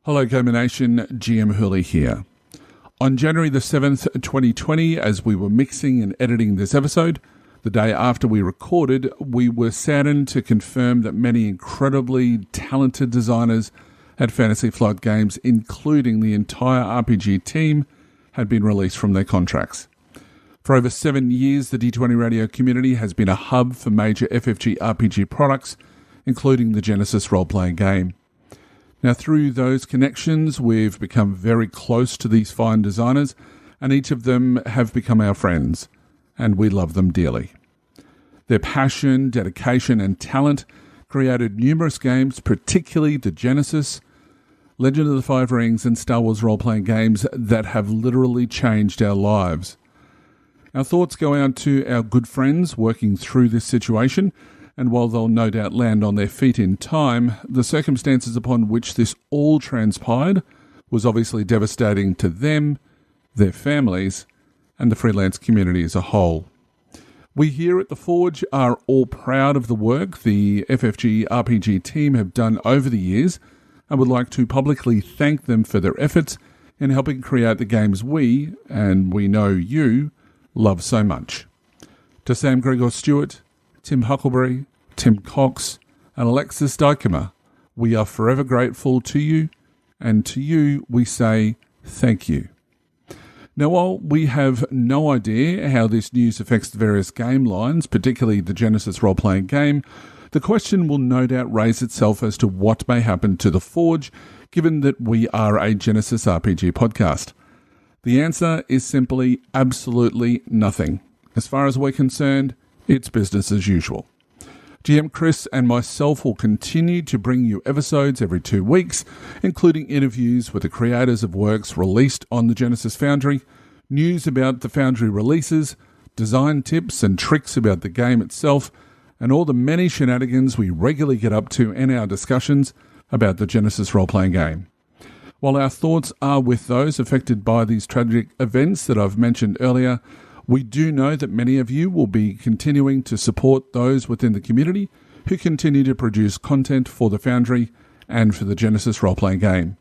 Hello, Gamer Nation. GM Hooly here. On January the 7th, 2020, as we were mixing and editing this episode, the day after we recorded, we were saddened to confirm that many incredibly talented designers at Fantasy Flight Games, including the entire RPG team, had been released from their contracts. For over 7 years, the D20 Radio community has been a hub for major FFG RPG products, including the Genesys role-playing game. Now, through those connections, we've become very close to these fine designers, and each of them have become our friends, and we love them dearly. Their passion, dedication, and talent created numerous games, particularly the Genesys, Legend of the Five Rings, and Star Wars role-playing games that have literally changed our lives. Our thoughts go out to our good friends working through this situation, and while they'll no doubt land on their feet in time, the circumstances upon which this all transpired was obviously devastating to them, their families, and the freelance community as a whole. We here at The Forge are all proud of the work the FFG RPG team have done over the years and would like to publicly thank them for their efforts in helping create the games we, and we know you, love so much. To Sam Gregor-Stewart, Tim Huckleberry, Tim Cox, and Alexis Dykema, we are forever grateful to you, and to you we say thank you. Now, while we have no idea how this news affects the various game lines, particularly the Genesys role-playing game, the question will no doubt raise itself as to what may happen to The Forge, given that we are a Genesys RPG podcast. The answer is simply absolutely nothing. As far as we're concerned, it's business as usual. GM Chris and myself will continue to bring you episodes every 2 weeks, including interviews with the creators of works released on the Genesys Foundry, news about the Foundry releases, design tips and tricks about the game itself, and all the many shenanigans we regularly get up to in our discussions about the Genesys role-playing game. While our thoughts are with those affected by these tragic events that I've mentioned earlier, we do know that many of you will be continuing to support those within the community who continue to produce content for the Foundry and for the Genesys role-playing game.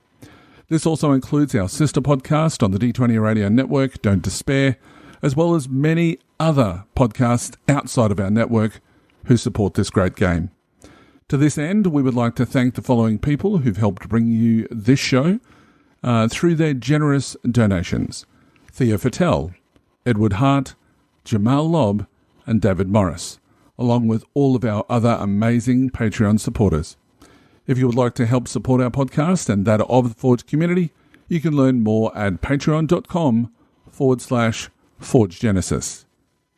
This also includes our sister podcast on the D20 Radio Network, Don't Despair, as well as many other podcasts outside of our network who support this great game. To this end, we would like to thank the following people who've helped bring you this show through their generous donations: Theo Fattel, Edward Hart, Jamal Lobb, and David Morris, along with all of our other amazing Patreon supporters. If you would like to help support our podcast and that of the Forge community, you can learn more at patreon.com/ForgeGenesys.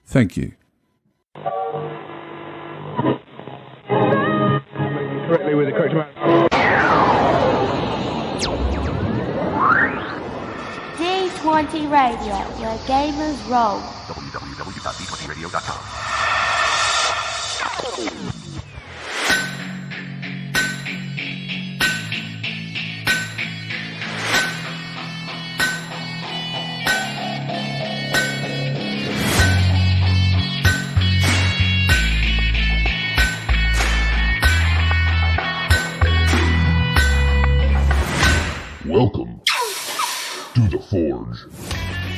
Thank you. Correctly with the correct amount. D20 Radio, where gamers roll. www.d20radio.com. Welcome to The Forge.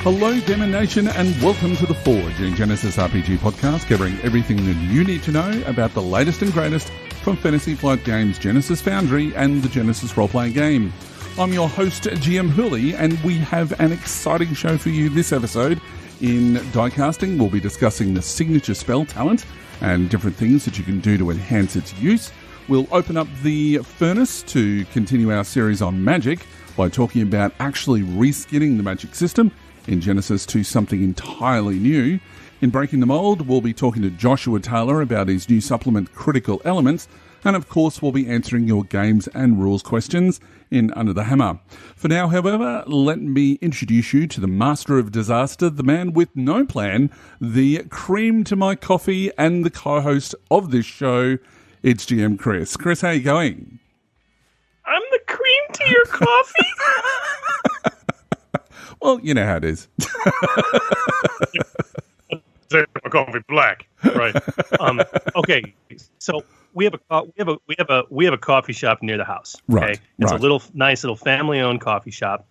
Hello, Gamer Nation, and welcome to The Forge, a Genesys RPG podcast covering everything that you need to know about the latest and greatest from Fantasy Flight Games, Genesys Foundry, and the Genesys role-playing game. I'm your host, GM Hooly, and we have an exciting show for you this episode. In diecasting, we'll be discussing the signature spell talent and different things that you can do to enhance its use. We'll open up the furnace to continue our series on magic by talking about actually reskinning the magic system in Genesys to something entirely new. In Breaking the Mould, we'll be talking to Joshua Taylor about his new supplement Critical Elements, and of course we'll be answering your games and rules questions in Under the Hammer. For now, however, let me introduce you to the master of disaster, the man with no plan, the cream to my coffee, and the co-host of this show. It's GM Chris. Chris, how are you going? I'm the cream to your coffee? Well, you know how it is. My coffee black, right? Okay, so we have a coffee shop near the house. Okay? Right. It's a little nice little family-owned coffee shop,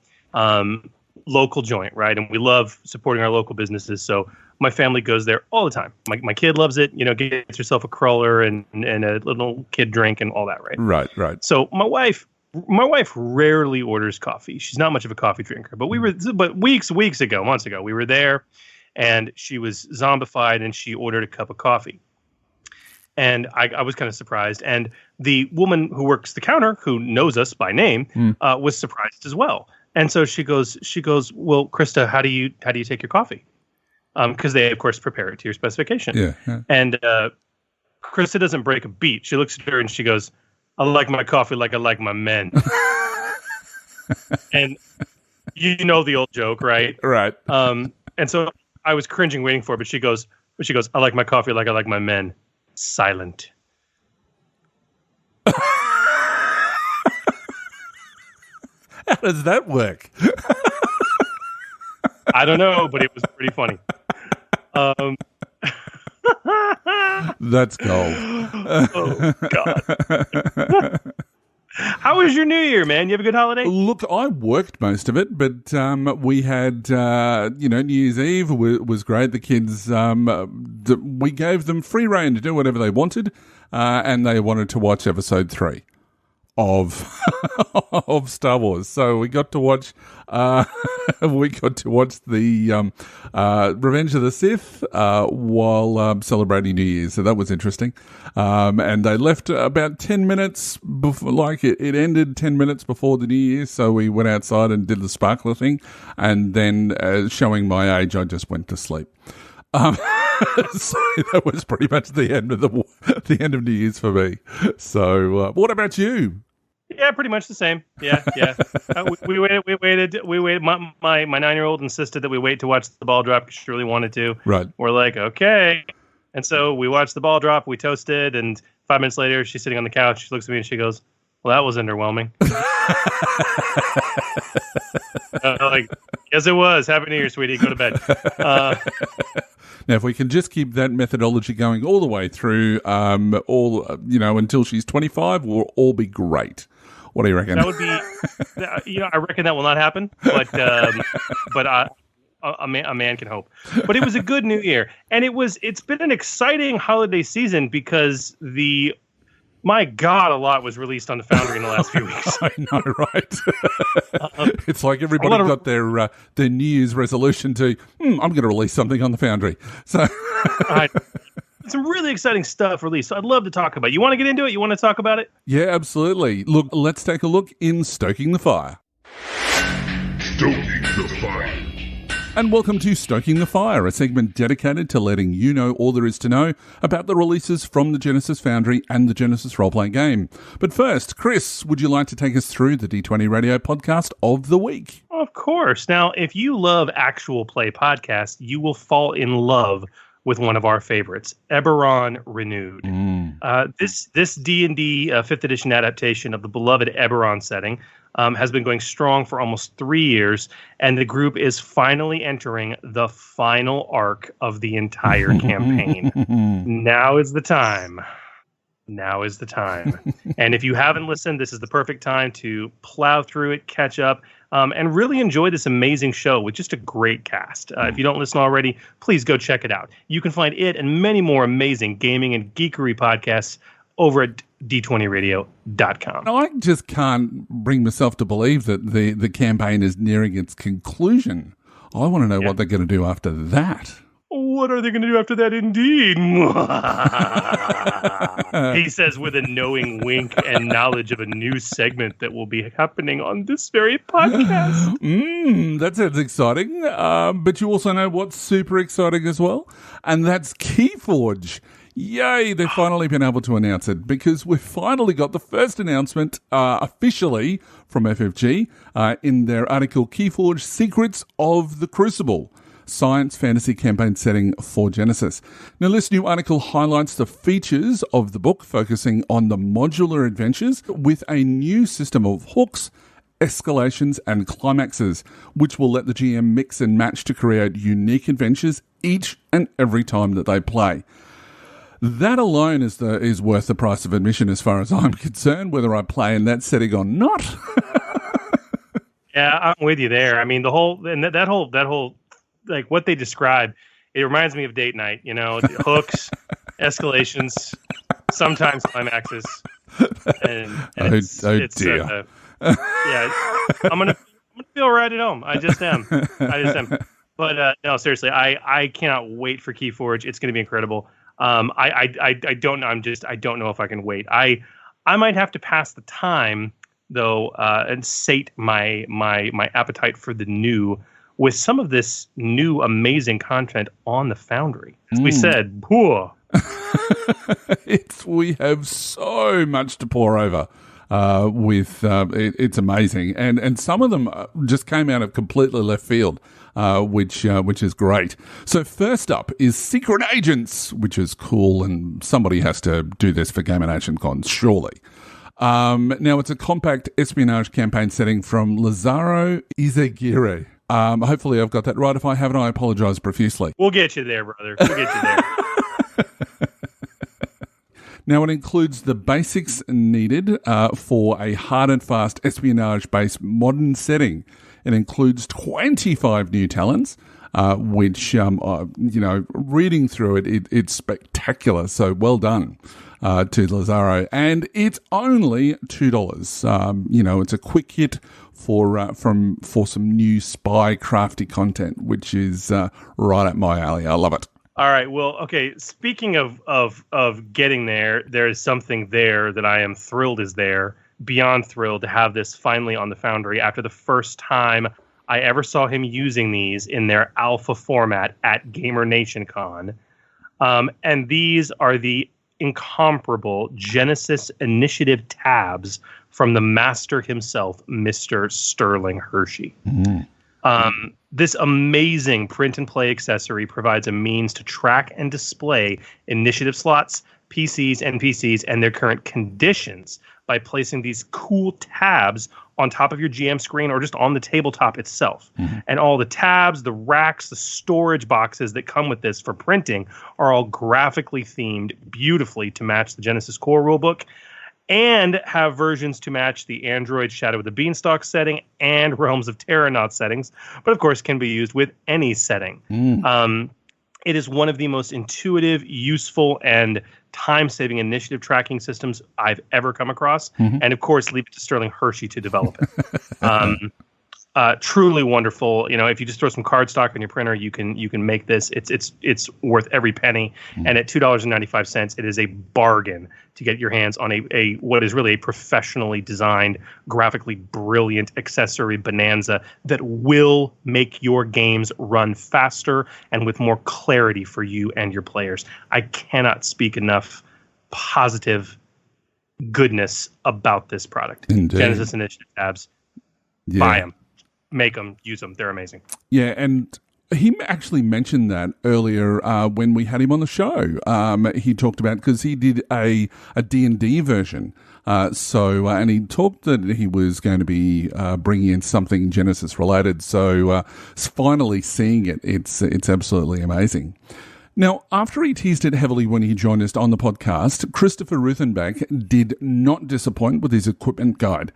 local joint, right? And we love supporting our local businesses. So my family goes there all the time. My kid loves it. Gets herself a cruller and a little kid drink and all that, right? Right. So my wife rarely orders coffee. She's not much of a coffee drinker. But months ago, we were there, and she was zombified, and she ordered a cup of coffee. And I was kind of surprised. And the woman who works the counter, who knows us by name, was surprised as well. And so she goes, well, Krista, how do you take your coffee? Because they, of course, prepare it to your specification. Yeah. And Krista doesn't break a beat. She looks at her and she goes, I like my coffee like I like my men. And you know the old joke, right? Right. And so I was cringing waiting for it, but she goes, I like my coffee like I like my men. Silent. How does that work? I don't know, but it was pretty funny. That's gold. Oh, God. How was your New Year, man? You have a good holiday? Look, I worked most of it, but we had, New Year's Eve was great. The kids, we gave them free rein to do whatever they wanted, and they wanted to watch episode 3 of of Star Wars. So we got to watch the Revenge of the Sith while celebrating New Year's. So that was interesting. And they left about 10 minutes before, it ended 10 minutes before the New Year. So we went outside and did the sparkler thing, and then showing my age, I just went to sleep. So that was pretty much the end of New Year's for me. So, what about you? Yeah, pretty much the same. Yeah. We waited. My 9-year-old insisted that we wait to watch the ball drop because she really wanted to. Right. We're like, okay. And so we watched the ball drop. We toasted, and 5 minutes later, she's sitting on the couch. She looks at me and she goes, "Well, that was underwhelming." Yes, it was. Happy New Year, sweetie. Go to bed. Now, if we can just keep that methodology going all the way through, until she's 25, we'll all be great. What do you reckon? That would be, I reckon that will not happen, but a man can hope. But it was a good New Year, and it's been an exciting holiday season because my God, a lot was released on the Foundry in the last few weeks. I know, right? It's like everybody got their New Year's resolution to, I'm going to release something on the Foundry. So some really exciting stuff released. So I'd love to talk about it. You want to get into it? You want to talk about it? Yeah, absolutely. Look, let's take a look in Stoking the Fire. Stoking the Fire. And welcome to Stoking the Fire, a segment dedicated to letting you know all there is to know about the releases from the Genesys Foundry and the Genesys roleplay game. But first, Chris, would you like to take us through the D20 Radio podcast of the week? Of course. Now, if you love actual play podcasts, you will fall in love with one of our favorites, Ebberon Renewed. This D&D 5th edition adaptation of the beloved Ebberon setting has been going strong for almost 3 years, and the group is finally entering the final arc of the entire campaign. Now is the time. And if you haven't listened, this is the perfect time to plow through it, catch up, and really enjoy this amazing show with just a great cast. If you don't listen already, please go check it out. You can find it and many more amazing gaming and geekery podcasts over at d20radio.com. I just can't bring myself to believe that the campaign is nearing its conclusion. I want to know what they're going to do after that. What are they going to do after that, indeed? He says with a knowing wink and knowledge of a new segment that will be happening on this very podcast. That sounds exciting. But you also know what's super exciting as well, and that's Keyforge. Yay, they've finally been able to announce it because we've finally got the first announcement officially from FFG in their article Keyforge Secrets of the Crucible. Science fantasy campaign setting for Genesys. Now, this new article highlights the features of the book, focusing on the modular adventures with a new system of hooks, escalations, and climaxes, which will let the GM mix and match to create unique adventures each and every time that they play. That alone is worth the price of admission as far as I'm concerned, whether I play in that setting or not. Yeah, I'm with you there. I mean, that whole like what they describe, it reminds me of date night. You know, hooks, escalations, sometimes climaxes, and it's dear. Yeah, I'm gonna feel right at home. I just am. But no, seriously, I cannot wait for Keyforge. It's gonna be incredible. I don't know. I don't know if I can wait. I might have to pass the time though, and sate my appetite for the new with some of this new amazing content on the Foundry. As we said, whoa. We have so much to pour over. It's amazing, and some of them just came out of completely left field, which is great. So first up is Secret Agents, which is cool, and somebody has to do this for Game & Action Cons, surely. Now it's a compact espionage campaign setting from Lazaro Izagirre. Hopefully I've got that right. If I haven't, I apologize profusely. We'll get you there, brother. We'll get you there. Now, it includes the basics needed for a hard and fast espionage-based modern setting. It includes 25 new talents, which, reading through it, it's spectacular. So well done to Lazaro. And it's only $2. It's a quick hit for some new spy crafty content, which is right up my alley. I love it. All right. Well, okay. Speaking of getting there, there is something there that I am beyond thrilled to have this finally on the Foundry after the first time I ever saw him using these in their alpha format at Gamer Nation Con. And these are the incomparable Genesys Initiative tabs from the master himself, Mr. Sterling Hershey. Mm-hmm. This amazing print and play accessory provides a means to track and display initiative slots, PCs, NPCs, and their current conditions by placing these cool tabs on top of your GM screen or just on the tabletop itself. Mm-hmm. And all the tabs, the racks, the storage boxes that come with this for printing are all graphically themed beautifully to match the Genesys Core rulebook, and have versions to match the Android Shadow of the Beanstalk setting and Realms of Terranaut settings, but of course can be used with any setting. It is one of the most intuitive, useful, and time-saving initiative tracking systems I've ever come across. Mm-hmm. And of course, leave it to Sterling Hershey to develop it. Truly wonderful. You know, if you just throw some cardstock on your printer, you can make this. It's worth every penny. Mm-hmm. And at $2.95, it is a bargain to get your hands on a what is really a professionally designed, graphically brilliant accessory bonanza that will make your games run faster and with more clarity for you and your players. I cannot speak enough positive goodness about this product. Indeed. Genesys Initiative tabs. Yeah. Buy them. Make them, use them. They're amazing. Yeah, and he actually mentioned that earlier when we had him on the show. He talked about, because he did a D&D version. And he talked that he was going to be bringing in something Genesys related. So finally seeing it, it's absolutely amazing. Now, after he teased it heavily when he joined us on the podcast, Christopher Ruthenbach did not disappoint with his equipment guide.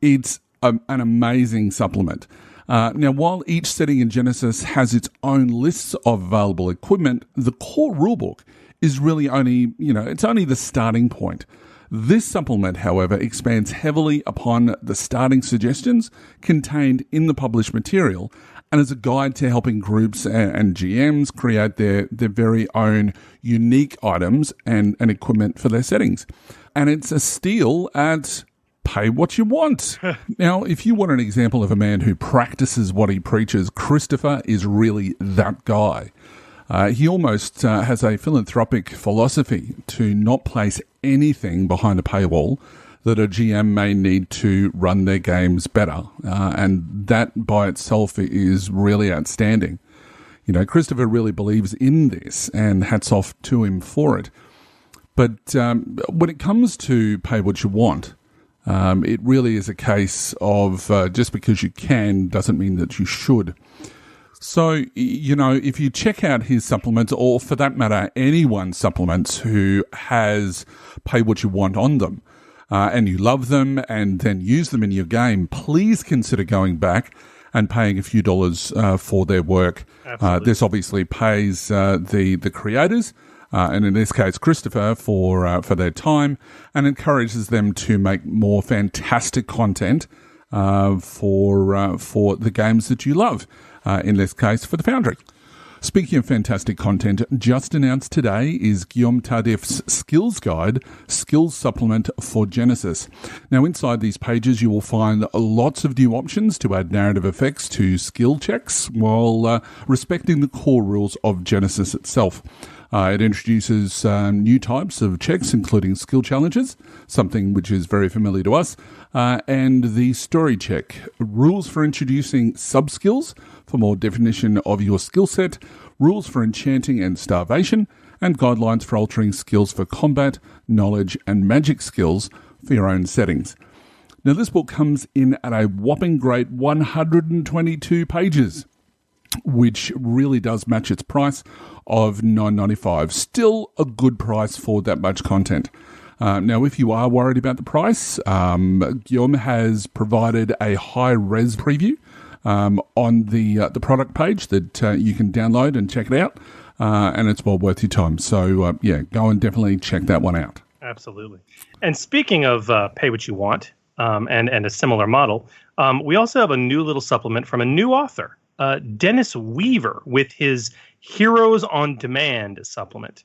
It's an amazing supplement. Now, while each setting in Genesys has its own lists of available equipment, the core rulebook is really only the starting point. This supplement, however, expands heavily upon the starting suggestions contained in the published material and is a guide to helping groups and GMs create their very own unique items and equipment for their settings. And it's a steal at pay what you want. Now, if you want an example of a man who practices what he preaches, Christopher is really that guy. He almost has a philanthropic philosophy to not place anything behind a paywall that a GM may need to run their games better. And that by itself is really outstanding. You know, Christopher really believes in this, and hats off to him for it. But when it comes to pay what you want, it really is a case of just because you can doesn't mean that you should. So, if you check out his supplements, or for that matter, anyone's supplements who has Pay What You Want on them, and you love them and then use them in your game, please consider going back and paying a few dollars for their work. This obviously pays the creators, and in this case, Christopher, for their time, and encourages them to make more fantastic content for the games that you love. In this case, for the Foundry. Speaking of fantastic content, just announced today is Guillaume Tardif's Skills Guide, Skills Supplement for Genesys. Now, inside these pages, you will find lots of new options to add narrative effects to skill checks while respecting the core rules of Genesys itself. It introduces new types of checks, including skill challenges, something which is very familiar to us, and the story check, rules for introducing sub-skills for more definition of your skill set, rules for enchanting and starvation, and guidelines for altering skills for combat, knowledge, and magic skills for your own settings. Now, this book comes in at a whopping great 122 pages, which really does match its price of $9.95. Still a good price for that much content. Now, if you are worried about the price, Guillaume has provided a high-res preview on the product page that you can download and check it out, and it's well worth your time. So, go and definitely check that one out. Absolutely. And speaking of Pay What You Want and a similar model, we also have a new little supplement from a new author, Dennis Weaver, with his Heroes on Demand supplement.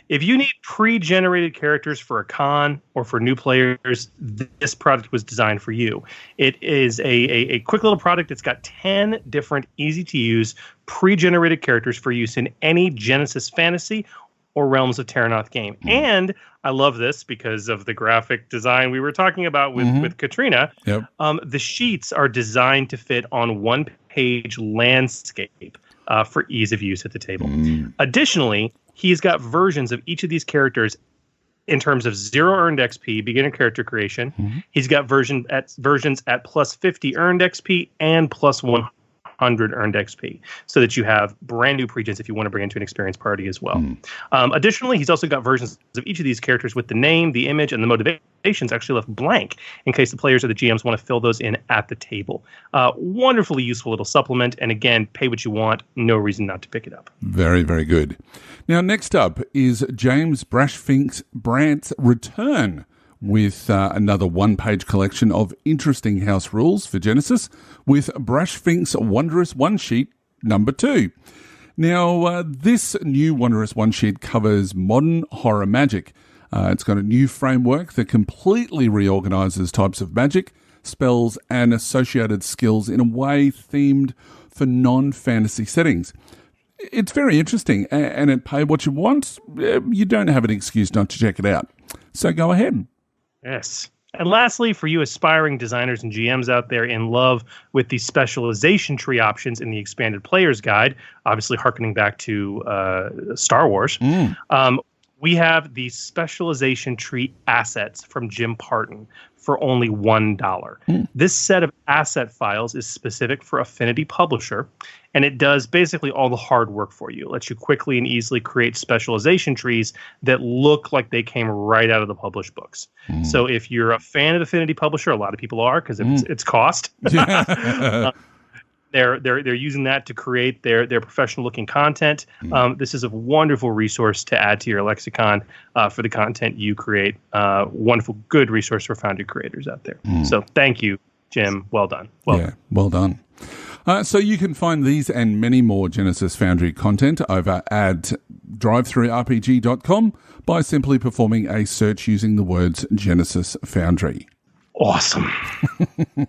If you need pre-generated characters for a con or for new players, this product was designed for you. It is a quick little product. It's got 10 different easy-to-use pre-generated characters for use in any Genesys Fantasy or Realms of Terranoth game. And I love this because of the graphic design we were talking about with Katrina. Yep. The sheets are designed to fit on one-page landscape for ease of use at the table. Additionally, he's got versions of each of these characters in terms of 0 earned XP, beginner character creation. He's got versions at plus 50 earned XP and plus 100 earned XP, so that you have brand new pre-gens if you want to bring into an experienced party as well. Additionally, he's also got versions of each of these characters with the name, the image, and the motivations actually left blank in case the players or the GMs want to fill those in at the table. Wonderfully useful little supplement, and again, pay what you want, no reason not to pick it up. Very, very good. Now, next up is James Brandt's return with another one-page collection of interesting house rules for Genesys with Brashfink's Wondrous One-Sheet number 2. Now, this new Wondrous One-Sheet covers modern horror magic. It's got a new framework that completely reorganizes types of magic, spells, and associated skills in a way themed for non-fantasy settings. It's very interesting, and at Pay What You Want, you don't have an excuse not to check it out. So go ahead. Yes. And lastly, for you aspiring designers and GMs out there in love with the specialization tree options in the expanded player's guide, obviously hearkening back to Star Wars, we have the specialization tree assets from Jim Parton for only $1. This set of asset files is specific for Affinity Publisher, and it does basically all the hard work for you. It lets you quickly and easily create specialization trees that look like they came right out of the published books. So if you're a fan of Affinity Publisher, a lot of people are because it's cost. They're using that to create their professional looking content. This is a wonderful resource to add to your lexicon for the content you create. Wonderful, good resource for Foundry creators out there. So thank you, Jim. Well done. Well done. So you can find these and many more Genesys Foundry content over at drivethrurpg.com by simply performing a search using the words Genesys Foundry. Awesome.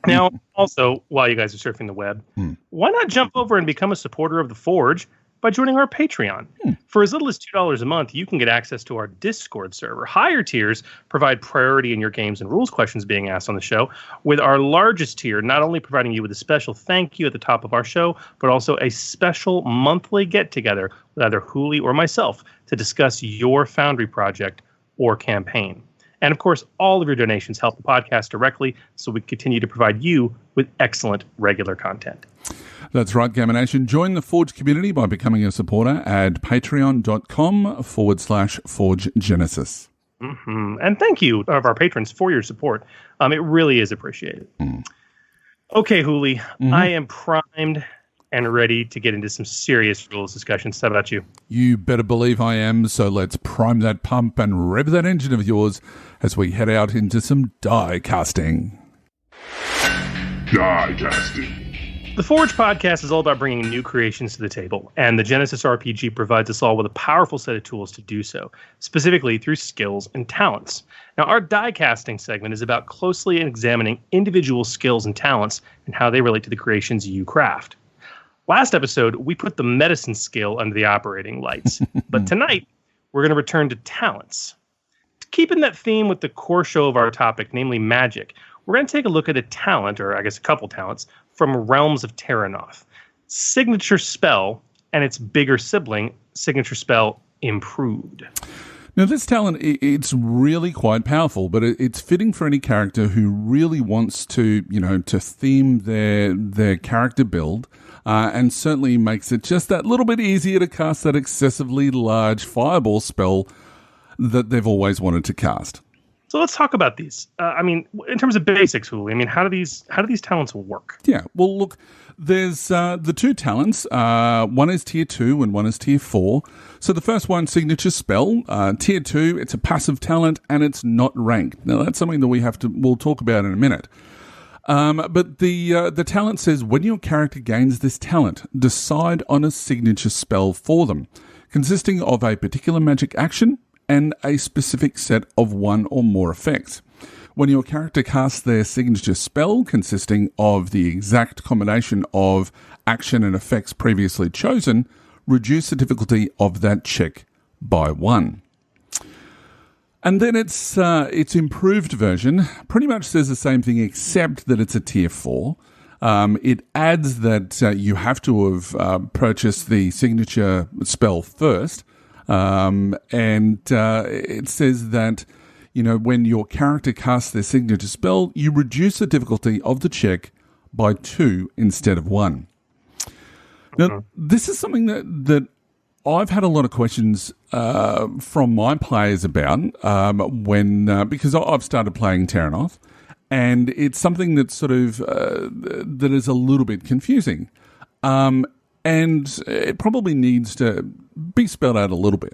Now, also, while you guys are surfing the web, why not jump over and become a supporter of The Forge by joining our Patreon? For as little as $2 a month, you can get access to our Discord server. Higher tiers provide priority in your games and rules questions being asked on the show, with our largest tier not only providing you with a special thank you at the top of our show, but also a special monthly get-together with either Hooly or myself to discuss your Foundry project or campaign. And, of course, all of your donations help the podcast directly, so we continue to provide you with excellent regular content. That's right, Gamer Nation. Join the Forge community by becoming a supporter at patreon.com/Forge Genesys. Mm-hmm. And thank you of our patrons for your support. It really is appreciated. Okay, Hooly, I am primed and ready to get into some serious rules discussions. How about you? You better believe I am, so let's prime that pump and rev that engine of yours as we head out into some die casting. Die casting. The Forge podcast is all about bringing new creations to the table, and the Genesys RPG provides us all with a powerful set of tools to do so, specifically through skills and talents. Now, our die casting segment is about closely examining individual skills and talents and how they relate to the creations you craft. Last episode, we put the medicine skill under the operating lights, but tonight, we're going to return to talents. Keeping that theme with the core show of our topic, namely magic, we're going to take a look at a talent, or I guess a couple talents, from Realms of Terranoth. Signature Spell and its bigger sibling, Signature Spell Improved. Now, this talent, it's really quite powerful, but it's fitting for any character who really wants to, to theme their character build, and certainly makes it just that little bit easier to cast that excessively large fireball spell that they've always wanted to cast. So let's talk about these. In terms of basics, Hooly, how do these talents work? Yeah, well, look, there's the two talents. One is tier 2 and one is tier 4. So the first one, Signature Spell, tier 2, it's a passive talent and it's not ranked. Now, that's something that we'll talk about in a minute. But the talent says, when your character gains this talent, decide on a signature spell for them, consisting of a particular magic action and a specific set of one or more effects. When your character casts their signature spell, consisting of the exact combination of action and effects previously chosen, reduce the difficulty of that check by 1. And then its improved version pretty much says the same thing, except that it's a tier 4. It adds that you have to have purchased the signature spell first, and it says that, when your character casts their signature spell, you reduce the difficulty of the check by 2 instead of 1. Now, this is something that I've had a lot of questions from my players about because I've started playing Terranoth, and it's something that's sort of that is a little bit confusing, and it probably needs to be spelled out a little bit.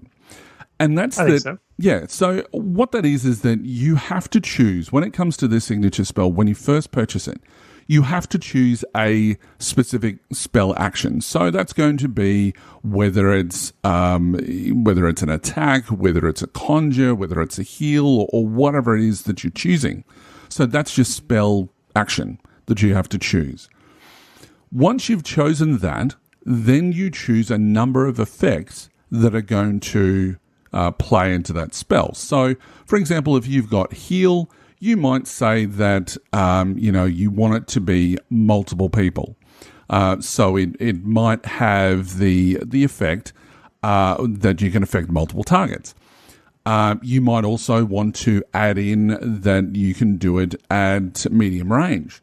And that's I think so. Yeah. So what that is that you have to choose when it comes to this signature spell. When you first purchase it, you have to choose a specific spell action. So that's going to be whether it's an attack, whether it's a conjure, whether it's a heal, or whatever it is that you're choosing. So that's your spell action that you have to choose. Once you've chosen that, then you choose a number of effects that are going to play into that spell. So, for example, if you've got heal, you might say that, you want it to be multiple people. So it might have the effect that you can affect multiple targets. You might also want to add in that you can do it at medium range.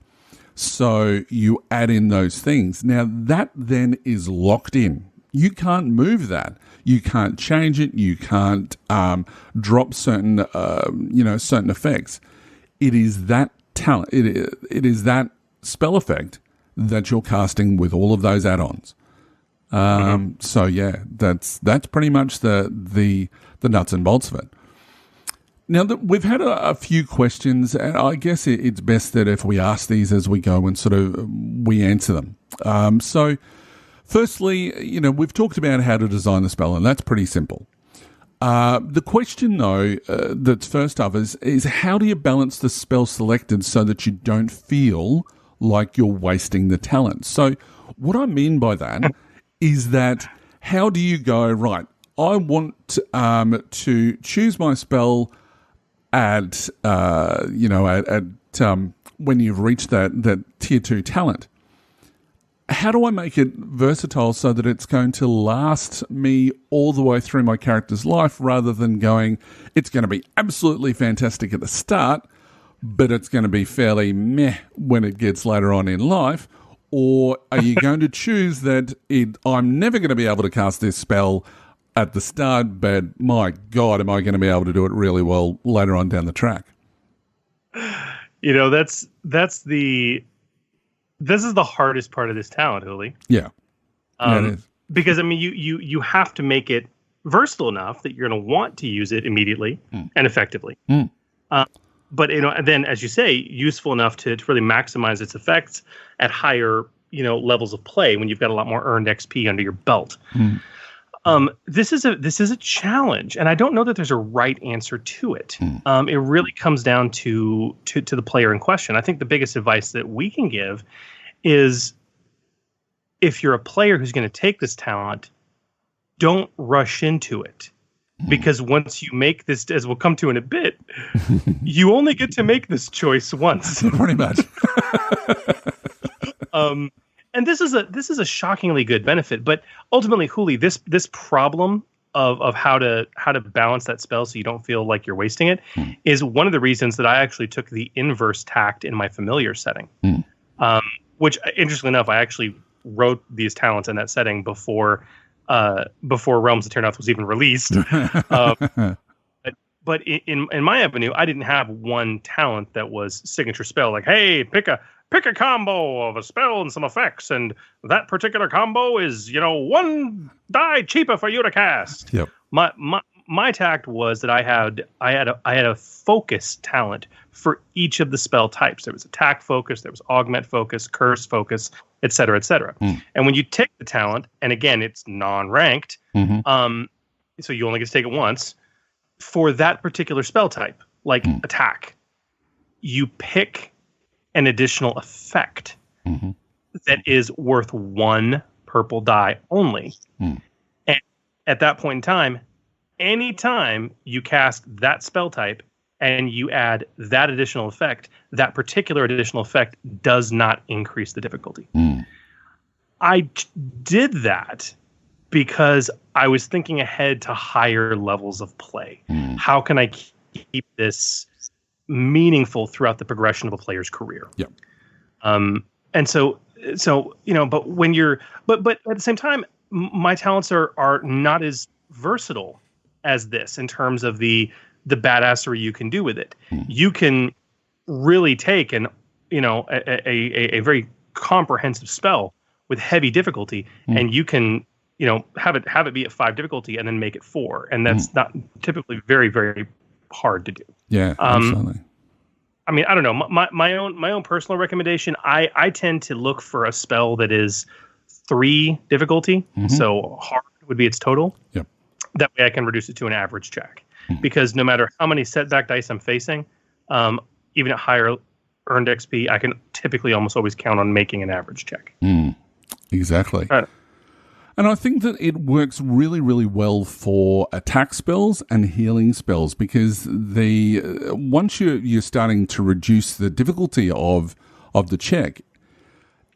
So you add in those things. Now, that then is locked in. You can't move that. You can't change it. You can't drop certain effects. It is that talent. It is that spell effect that you're casting with all of those add-ons. So yeah, that's pretty much the nuts and bolts of it. Now, we've had a few questions, and I guess it's best that if we ask these as we go and sort of we answer them. So firstly, we've talked about how to design the spell, and that's pretty simple. The question, though, that's first up is how do you balance the spell selected so that you don't feel like you're wasting the talent? So what I mean by that is that how do you go, right, I want to choose my spell at when you've reached that tier 2 talent. How do I make it versatile so that it's going to last me all the way through my character's life, rather than going, it's going to be absolutely fantastic at the start, but it's going to be fairly meh when it gets later on in life? Or are you going to choose that I'm never going to be able to cast this spell at the start, but my God, am I going to be able to do it really well later on down the track? This is the hardest part of this talent, Hooly. Yeah. It is. Because you have to make it versatile enough that you're going to want to use it immediately and effectively. But then, as you say, useful enough to really maximize its effects at higher levels of play when you've got a lot more earned XP under your belt. This is a challenge, and I don't know that there's a right answer to it. It really comes down to the player in question. I think the biggest advice that we can give is, if you're a player who's going to take this talent, don't rush into it. Because once you make this, as we'll come to in a bit, you only get to make this choice once. Pretty much. And this is a shockingly good benefit. But ultimately, Hooly, this problem of how to balance that spell so you don't feel like you're wasting it is one of the reasons that I actually took the inverse tact in my familiar setting. Which, interestingly enough, I actually wrote these talents in that setting before Realms of Terrinoth was even released. But in my avenue, I didn't have one talent that was signature spell. Like, hey, pick a combo of a spell and some effects, and that particular combo is one die cheaper for you to cast. Yep. My tact was that I had a focus talent for each of the spell types. There was attack focus, there was augment focus, curse focus, et cetera, et cetera. And when you take the talent, and again, it's non-ranked, so you only get to take it once, for that particular spell type, like attack, you pick an additional effect that is worth one purple die only. And at that point in time, anytime you cast that spell type and you add that additional effect, that particular additional effect does not increase the difficulty. I did that because I was thinking ahead to higher levels of play. How can I keep this meaningful throughout the progression of a player's career? Yep. And so but when you're but at the same time, my talents are not as versatile as this in terms of the badassery you can do with it. You can really take a very comprehensive spell with heavy difficulty, and you can have it be at 5 difficulty and then make it 4, and that's not typically very, very hard to do. Yeah, absolutely. I mean, I don't know. My own personal recommendation, I tend to look for a spell that is 3 difficulty, so hard would be its total. Yep. That way I can reduce it to an average check. Because no matter how many setback dice I'm facing, even at higher earned XP, I can typically almost always count on making an average check. Exactly. And I think that it works really, really well for attack spells and healing spells, because once you're starting to reduce the difficulty of the check,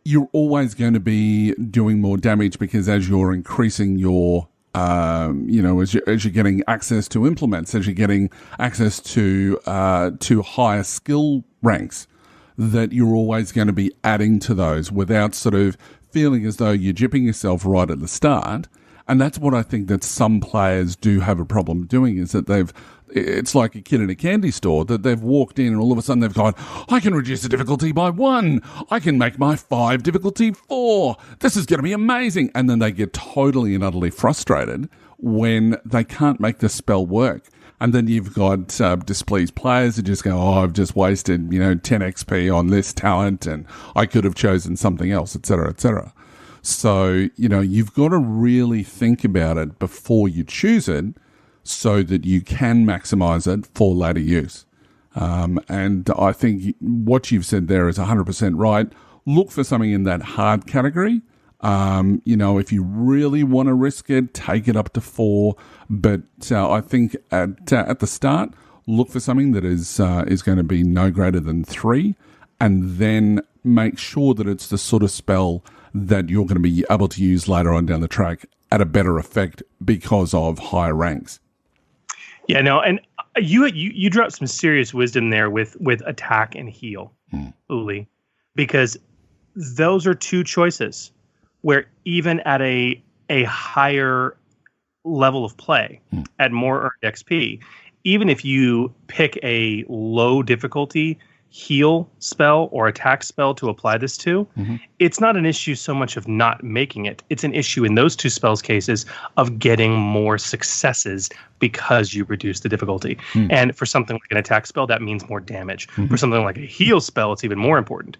you're always going to be doing more damage, because as you're increasing your as you're getting access to implements, as you're getting access to higher skill ranks, that you're always going to be adding to those without sort of feeling as though you're gypping yourself right at the start. And that's what I think that some players do have a problem doing, is that it's like a kid in a candy store, that they've walked in and all of a sudden they've gone, I can reduce the difficulty by 1. I can make my 5 difficulty 4. This is going to be amazing. And then they get totally and utterly frustrated when they can't make the spell work. And then you've got displeased players who just go, I've just wasted, 10 XP on this talent and I could have chosen something else, et cetera, et cetera. So, you've got to really think about it before you choose it, so that you can maximize it for later use. And I think what you've said there is 100% right. Look for something in that hard category. If you really want to risk it, take it up to 4. But I think at the start, look for something that is going to be no greater than 3, and then make sure that it's the sort of spell that you're going to be able to use later on down the track at a better effect because of higher ranks. Yeah, no, and you dropped some serious wisdom there with attack and heal, Uli, because those are two choices where even at a higher level of play, at more earned XP, even if you pick a low difficulty heal spell or attack spell to apply this to, it's not an issue so much of not making it. It's an issue in those two spells cases of getting more successes because you reduce the difficulty. And for something like an attack spell, that means more damage. For something like a heal spell, it's even more important.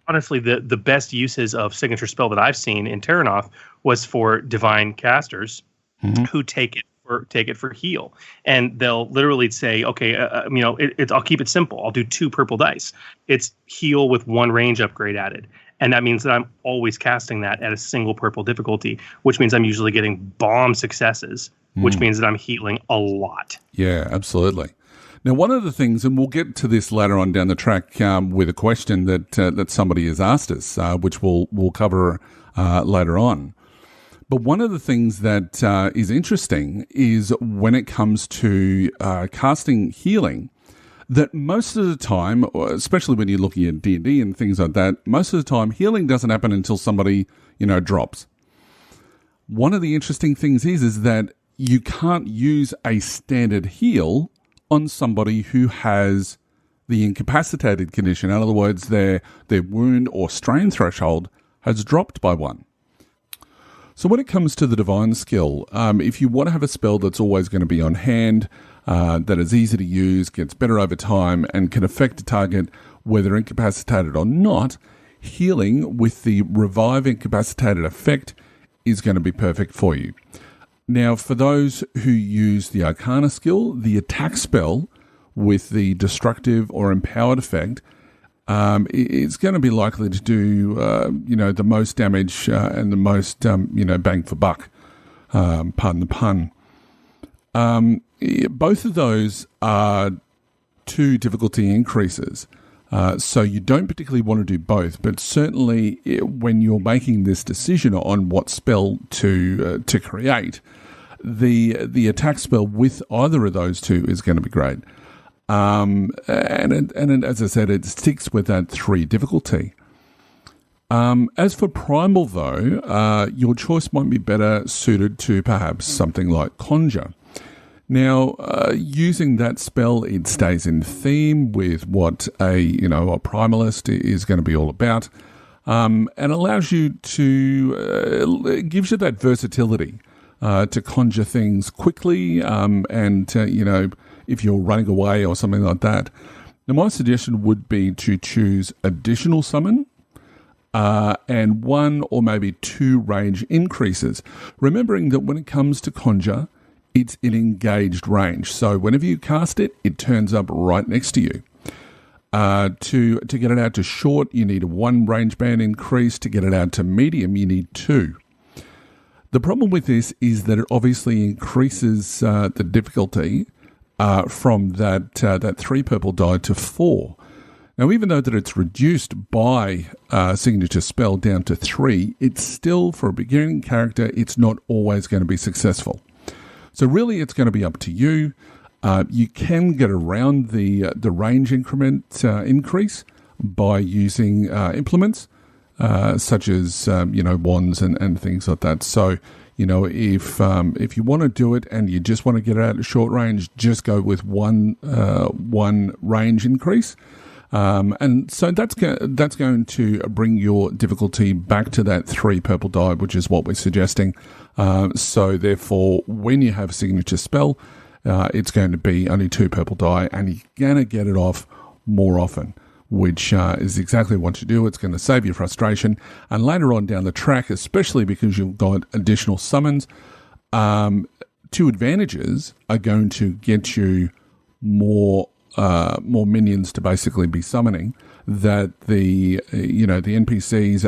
Honestly, the best uses of signature spell that I've seen in Terranoth was for divine casters who take it for heal, and they'll literally say, okay, I'll keep it simple. I'll do 2 purple dice. It's heal with 1 range upgrade added. And that means that I'm always casting that at a single purple difficulty, which means I'm usually getting bomb successes, which means that I'm healing a lot. Yeah, absolutely. Now, one of the things, and we'll get to this later on down the track with a question that somebody has asked us, which we'll cover later on. But one of the things that is interesting is when it comes to casting healing, that most of the time, especially when you're looking at D&D and things like that, most of the time healing doesn't happen until somebody, drops. One of the interesting things is that you can't use a standard heal on somebody who has the incapacitated condition. In other words, their wound or strain threshold has dropped by 1. So when it comes to the divine skill, if you want to have a spell that's always going to be on hand, that is easy to use, gets better over time, and can affect a target whether incapacitated or not, healing with the revive incapacitated effect is going to be perfect for you. Now, for those who use the Arcana skill, the attack spell with the destructive or empowered effect, it's going to be likely to do, the most damage and the most, bang for buck, pardon the pun. Both of those are 2 difficulty increases, so you don't particularly want to do both, but certainly when you're making this decision on what spell to create, the attack spell with either of those 2 is going to be great. And as I said, it sticks with that 3 difficulty. As for primal, though, your choice might be better suited to perhaps something like Conjure. Now, using that spell, it stays in theme with what a primalist is going to be all about, and allows you to it gives you that versatility to conjure things quickly, and if you're running away or something like that. Now, my suggestion would be to choose additional summon and 1 or maybe 2 range increases, remembering that when it comes to conjure, it's in engaged range. So whenever you cast it, it turns up right next to you. To get it out to short, you need a 1 range band increase. To get it out to medium, you need 2. The problem with this is that it obviously increases the difficulty from that 3 purple die to 4. Now, even though that it's reduced by signature spell down to 3, it's still, for a beginning character, it's not always going to be successful. So really, it's going to be up to you. You can get around the range increment increase by using implements, such as wands and things like that. So if you want to do it and you just want to get it out at short range, just go with one range increase. And so that's going to bring your difficulty back to that 3 purple die, which is what we're suggesting. So therefore, when you have a signature spell, it's going to be only 2 purple die, and you're going to get it off more often, which is exactly what you do. It's going to save you frustration. And later on down the track, especially because you've got additional summons, 2 advantages are going to get you more minions to basically be summoning that the NPCs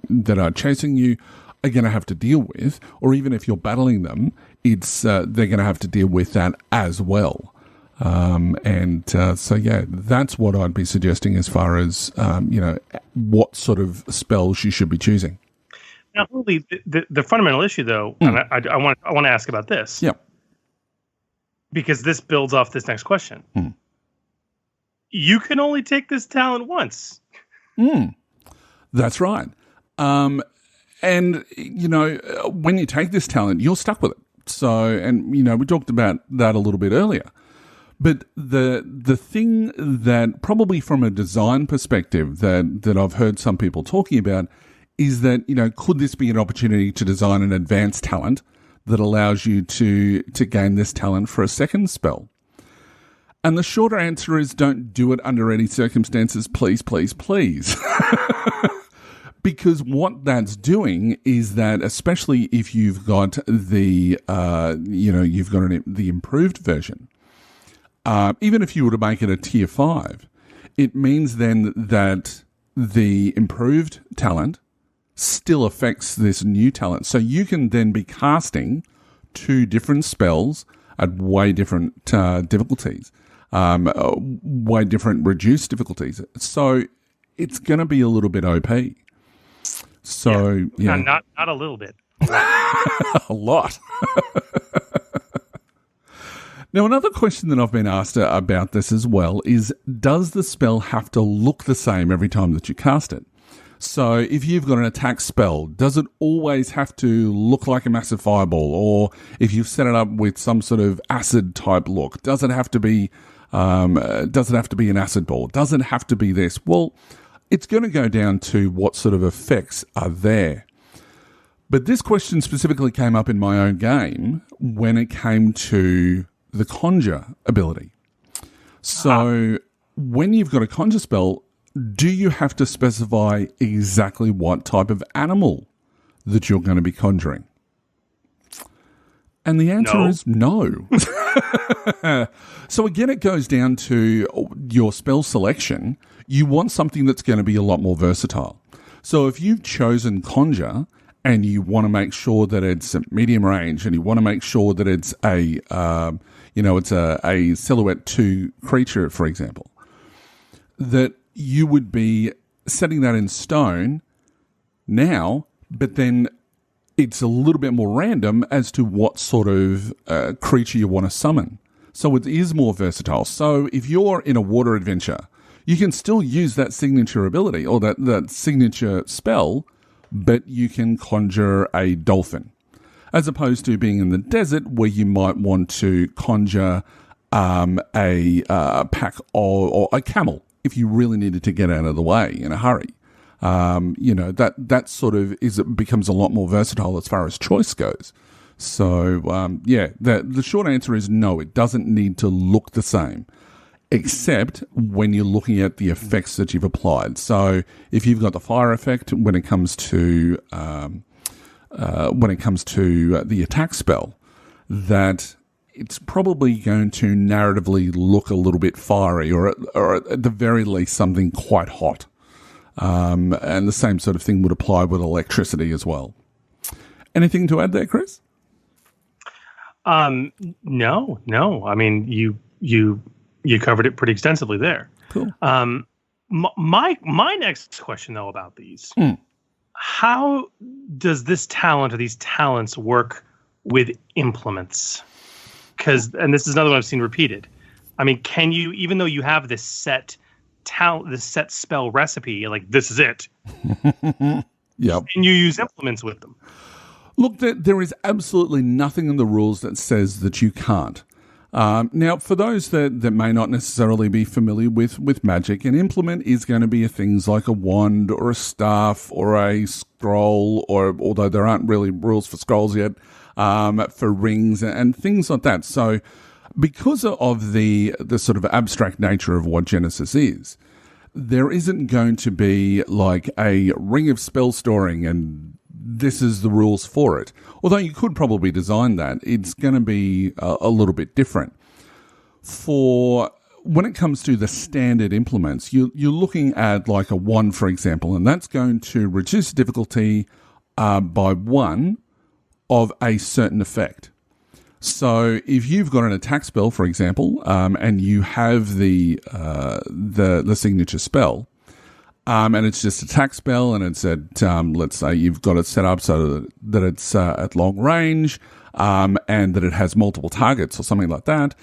that are chasing you are going to have to deal with, or even if you're battling them, they're going to have to deal with that as well. So that's what I'd be suggesting as far as what sort of spells you should be choosing. Now, Hooly, the fundamental issue, though, and I want to ask about this. Yeah. Because this builds off this next question. You can only take this talent once. That's right. And, you know, when you take this talent, you're stuck with it. So, and, you know, we talked about that a little bit earlier. But the thing that probably from a design perspective that I've heard some people talking about is that, you know, could this be an opportunity to design an advanced talent that allows you to gain this talent for a second spell? And the shorter answer is don't do it under any circumstances, please, please, please. Because what that's doing is that, especially if you've got the, the improved version, even if you were to make it a tier 5, it means then that the improved talent still affects this new talent. So you can then be casting 2 different spells at way different difficulties, way different reduced difficulties. So it's going to be a little bit OP. So yeah. Not a little bit. A lot. Now, another question that I've been asked about this as well is, does the spell have to look the same every time that you cast it? So if you've got an attack spell, does it always have to look like a massive fireball? Or if you've set it up with some sort of acid type look, does it have to be an acid ball? Does it have to be this? Well, it's going to go down to what sort of effects are there. But this question specifically came up in my own game when it came to the conjure ability. So when you've got a conjure spell, do you have to specify exactly what type of animal that you're going to be conjuring? And the answer is no. So again, it goes down to your spell selection. You want something that's going to be a lot more versatile. So if you've chosen conjure and you want to make sure that it's a medium range and you want to make sure that it's a silhouette 2 creature, for example, that you would be setting that in stone now, but then it's a little bit more random as to what sort of creature you want to summon. So it is more versatile. So if you're in a water adventure, you can still use that signature ability or that signature spell, but you can conjure a dolphin, as opposed to being in the desert where you might want to conjure a pack or a camel if you really needed to get out of the way in a hurry. That sort of becomes a lot more versatile as far as choice goes. So, the short answer is no, it doesn't need to look the same, except when you're looking at the effects that you've applied. So if you've got the fire effect when it comes to the attack spell, that it's probably going to narratively look a little bit fiery, or at the very least something quite hot. And the same sort of thing would apply with electricity as well. Anything to add there, Chris? No. I mean, you covered it pretty extensively there. Cool. My next question though about these, how does this talent or these talents work with implements? And this is another one I've seen repeated. I mean, can you, even though you have this set talent, this set spell recipe, like this is it. Yep. Can you use implements with them? Look, there is absolutely nothing in the rules that says that you can't. Now, for those that may not necessarily be familiar with magic, an implement is going to be things like a wand or a staff or a scroll, or although there aren't really rules for scrolls yet, for rings and things like that. So because of the sort of abstract nature of what Genesys is, there isn't going to be like a ring of spell storing and this is the rules for it. Although you could probably design that, it's going to be a little bit different. For when it comes to the standard implements, you're looking at like a wand, for example, and that's going to reduce difficulty by 1 of a certain effect. So if you've got an attack spell, for example, and you have the signature spell, and it's just attack spell, and it's at, let's say you've got it set up so that it's at long range, and that it has multiple targets or something like that.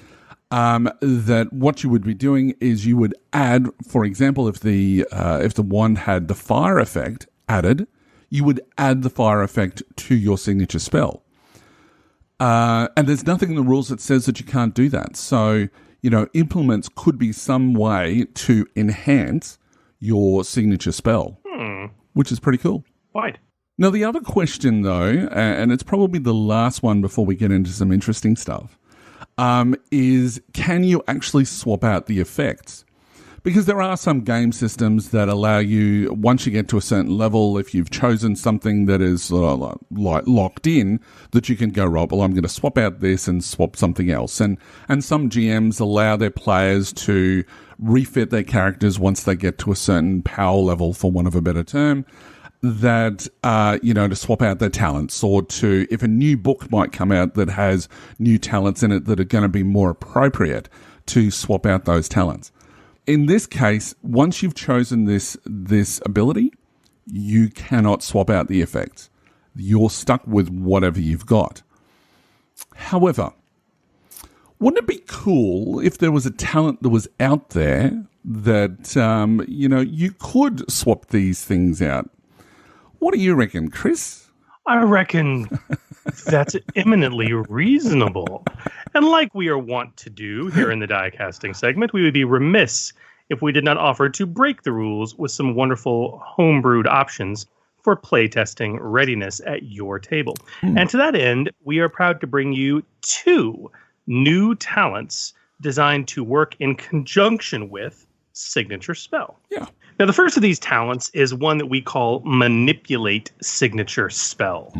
that what you would be doing is you would add, for example, if the wand had the fire effect added, you would add the fire effect to your signature spell. And there's nothing in the rules that says that you can't do that. So, implements could be some way to enhance your signature spell, which is pretty cool. Right. Now, the other question, though, and it's probably the last one before we get into some interesting stuff, is can you actually swap out the effects? Because there are some game systems that allow you, once you get to a certain level, if you've chosen something that is like locked in, that you can go, right, well, I'm going to swap out this and swap something else. And some GMs allow their players to refit their characters once they get to a certain power level, for want of a better term, that, to swap out their talents, or to, if a new book might come out that has new talents in it that are going to be more appropriate, to swap out those talents. In this case, once you've chosen this ability, you cannot swap out the effects. You're stuck with whatever you've got. However, wouldn't it be cool if there was a talent that was out there that, you could swap these things out? What do you reckon, Chris? I reckon that's eminently reasonable. And like we are wont to do here in the diecasting segment, we would be remiss if we did not offer to break the rules with some wonderful homebrewed options for playtesting readiness at your table. And to that end, we are proud to bring you 2 new talents designed to work in conjunction with signature spell. Yeah. Now, the first of these talents is one that we call Manipulate Signature Spell.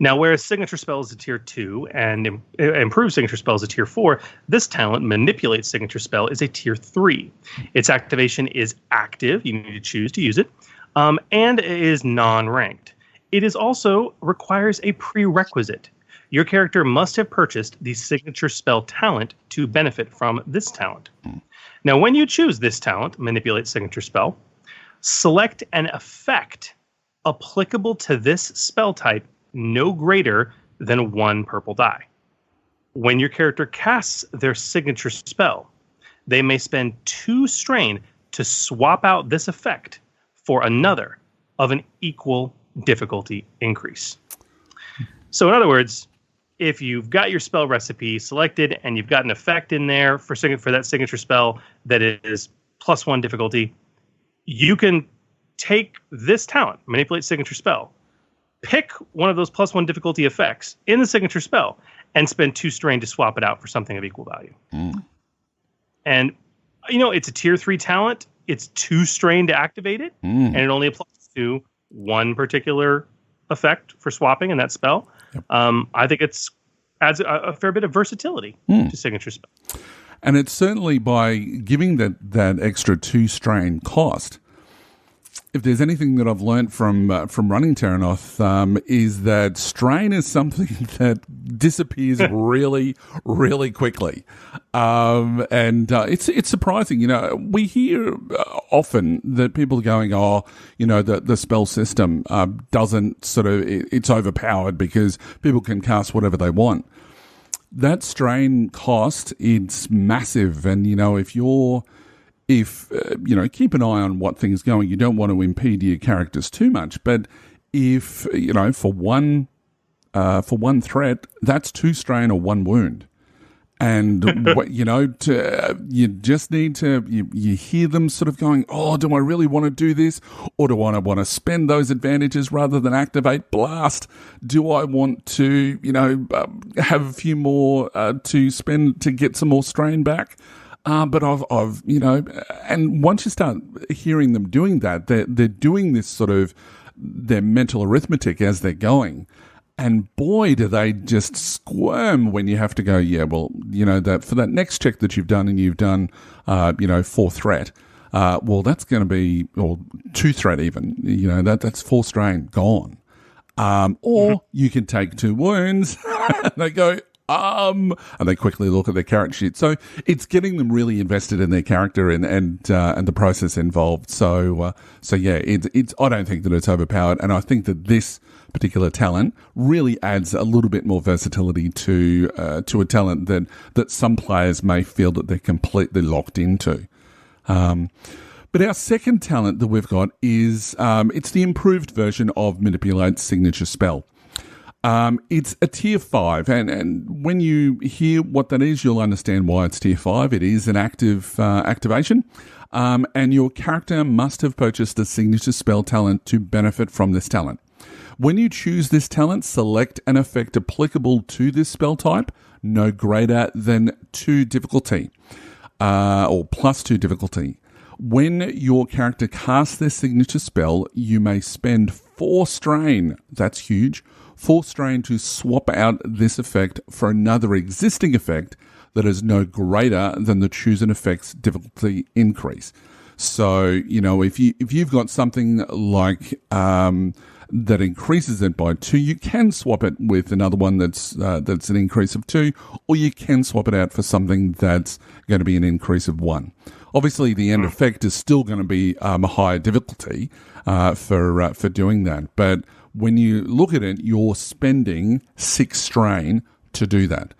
Now, whereas Signature Spell is a Tier 2 and Improved Signature Spell is a Tier 4, this talent, Manipulate Signature Spell, is a Tier 3. Its activation is active. You need to choose to use it. And it is non-ranked. It is also requires a prerequisite. Your character must have purchased the Signature Spell talent to benefit from this talent. Now, when you choose this talent, Manipulate Signature Spell, select an effect applicable to this spell type no greater than 1 purple die. When your character casts their signature spell, they may spend 2 strain to swap out this effect for another of an equal difficulty increase. So in other words, if you've got your spell recipe selected and you've got an effect in there for that signature spell that is +1 difficulty, you can take this talent, Manipulate Signature Spell, pick one of those +1 difficulty effects in the signature spell, and spend 2 strain to swap it out for something of equal value. And, it's a Tier 3 talent. It's 2 strain to activate it, and it only applies to one particular effect for swapping in that spell. I think it adds a fair bit of versatility to signature spell. And it's certainly by giving that extra 2 strain cost. If there's anything that I've learned from running Terranoth, is that strain is something that disappears really, really quickly. And it's surprising. We hear often that people are going, the spell system doesn't it's overpowered because people can cast whatever they want. That strain cost, it's massive. And, keep an eye on what things are going. You don't want to impede your characters too much. But if, for one threat, that's 2 strain or 1 wound. And, you just need to, you hear them sort of going, do I really want to do this? Or do I want to spend those advantages rather than activate blast? Do I want to, have a few more to spend to get some more strain back? But I've and once you start hearing them doing that, they're doing this sort of their mental arithmetic as they're going. And boy, do they just squirm when you have to go, that for that next check that you've done and you've done, 4 threat, that's going to be, or 2 threat even, that's 4 strain gone. Or you can take 2 wounds and they go, and they quickly look at their character sheet. So it's getting them really invested in their character and the process involved. So yeah, it's I don't think that it's overpowered, and I think that this particular talent really adds a little bit more versatility to a talent that some players may feel that they're completely locked into. But our second talent that we've got is it's the improved version of Manipulate's signature spell. It's a tier 5, and when you hear what that is, you'll understand why it's tier 5. It is an active activation, and your character must have purchased a signature spell talent to benefit from this talent. When you choose this talent, select an effect applicable to this spell type, no greater than 2 difficulty, or plus 2 difficulty. When your character casts their signature spell, you may spend 4 strain. That's huge. 4 strain to swap out this effect for another existing effect that is no greater than the chosen effect's difficulty increase. So, you know, if you've got something like that increases it by 2, you can swap it with another one that's an increase of 2, or you can swap it out for something that's going to be an increase of 1. Obviously, the end effect is still going to be a higher difficulty for doing that. But when you look at it, you're spending 6 strain to do that.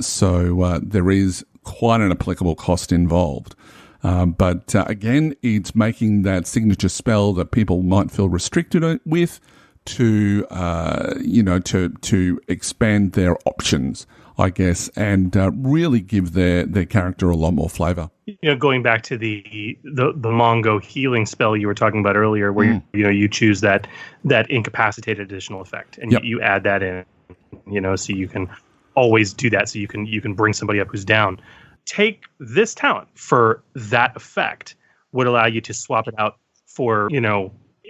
So there is quite an applicable cost involved. But again, it's making that signature spell that people might feel restricted with to expand their options, I guess, and really give their character a lot more flavor. You know, going back to the Mongo healing spell you were talking about earlier, where you choose that incapacitated additional effect, and you add that in, so you can always do that. So you can bring somebody up who's down. Take this talent for that effect would allow you to swap it out for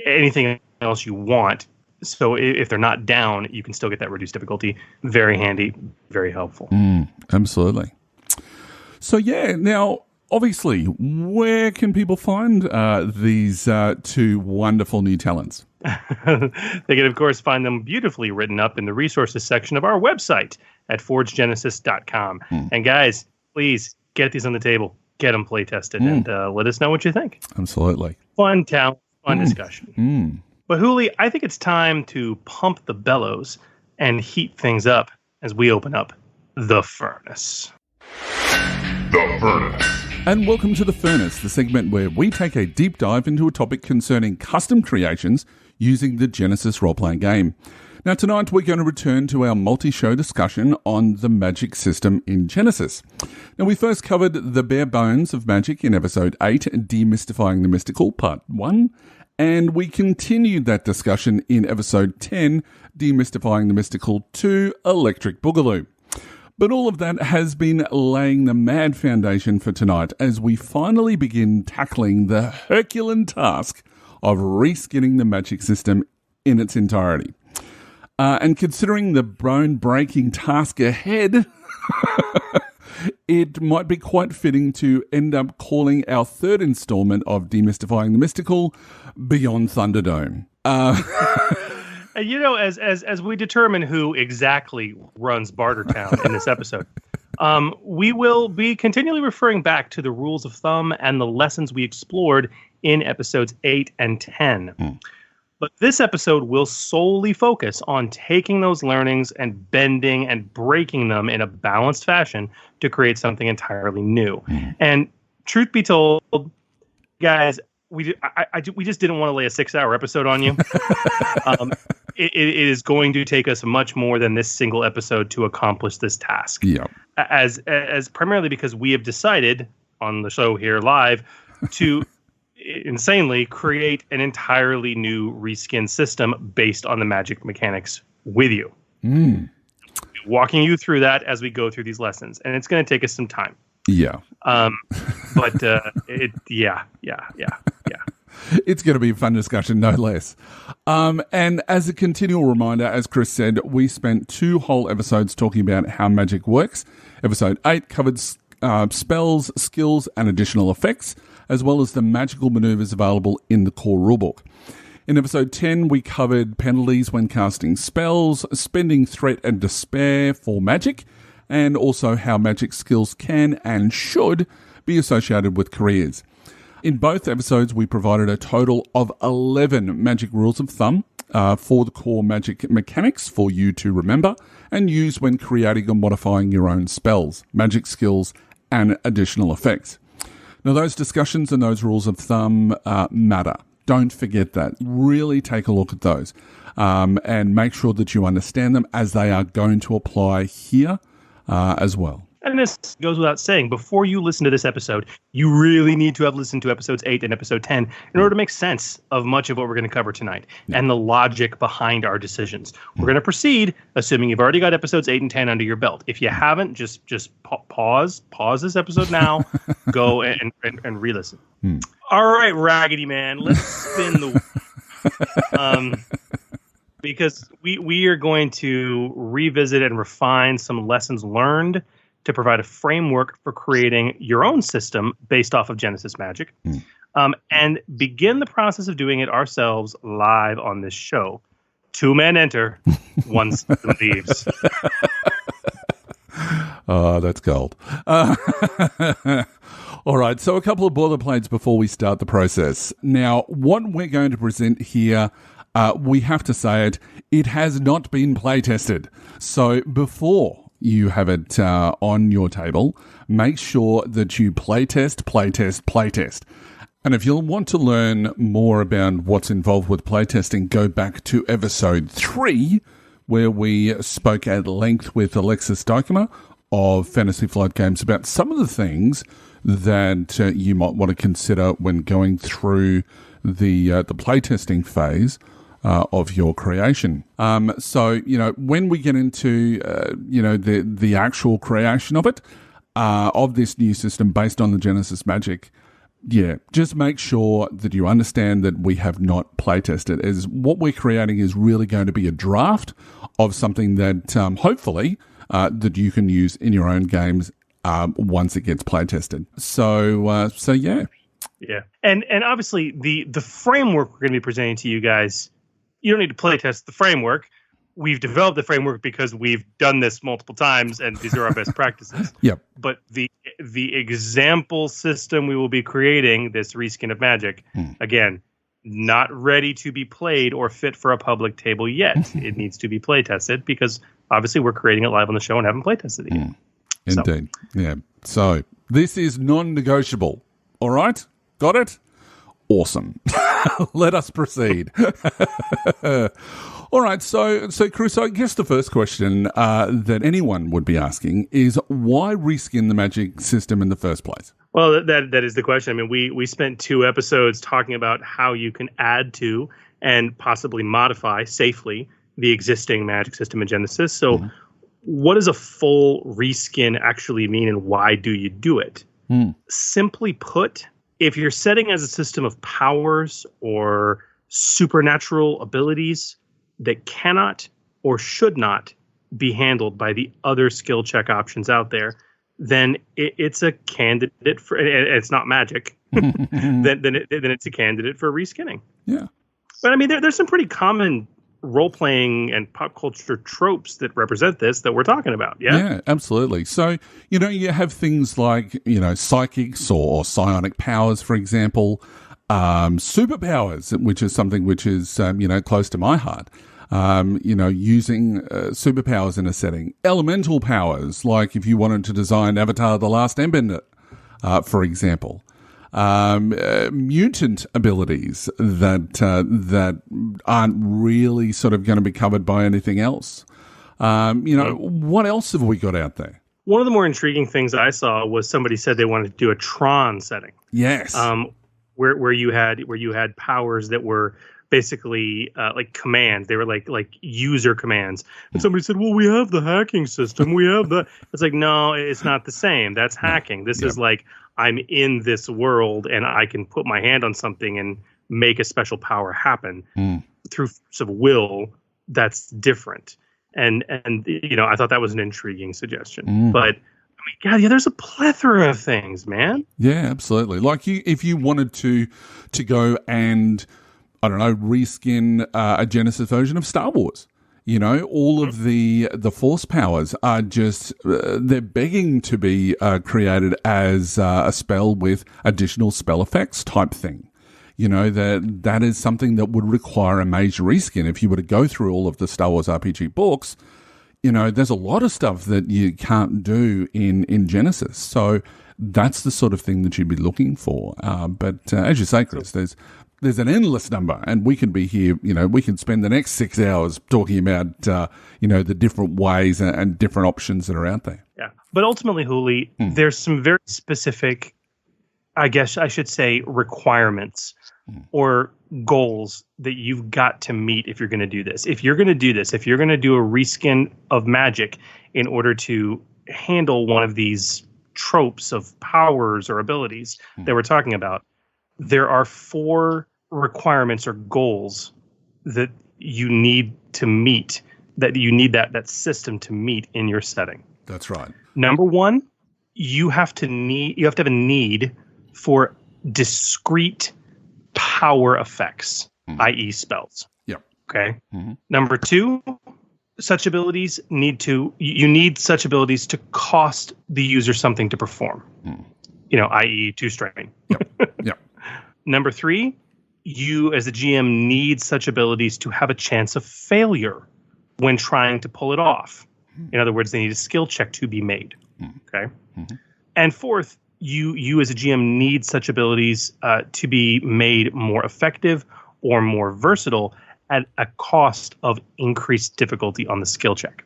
anything else you want. So if they're not down, you can still get that reduced difficulty. Very handy, very helpful. Absolutely. So now, obviously, where can people find these 2 wonderful new talents? They can, of course, find them beautifully written up in the resources section of our website at forgegenesis.com. And guys, please get these on the table, get them play tested, and let us know what you think. Absolutely. Fun talent, fun discussion. But Hooly, I think it's time to pump the bellows and heat things up as we open up the furnace. The Furnace. And welcome to The Furnace, the segment where we take a deep dive into a topic concerning custom creations using the Genesys role-playing game. Now, tonight we're going to return to our multi-show discussion on the magic system in Genesys. Now, we first covered the bare bones of magic in episode 8, De-mystifying the Mystical, part 1, and we continued that discussion in episode 10, De-mystifying the Mystical 2, Electric Boogaloo. But all of that has been laying the mad foundation for tonight as we finally begin tackling the Herculean task of reskinning the magic system in its entirety. And considering the bone-breaking task ahead, it might be quite fitting to end up calling our third installment of Demystifying the Mystical Beyond Thunderdome. As we determine who exactly runs Barter Town in this episode, we will be continually referring back to the rules of thumb and the lessons we explored in episodes 8 and 10. But this episode will solely focus on taking those learnings and bending and breaking them in a balanced fashion to create something entirely new. And truth be told, guys, we just didn't want to lay a 6-hour episode on you. It is going to take us much more than this single episode to accomplish this task. Yeah. As primarily because we have decided on the show here live to insanely create an entirely new reskin system based on the magic mechanics with you. Walking you through that as we go through these lessons. And it's going to take us some time. Yeah. It's going to be a fun discussion, no less. And as a continual reminder, as Chris said, we spent 2 whole episodes talking about how magic works. Episode 8 covered spells, skills, and additional effects, as well as the magical maneuvers available in the core rulebook. In episode 10, we covered penalties when casting spells, spending threat and despair for magic, and also how magic skills can and should be associated with careers. In both episodes, we provided a total of 11 magic rules of thumb, for the core magic mechanics for you to remember and use when creating or modifying your own spells, magic skills, and additional effects. Now, those discussions and those rules of thumb matter. Don't forget that. Really take a look at those and make sure that you understand them, as they are going to apply here as well. And this goes without saying, before you listen to this episode, you really need to have listened to episodes 8 and episode 10 in order to make sense of much of what we're going to cover tonight and the logic behind our decisions. We're going to proceed, assuming you've already got episodes 8 and 10 under your belt. If you haven't, just pause this episode now, go and re-listen. All right, Raggedy Man, let's spin the because we are going to revisit and refine some lessons learned to provide a framework for creating your own system based off of Genesys magic, and begin the process of doing it ourselves live on this show. 2 men enter, 1 system leaves. Oh, that's gold. All right, so a couple of boilerplates before we start the process. Now, what we're going to present here, we have to say it has not been play tested. So before you have it on your table, make sure that you playtest. And if you'll want to learn more about what's involved with playtesting, go back to episode 3, where we spoke at length with Alexis Dykema of Fantasy Flight Games about some of the things that you might want to consider when going through the playtesting phase of your creation. So, when we get into, the actual creation of it, of this new system based on the Genesys magic, just make sure that you understand that we have not playtested, as what we're creating is really going to be a draft of something that hopefully that you can use in your own games once it gets playtested. So yeah. Yeah. And obviously the framework we're going to be presenting to you guys, you don't need to play test the framework. We've developed the framework because we've done this multiple times, and these are our best practices. Yep. But the example system we will be creating, this reskin of magic, again, not ready to be played or fit for a public table yet. It needs to be play tested because obviously we're creating it live on the show and haven't play tested it yet. Indeed. Yeah. So this is non-negotiable. All right? Got it? Awesome. Let us proceed. All right, so Chris, I guess the first question that anyone would be asking is, why reskin the magic system in the first place? Well, that is the question. I mean, we spent 2 episodes talking about how you can add to and possibly modify safely the existing magic system in Genesys. So what does a full reskin actually mean, and why do you do it? Simply put, if you're setting as a system of powers or supernatural abilities that cannot or should not be handled by the other skill check options out there, then it's a candidate for, and it's not magic, then it's a candidate for reskinning. Yeah. But I mean, there's some pretty common role-playing and pop culture tropes that represent this that we're talking about. Yeah, absolutely. So, you have things like, psychics or psionic powers, for example, superpowers, which is something which is, close to my heart. Using superpowers in a setting. Elemental powers, like if you wanted to design Avatar The Last Airbender, for example. Mutant abilities that aren't really sort of going to be covered by anything else. What else have we got out there? One of the more intriguing things I saw was somebody said they wanted to do a Tron setting. Yes. Where you had powers that were basically like commands. They were like user commands. And somebody said, well, we have the hacking system. We have the... It's like, no, it's not the same. That's hacking. This is like, I'm in this world and I can put my hand on something and make a special power happen through force of will. That's different. And I thought that was an intriguing suggestion. But I mean, God, there's a plethora of things, man. Yeah, absolutely. Like if you wanted to go and, I don't know, reskin a Genesys version of Star Wars. All of the force powers are just, they're begging to be created as a spell with additional spell effects type thing. that is something that would require a major reskin. If you were to go through all of the Star Wars RPG books, there's a lot of stuff that you can't do in Genesys. So that's the sort of thing that you'd be looking for. But as you say, Chris, there's an endless number, and we can be here, we can spend the next 6 hours talking about, the different ways and different options that are out there. Yeah. But ultimately, Hooly, there's some very specific, I guess I should say, requirements or goals that you've got to meet if you're going to do this. If you're going to do this, if you're going to do a reskin of magic in order to handle one of these tropes of powers or abilities that we're talking about, there are 4 requirements or goals that you need to meet, that you need that system to meet in your setting. That's right. Number 1, you have to have a need for discrete power effects, i.e. spells. Yep. Okay. Number 2, such abilities you need such abilities to cost the user something to perform. I.e. 2 strain. Yep. Number 3, you as the GM need such abilities to have a chance of failure when trying to pull it off. In other words, they need a skill check to be made. Okay. And 4th, you as a GM need such abilities to be made more effective or more versatile at a cost of increased difficulty on the skill check.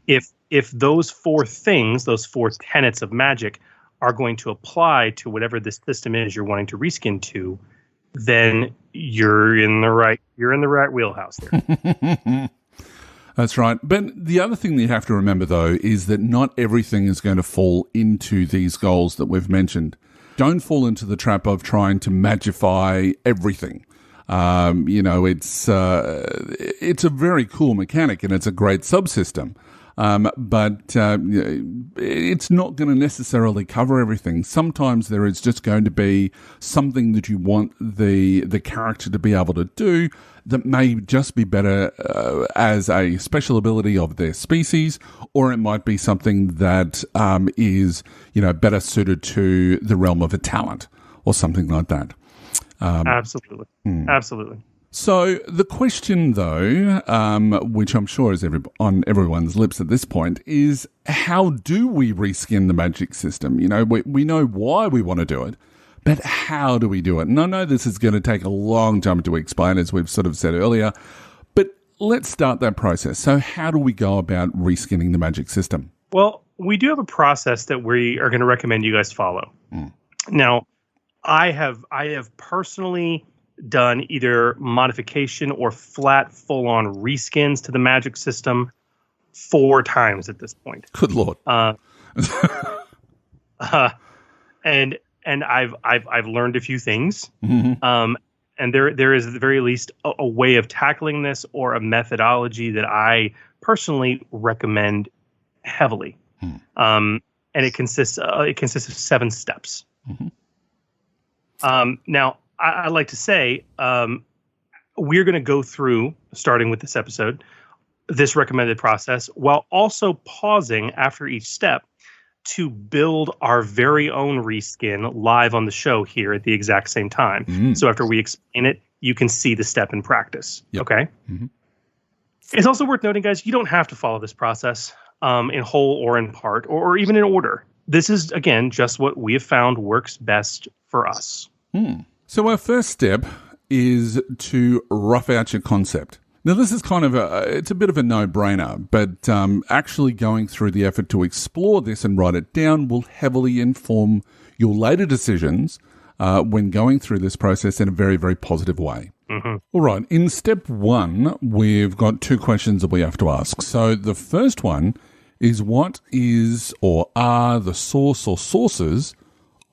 If those 4 things, those 4 tenets of magic, are going to apply to whatever this system is you're wanting to reskin to, then you're in the right wheelhouse there. That's right. But the other thing that you have to remember, though, is that not everything is going to fall into these goals that we've mentioned. Don't fall into the trap of trying to magify everything. It's a very cool mechanic and it's a great subsystem. But it's not going to necessarily cover everything. Sometimes there is just going to be something that you want the character to be able to do that may just be better as a special ability of their species, or it might be something that is better suited to the realm of a talent or something like that. Absolutely. Absolutely. So the question, though, which I'm sure is on everyone's lips at this point, is how do we reskin the magic system? We know why we want to do it, but how do we do it? And I know this is going to take a long time to explain, as we've sort of said earlier, but let's start that process. So how do we go about reskinning the magic system? Well, we do have a process that we are going to recommend you guys follow. Now, I have personally done either modification or flat full-on reskins to the magic system 4 times at this point. Good Lord. And I've learned a few things. And there is at the very least a way of tackling this, or a methodology that I personally recommend heavily. And it consists of 7 steps. Now, I like to say we're going to go through, starting with this episode, this recommended process, while also pausing after each step to build our very own reskin live on the show here at the exact same time. So after we explain it, you can see the step in practice. Yep. Okay? It's also worth noting, guys, you don't have to follow this process in whole or in part, or even in order. This is, again, just what we have found works best for us. So our first step is to rough out your concept. Now, this is kind of it's a bit of a no-brainer, but actually going through the effort to explore this and write it down will heavily inform your later decisions when going through this process in a very, very positive way. All right, in step 1, we've got 2 questions that we have to ask. So the first one is, what is or are the source or sources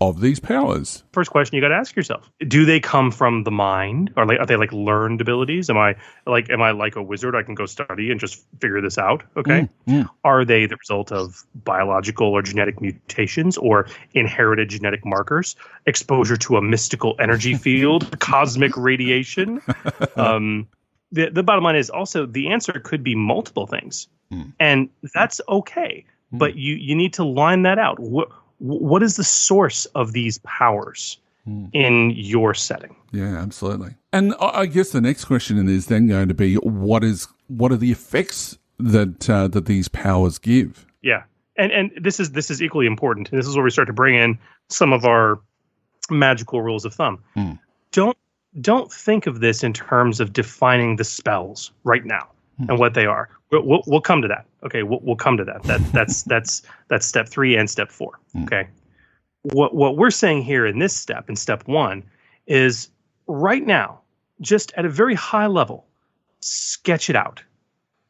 of these powers? First question you got to ask yourself: do they come from the mind, or are they like learned abilities? Am I like a wizard? I can go study and just figure this out. Okay. Are they the result of biological or genetic mutations, or inherited genetic markers, exposure to a mystical energy field, cosmic radiation? The bottom line is also the answer could be multiple things, and that's okay. But you need to line that out. What is the source of these powers? in your setting. Yeah, absolutely. And I guess the next question is then going to be, what are the effects that these powers give? Yeah. And this is equally important. And this is where we start to bring in some of our magical rules of thumb. Don't think of this in terms of defining the spells right now and what they are. We'll come to that. Okay, we'll come to that. That's step 3 and step 4. Okay. What we're saying here in this step, in step 1, is right now, just at a very high level, sketch it out.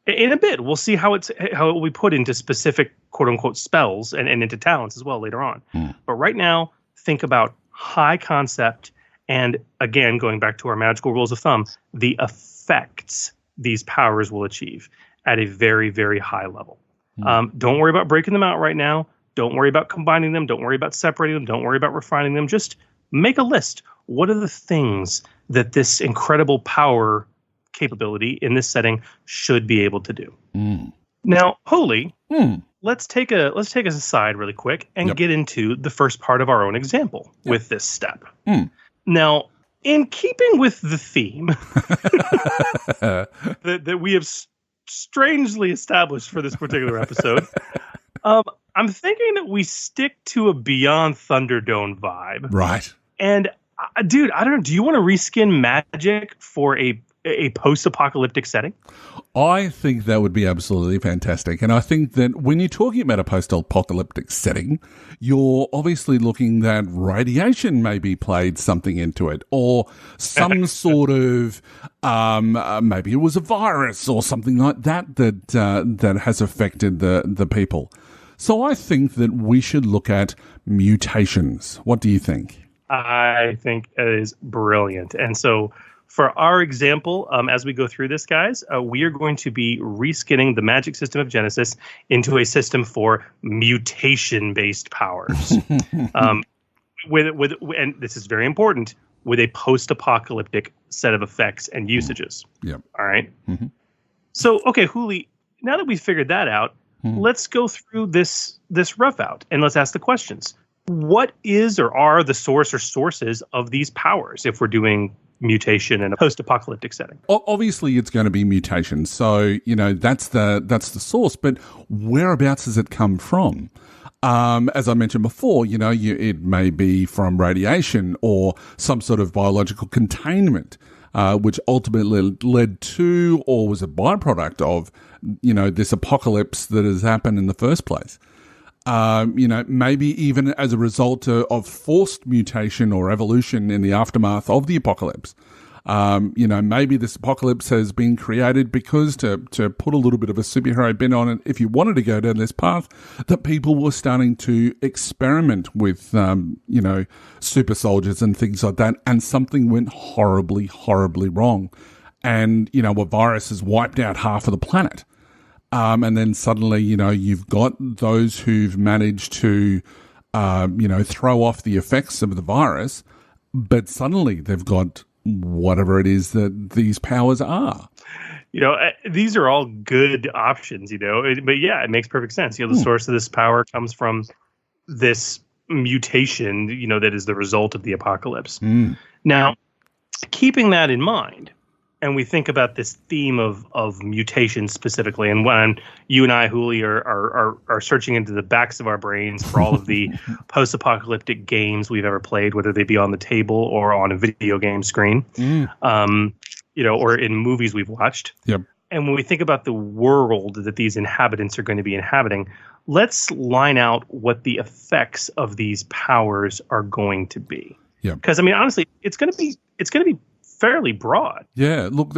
In a bit, we'll see how it will be put into specific quote unquote spells and into talents as well later on. But right now, think about high concept and, again, going back to our magical rules of thumb, the effects these powers will achieve at a very, very high level. Don't worry about breaking them out right now. Don't worry about combining them. Don't worry about separating them. Don't worry about refining them. Just make a list. What are the things that this incredible power capability in this setting should be able to do? Now, Hooly, let's take us aside really quick and get into the first part of our own example with this step. Now, in keeping with the theme that we have strangely established for this particular episode, I'm thinking that we stick to a Beyond Thunderdome vibe. Right. And, dude, I don't know. Do you want to reskin magic for a post-apocalyptic setting? I think that would be absolutely fantastic. And I think that when you're talking about a post-apocalyptic setting, you're obviously looking that radiation maybe played something into it, or some sort of, maybe it was a virus or something like that has affected the people. So I think that we should look at mutations. What do you think? I think it is brilliant. And so for our example, as we go through this, guys, we are going to be reskinning the magic system of Genesys into a system for mutation-based powers. And this is very important, with a post-apocalyptic set of effects and usages. Yep. All right? So, okay, Hooly, now that we've figured that out, let's go through this rough out, and let's ask the questions. What is or are the source or sources of these powers if we're doing mutation in a post-apocalyptic setting? Obviously, it's going to be mutation. So, that's the source. But whereabouts does it come from? As I mentioned before, it may be from radiation or some sort of biological containment, which ultimately led to or was a byproduct of, this apocalypse that has happened in the first place. Maybe even as a result of forced mutation or evolution in the aftermath of the apocalypse. Maybe this apocalypse has been created because to put a little bit of a superhero bent on it, if you wanted to go down this path, that people were starting to experiment with, super soldiers and things like that, and something went horribly, horribly wrong. And, a virus has wiped out half of the planet. And then suddenly, you've got those who've managed to, throw off the effects of the virus, but suddenly they've got whatever it is that these powers are. These are all good options, but yeah, it makes perfect sense. The source of this power comes from this mutation, that is the result of the apocalypse. Now, keeping that in mind, and we think about this theme of mutation specifically, and when you and I, Hooly, are searching into the backs of our brains for all of the post-apocalyptic games we've ever played, whether they be on the table or on a video game screen, or in movies we've watched. Yep. And when we think about the world that these inhabitants are going to be inhabiting, let's line out what the effects of these powers are going to be. Yeah. Because honestly, it's going to be fairly broad. Yeah, look,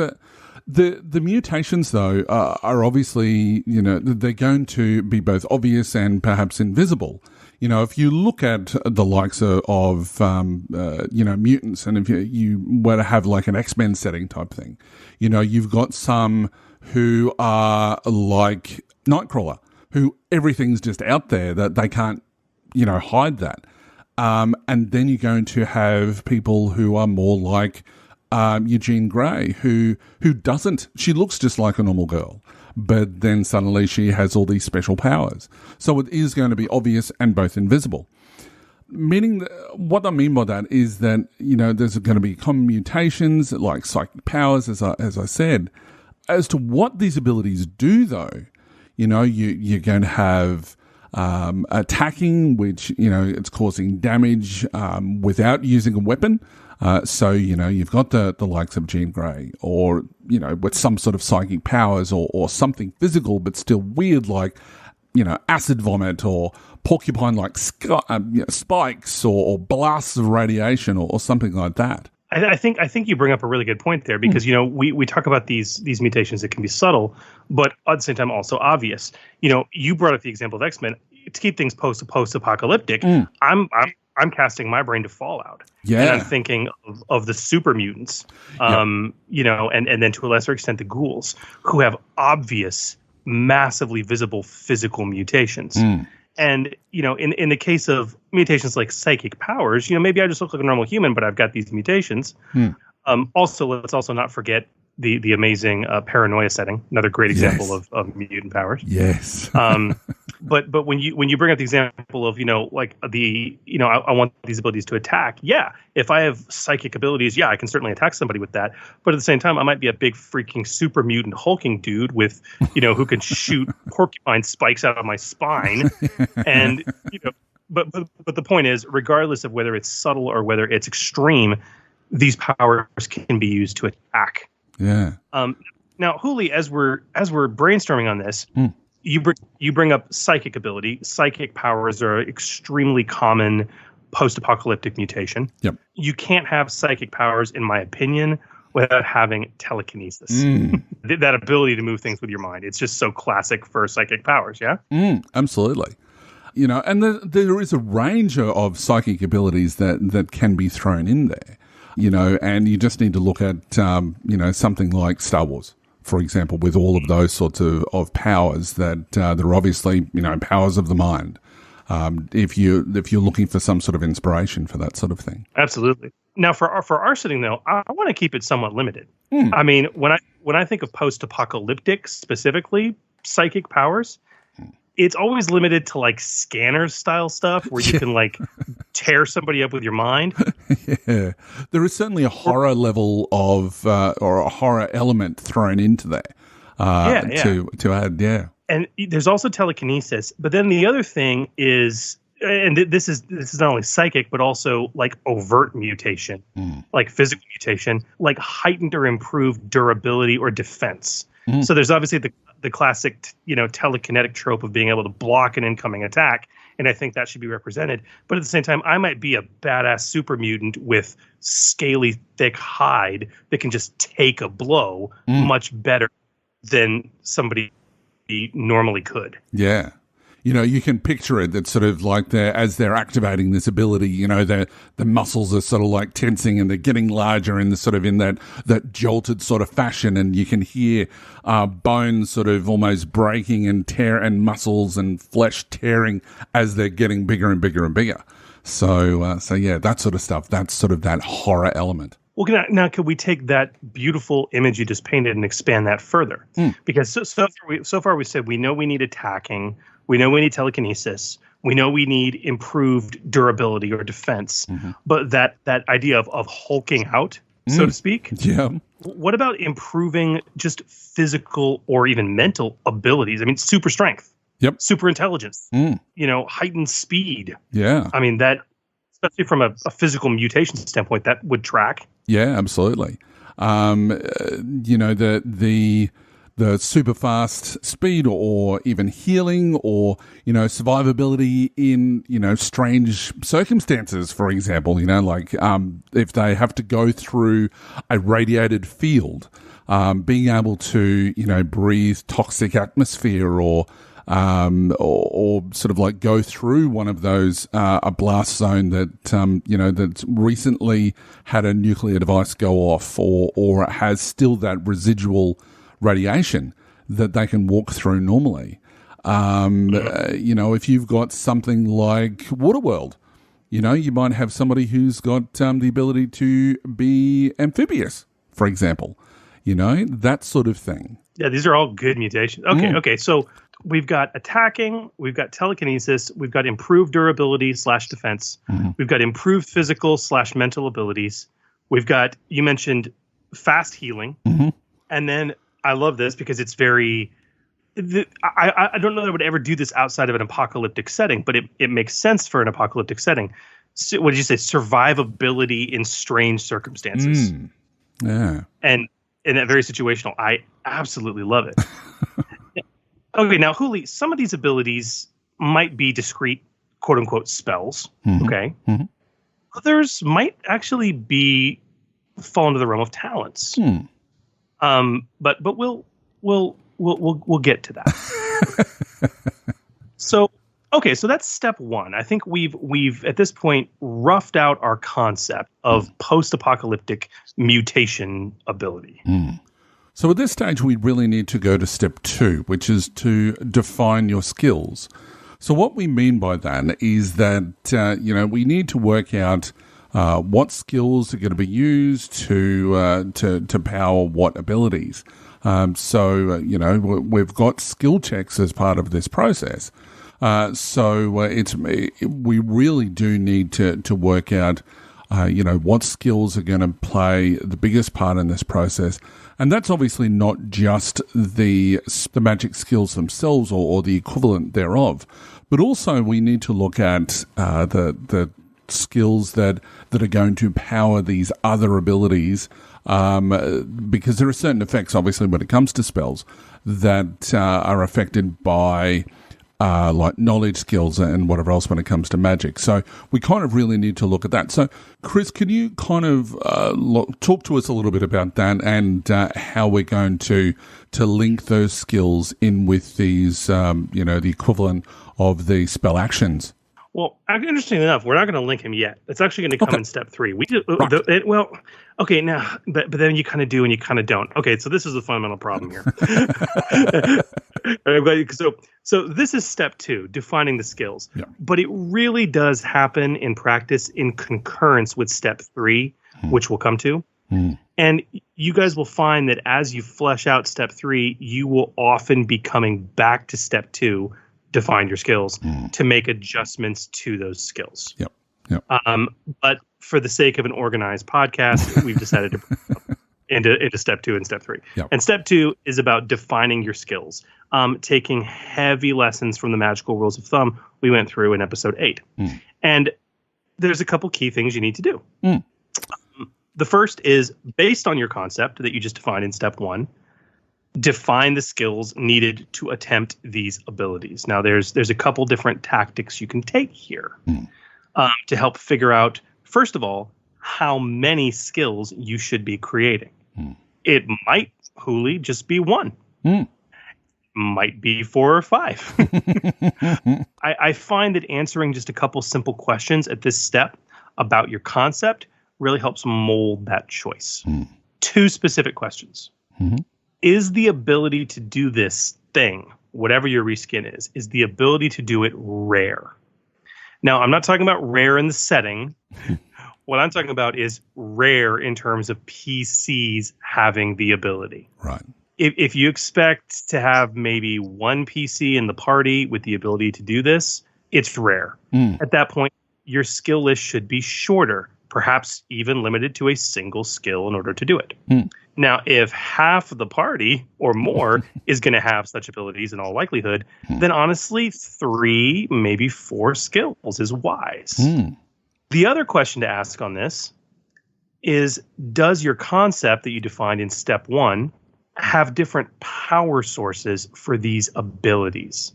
the mutations though are obviously, they're going to be both obvious and perhaps invisible. If you look at the likes of mutants, and if you were to have like an X-Men setting type thing, you've got some who are like Nightcrawler, who everything's just out there that they can't, hide that. And then you're going to have people who are more like Eugene Grey, who doesn't. She looks just like a normal girl, but then suddenly she has all these special powers. So it is going to be obvious and both invisible. Meaning, what I mean by that is that, there's going to be common mutations like psychic powers, as I said. As to what these abilities do, though, you're going to have attacking, which, it's causing damage without using a weapon. So, you've got the likes of Jean Grey or, with some sort of psychic powers or something physical but still weird like, acid vomit or porcupine-like spikes or blasts of radiation or something like that. I think you bring up a really good point there because, we talk about these mutations that can be subtle, but at the same time also obvious. You brought up the example of X-Men. To keep things post-apocalyptic, I'm casting my brain to Fallout. Yeah. And I'm thinking of the super mutants, and then to a lesser extent the ghouls, who have obvious, massively visible physical mutations. And, in the case of mutations like psychic powers, maybe I just look like a normal human, but I've got these mutations. Also, let's also not forget the amazing paranoia setting, another great example of mutant powers. Yes. But when you bring up the example of, I want these abilities to attack. Yeah. If I have psychic abilities, I can certainly attack somebody with that. But at the same time, I might be a big freaking super mutant hulking dude with, who can shoot porcupine spikes out of my spine. And, but the point is, regardless of whether it's subtle or whether it's extreme, these powers can be used to attack. Yeah. Now, Hooly, as we're brainstorming on this, you bring up psychic ability. Psychic powers are extremely common post-apocalyptic mutation. Yep. You can't have psychic powers, in my opinion, without having telekinesis. That ability to move things with your mind. It's just so classic for psychic powers, yeah? Absolutely. And there is a range of psychic abilities that can be thrown in there. And you just need to look at, something like Star Wars, for example, with all of those sorts of powers that they're obviously, powers of the mind. If you're looking for some sort of inspiration for that sort of thing. Absolutely. Now, for our setting, though, I want to keep it somewhat limited. I mean, when I think of post-apocalyptic, specifically psychic powers, it's always limited to like scanners style stuff where you can like tear somebody up with your mind. Yeah, there is certainly a horror level of or a horror element thrown into there. To add, yeah. And there's also telekinesis, but then the other thing is, and this is not only psychic but also like overt mutation, like physical mutation, like heightened or improved durability or defense. So there's obviously the classic, telekinetic trope of being able to block an incoming attack. And I think that should be represented. But at the same time, I might be a badass super mutant with scaly, thick hide that can just take a blow much better than somebody normally could. Yeah. You can picture it that sort of like as they're activating this ability, the muscles are sort of like tensing and they're getting larger in the sort of in that jolted sort of fashion. And you can hear bones sort of almost breaking and muscles and flesh tearing as they're getting bigger and bigger and bigger. So yeah, that sort of stuff, that's sort of that horror element. Well, now could we take that beautiful image you just painted and expand that further? Because so far we said we know we need attacking, we know we need telekinesis, we know we need improved durability or defense, but that idea of hulking out, so to speak. Yeah. What about improving just physical or even mental abilities? I mean, super strength. Yep. Super intelligence. Heightened speed. Yeah. I mean, that, especially from a physical mutation standpoint, that would track. Yeah, absolutely. The super fast speed or even healing or, survivability in, strange circumstances, for example, like if they have to go through a radiated field, being able to, breathe toxic atmosphere or sort of like go through one of those, a blast zone that, that's recently had a nuclear device go off or has still that residual radiation that they can walk through normally. If you've got something like Waterworld, you might have somebody who's got the ability to be amphibious, for example. that sort of thing. Yeah, these are all good mutations. Okay, so we've got attacking, we've got telekinesis, we've got improved durability / defense, we've got improved physical / mental abilities, we've got, you mentioned fast healing, and then I love this because it's very... I don't know that I would ever do this outside of an apocalyptic setting, but it makes sense for an apocalyptic setting. So, what did you say? Survivability in strange circumstances. Yeah. And that very situational. I absolutely love it. Okay, now, Hooly, some of these abilities might be discrete, quote unquote, spells. Okay. Others might actually fall into the realm of talents. But we'll get to that. So that's step one. I think we've at this point roughed out our concept of post-apocalyptic mutation ability. So at this stage, we really need to go to step 2, which is to define your skills. So what we mean by that is that we need to work out what skills are going to be used to power what abilities. We've got skill checks as part of this process. We really do need to work out, what skills are going to play the biggest part in this process. And that's obviously not just the magic skills themselves or the equivalent thereof, but also we need to look at the skills that are going to power these other abilities, because there are certain effects, obviously, when it comes to spells that are affected by like knowledge skills and whatever else when it comes to magic. So we kind of really need to look at that. So, Chris, can you kind of talk to us a little bit about that and how we're going to link those skills in with these, the equivalent of the spell actions? Well, interestingly enough, we're not going to link him yet. It's actually going to come in step 3. We do, right. Now, but then you kind of do and you kind of don't. Okay, so this is the fundamental problem here. So this is step 2, defining the skills. Yeah. But it really does happen in practice in concurrence with step 3, which we'll come to. And you guys will find that as you flesh out step 3, you will often be coming back to step 2, define your skills, to make adjustments to those skills. Yep. But for the sake of an organized podcast, we've decided to bring into step 2 and step 3. Yep. And step 2 is about defining your skills, taking heavy lessons from the magical rules of thumb we went through in episode 8. And there's a couple key things you need to do. The first is, based on your concept that you just defined in step 1, define the skills needed to attempt these abilities. Now, there's a couple different tactics you can take here to help figure out, first of all, how many skills you should be creating. It might, Hooly, just be 1. Might be 4 or 5. I find that answering just a couple simple questions at this step about your concept really helps mold that choice. 2 specific questions. Is the ability to do this thing, whatever your reskin is the ability to do it rare? Now, I'm not talking about rare in the setting. What I'm talking about is rare in terms of PCs having the ability. Right. If you expect to have maybe 1 PC in the party with the ability to do this, it's rare. At that point, your skill list should be shorter, perhaps even limited to a single skill in order to do it. Now, if half of the party or more is going to have such abilities in all likelihood, then honestly, 3, maybe 4 skills is wise. The other question to ask on this is, does your concept that you defined in step 1 have different power sources for these abilities?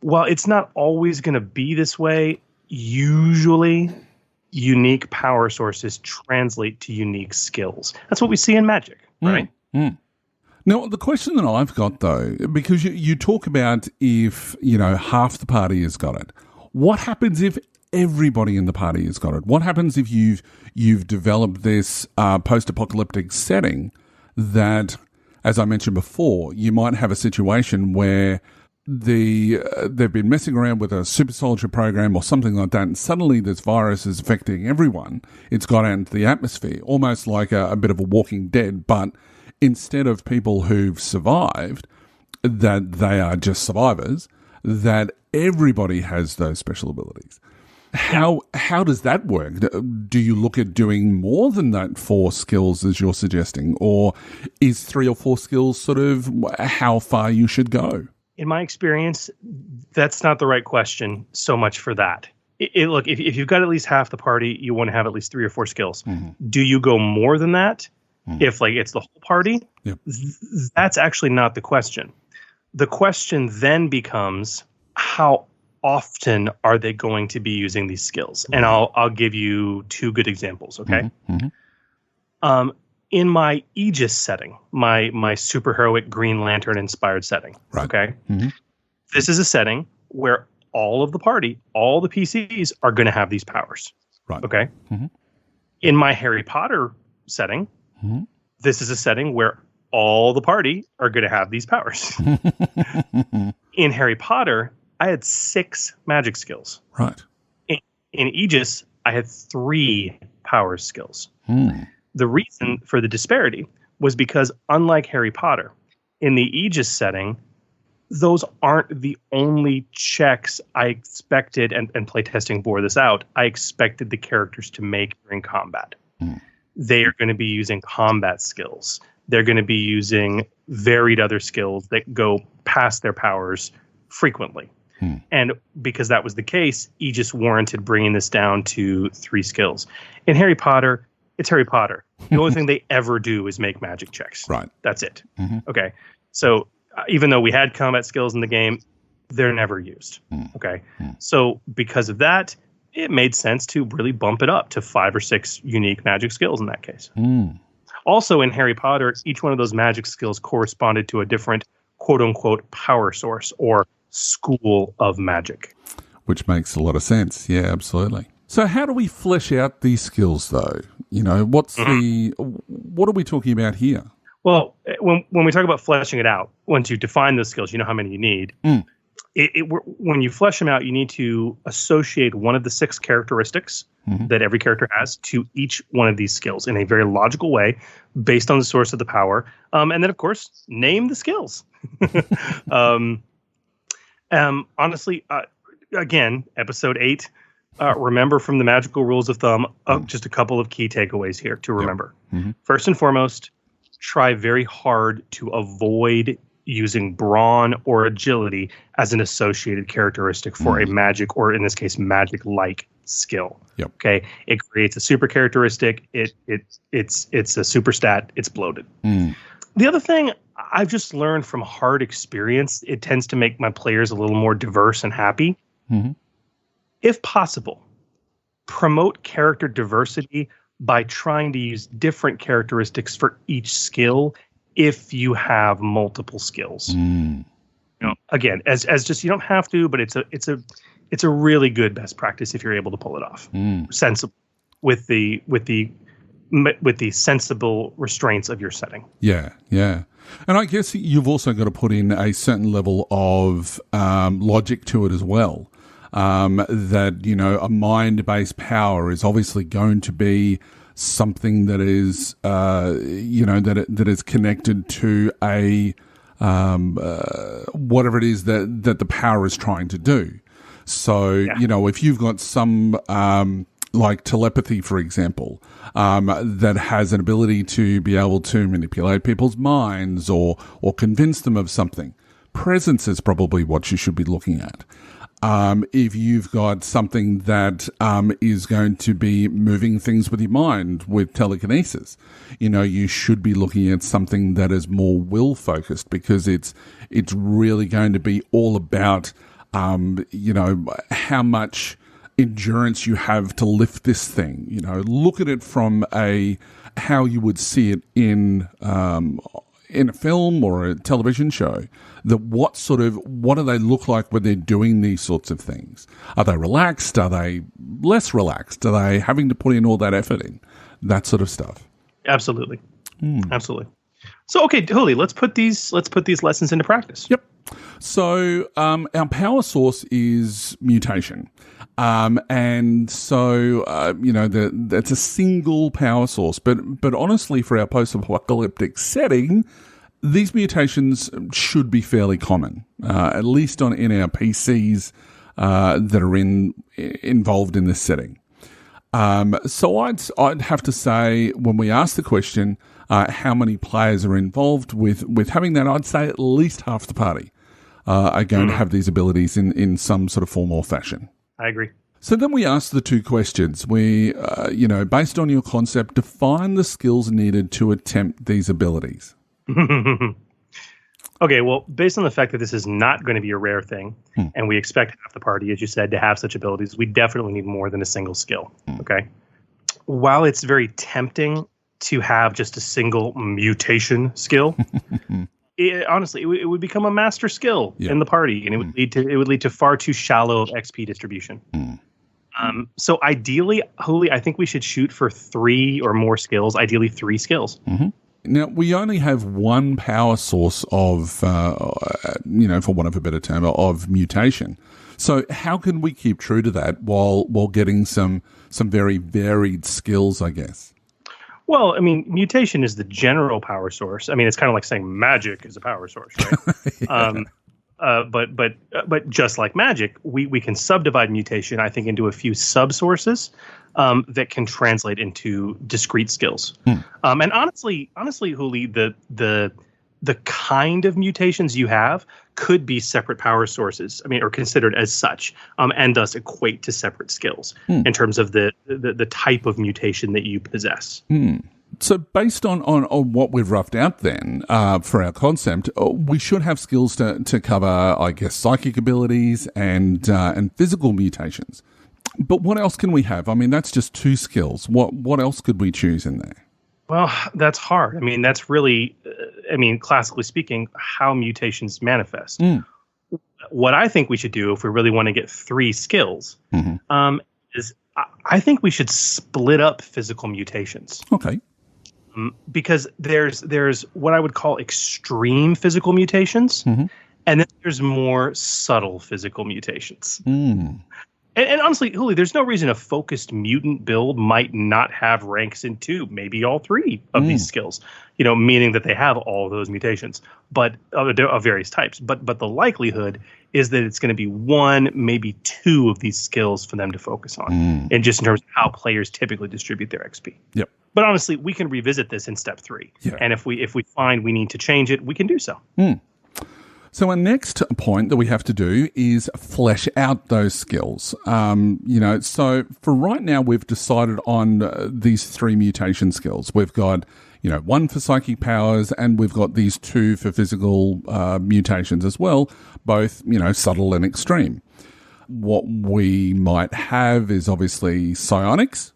While it's not always going to be this way, usually unique power sources translate to unique skills. That's what we see in Magic, right? Now, the question that I've got, though, because you talk about if, half the party has got it, what happens if everybody in the party has got it? What happens if you've developed this post-apocalyptic setting that, as I mentioned before, you might have a situation where they've been messing around with a super soldier program or something like that, and suddenly this virus is affecting everyone. It's got out into the atmosphere, almost like a bit of a Walking Dead, but instead of people who've survived, that they are just survivors, that everybody has those special abilities. How does that work? Do you look at doing more than that 4 skills as you're suggesting, or is 3 or 4 skills sort of how far you should go? In my experience, that's not the right question so much for that. Look, if you've got at least half the party, you want to have at least 3 or 4 skills. Mm-hmm. Do you go more than that? Mm-hmm. If it's the whole party? Yep. That's actually not the question. The question then becomes, how often are they going to be using these skills? And I'll give you 2 good examples, okay? Mm-hmm. In my Aegis setting, my superheroic Green Lantern inspired setting, right. Okay? Mm-hmm. This is a setting where all of the party, all the PCs are going to have these powers, right. Okay? Mm-hmm. In my Harry Potter setting, mm-hmm. This is a setting where all the party are going to have these powers. In Harry Potter, I had 6 magic skills. Right. In Aegis, I had 3 power skills. The reason for the disparity was because, unlike Harry Potter, in the Aegis setting, those aren't the only checks I expected, and playtesting bore this out, I expected the characters to make during combat. They are going to be using combat skills. They're going to be using varied other skills that go past their powers frequently. And because that was the case, Aegis warranted bringing this down to 3 skills. In Harry Potter, it's Harry Potter. The only thing they ever do is make magic checks. Right. That's it. Mm-hmm. Okay. So even though we had combat skills in the game, they're never used. Okay. So because of that, it made sense to really bump it up to 5 or 6 unique magic skills in that case. Also in Harry Potter, each one of those magic skills corresponded to a different quote unquote power source or school of magic. Which makes a lot of sense. Yeah, absolutely. So how do we flesh out these skills though? You know, what are we talking about here? Well, when we talk about fleshing it out, once you define those skills, you know how many you need. When you flesh them out, you need to associate one of the 6 characteristics that every character has to each one of these skills in a very logical way based on the source of the power. And then, of course, name the skills. Honestly, again, episode 8, remember from the magical rules of thumb, just a couple of key takeaways here to remember. Yep. First and foremost, try very hard to avoid using brawn or agility as an associated characteristic for a magic, or in this case, magic-like skill. Yep. Okay, it creates a super characteristic. It's a super stat. It's bloated. The other thing I've just learned from hard experience, it tends to make my players a little more diverse and happy. If possible, promote character diversity by trying to use different characteristics for each skill if you have multiple skills. You know, again, as just, you don't have to, but it's a really good best practice if you're able to pull it off. Sensible with the sensible restraints of your setting. Yeah. And I guess you've also got to put in a certain level of logic to it as well. That, you know, a mind-based power is obviously going to be something that is, that is connected to a whatever it is that the power is trying to do. So, you know, if you've got some like telepathy, for example, that has an ability to be able to manipulate people's minds or convince them of something, presence is probably what you should be looking at. If you've got something that is going to be moving things with your mind with telekinesis, you know, you should be looking at something that is more will focused, because it's really going to be all about you know, how much endurance you have to lift this thing. You know, look at it from how you would see it in a film or a television show. What do they look like when they're doing these sorts of things? Are they relaxed? Are they less relaxed? Are they having to put in all that effort in? That sort of stuff. Absolutely. Absolutely. So, okay, Hooly, let's put these lessons into practice. Yep. So our power source is mutation. And so, that's a single power source. But honestly, for our post-apocalyptic setting, these mutations should be fairly common, at least in our PCs that are involved in this setting. So I'd have to say, when we ask the question, how many players are involved with having that, I'd say at least half the party are going to have these abilities in some sort of form or fashion. I agree. So then we ask the two questions. We, based on your concept, define the skills needed to attempt these abilities. Okay, well, based on the fact that this is not going to be a rare thing, and we expect half the party, as you said, to have such abilities, we definitely need more than a single skill, okay? While it's very tempting to have just a single mutation skill, honestly, it would become a master skill in the party, and it would lead to far too shallow of XP distribution. So ideally, Hooly, I think we should shoot for 3 or more skills, ideally 3 skills. Now, we only have one power source of, for want of a better term, of mutation. So how can we keep true to that while getting some very varied skills, I guess? Well, I mean, mutation is the general power source. I mean, it's kind of like saying magic is a power source, right? But just like magic, we can subdivide mutation, I think, into a few subsources that can translate into discrete skills. And honestly, Hooly, the kind of mutations you have could be separate power sources. I mean, or considered as such, and thus equate to separate skills in terms of the type of mutation that you possess. So based on what we've roughed out then for our concept, we should have skills to cover, I guess, psychic abilities and physical mutations. But what else can we have? I mean, that's just 2 skills. What else could we choose in there? Well, that's hard. I mean, that's really, classically speaking, how mutations manifest. What I think we should do if we really want to get 3 skills is I think we should split up physical mutations. Okay. Because there's what I would call extreme physical mutations, and then there's more subtle physical mutations. And honestly, Hooly, there's no reason a focused mutant build might not have ranks in 2, maybe all 3 of these skills, meaning that they have all of those mutations, but of various types. But the likelihood is that it's going to be 1, maybe 2 of these skills for them to focus on, and just in terms of how players typically distribute their XP. Yep. But honestly, we can revisit this in step 3. Yeah. And if we find we need to change it, we can do so. So our next point that we have to do is flesh out those skills. So for right now, we've decided on these 3 mutation skills. We've got, 1 for psychic powers, and we've got these 2 for physical mutations as well, both, subtle and extreme. What we might have is obviously psionics.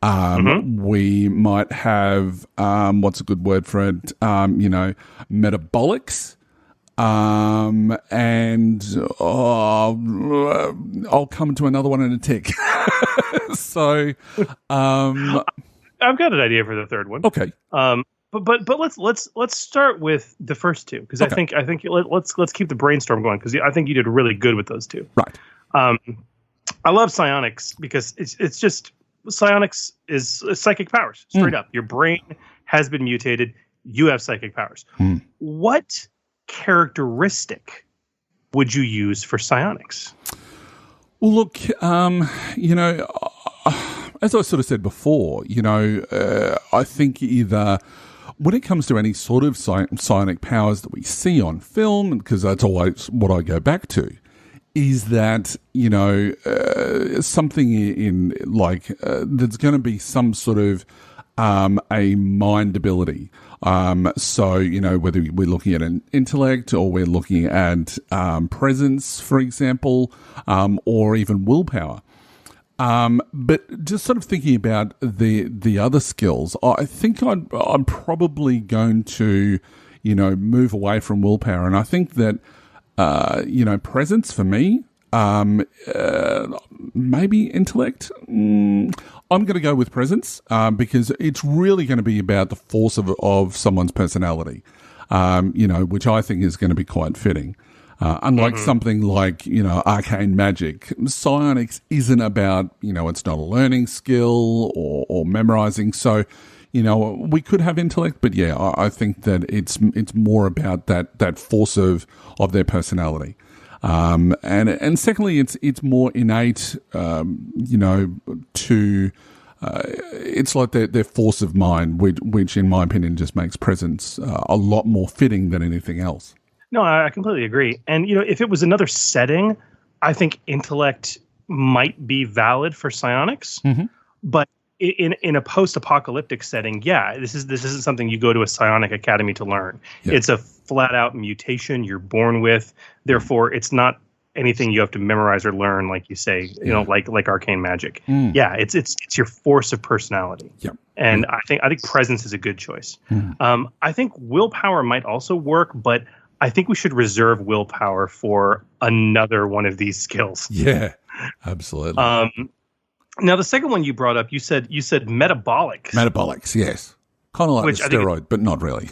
We might have, what's a good word for it? Metabolics. And I'll come to another one in a tick. So, I've got an idea for the third one. Okay. But let's start with the first 2, because okay. I think let's keep the brainstorm going, because I think you did really good with those 2. Right. I love psionics because it's just psionics is psychic powers straight up. Your brain has been mutated. You have psychic powers. What characteristic would you use for psionics? Well, look, as I sort of said before, I think either when it comes to any sort of psionic powers that we see on film, because that's always what I go back to, is that, something in like there's going to be some sort of a mind ability. So, whether we're looking at an intellect or we're looking at presence, for example, or even willpower. But just sort of thinking about the other skills, I think I'm probably going to, move away from willpower. And I think that, presence for me, maybe intellect. I'm going to go with presence because it's really going to be about the force of someone's personality, which I think is going to be quite fitting. Unlike something like, arcane magic, psionics isn't about, it's not a learning skill or memorizing. So, we could have intellect, but yeah, I think that it's more about that force of their personality. And secondly, it's more innate, it's like their force of mind, which in my opinion just makes presence a lot more fitting than anything else. No, I completely agree. And, if it was another setting, I think intellect might be valid for psionics. Mm-hmm. But in a post-apocalyptic setting, this isn't something you go to a psionic academy to learn. Yeah. It's a flat-out mutation you're born with. Therefore, it's not anything you have to memorize or learn, like you say, like arcane magic. Yeah, it's your force of personality. Yep. And I think presence is a good choice. I think willpower might also work, but I think we should reserve willpower for another one of these skills. Yeah, absolutely. Now, the second one you brought up, you said metabolics. Metabolics, yes. Kind of like a steroid, but not really.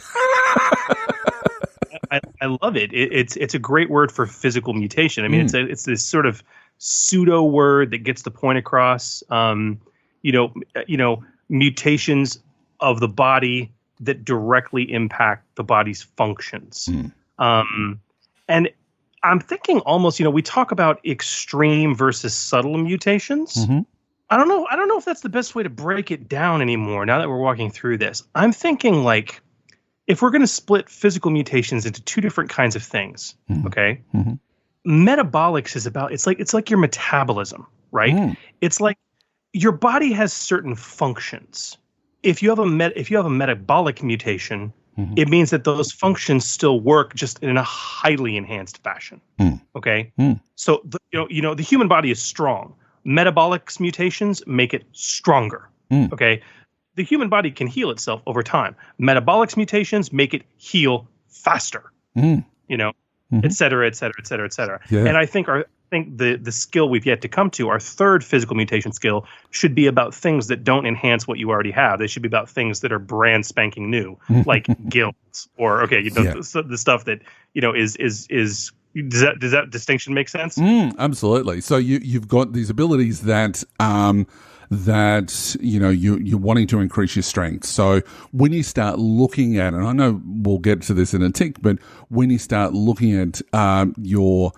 I love it. It's a great word for physical mutation. I mean, it's this sort of pseudo word that gets the point across. Mutations of the body that directly impact the body's functions. And I'm thinking almost, we talk about extreme versus subtle mutations. Mm-hmm. I don't know if that's the best way to break it down anymore now that we're walking through this. I'm thinking like, if we're going to split physical mutations into two different kinds of things, okay? Mm-hmm. Metabolics is about, it's like your metabolism, right? It's like your body has certain functions. If you have a metabolic mutation, it means that those functions still work just in a highly enhanced fashion. Okay? So the human body is strong. Metabolic mutations make it stronger. Okay? The human body can heal itself over time. Metabolic mutations make it heal faster. Et cetera, et cetera, et cetera, et cetera. Yeah. And I think the skill we've yet to come to, our third physical mutation skill, should be about things that don't enhance what you already have. They should be about things that are brand spanking new, like guilds or the stuff that is. Does that distinction make sense? Absolutely. So you've got these abilities that you're wanting to increase your strength. So when you start looking at, and I know we'll get to this in a tick, but when you start looking at your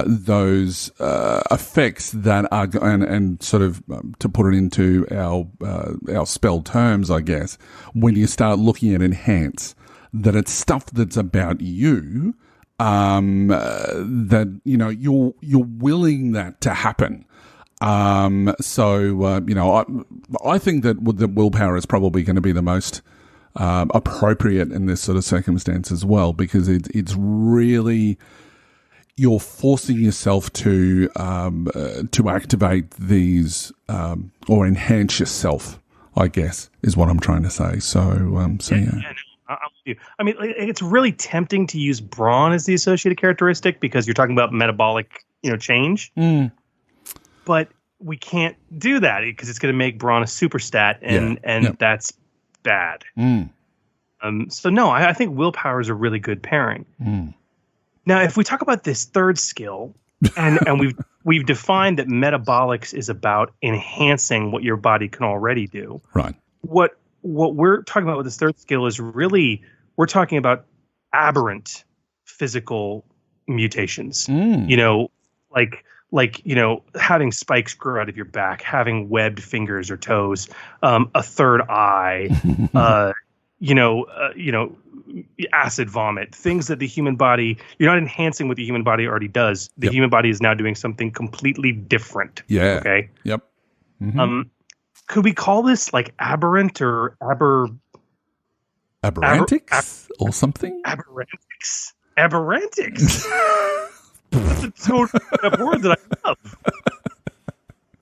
those effects that are, and sort of to put it into our spell terms, I guess, when you start looking at enhance, that it's stuff that's about you, that you're willing that to happen. I think that the willpower is probably going to be the most appropriate in this sort of circumstance as well, because it's really, you're forcing yourself to activate these or enhance yourself, I guess, is what I'm trying to say. So yeah. I'm with you. I mean, it's really tempting to use brawn as the associated characteristic because you're talking about metabolic, change. But we can't do that because it's going to make brawn a super stat, and that's bad. So no, I think willpower is a really good pairing. Now, if we talk about this third skill, and we've defined that metabolics is about enhancing what your body can already do. Right. What we're talking about with this third skill is really, we're talking about aberrant physical mutations. Like having spikes grow out of your back, having webbed fingers or toes, a third eye, acid vomit, things that the human body, you're not enhancing what the human body already does. The human body is now doing something completely different. Yeah. Okay. Yep. Could we call this like aberrant or aberrantics or something? Aberrantics. That's a total word that I love.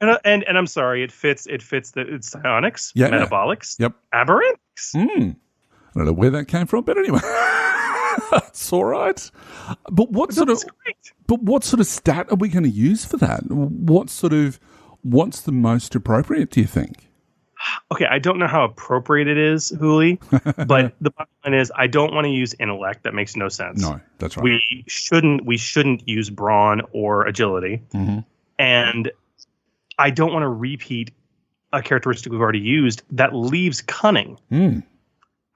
And I'm sorry, it fits it's psionics, metabolics, aberrantics. I don't know where that came from, but anyway, that's all right. But what sort of stat are we going to use for that? What's the most appropriate, do you think? Okay, I don't know how appropriate it is, Hooly, but the bottom line is I don't want to use intellect. That makes no sense. No, that's right. We shouldn't use brawn or agility. Mm-hmm. And I don't want to repeat a characteristic we've already used that leaves cunning. Mm.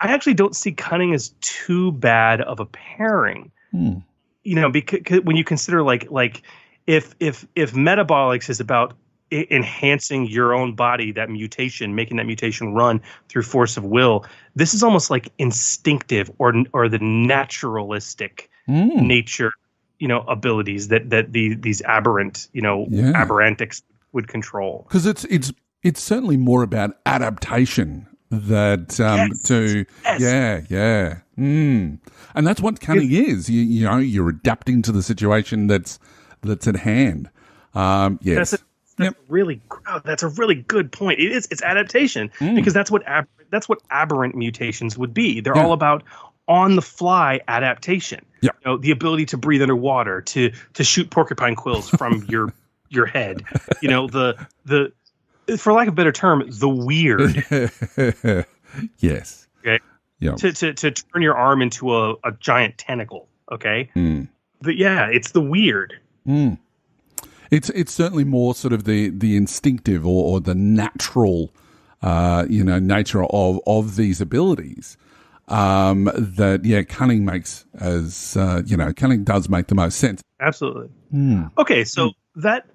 I actually don't see cunning as too bad of a pairing. Mm. You know, because when you consider like if metabolics is about enhancing your own body, that mutation, making that mutation run through force of will, this is almost like instinctive or the naturalistic nature, abilities that these aberrant, aberrantics would control. Because it's certainly more about adaptation that Yes. and that's what cunning is. You're adapting to the situation that's at hand. Yes. That's a really good point. It's adaptation because that's what aberrant mutations would be. They're all about on the fly adaptation. Yeah. The ability to breathe underwater, to shoot porcupine quills from your head. The for lack of a better term, the weird. Yes. Okay. Yeah. To turn your arm into a giant tentacle. Okay. But yeah, it's the weird. It's certainly more sort of the instinctive or the natural, nature of these abilities. Cunning makes cunning does make the most sense. Absolutely. Okay, so that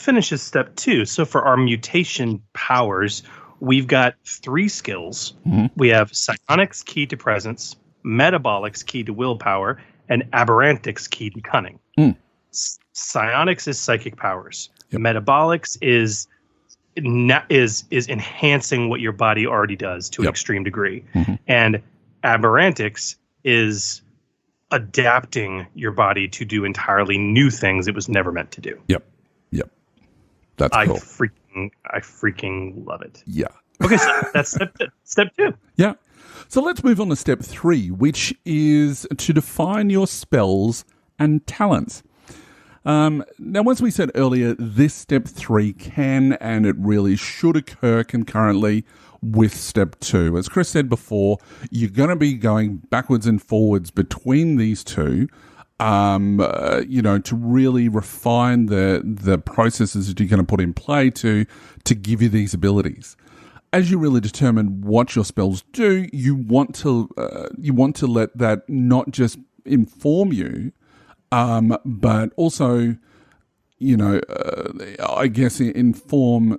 finishes step 2. So for our mutation powers, we've got 3 skills. We have psionics, key to presence, metabolics, key to willpower, and aberrantics, key to cunning. Psionics is psychic powers. Yep. Metabolics is enhancing what your body already does to an extreme degree. And aberrantics is adapting your body to do entirely new things it was never meant to do. Yep. That's cool. I freaking love it. Yeah. Okay, so that's step 2. Yeah. So let's move on to step 3, which is to define your spells and talents. Now, as we said earlier, this step 3 can and it really should occur concurrently with step 2. As Chris said before, you're going to be going backwards and forwards between these two, to really refine the processes that you're going to put in play to give you these abilities. As you really determine what your spells do, you want to let that not just inform you, but also, I guess inform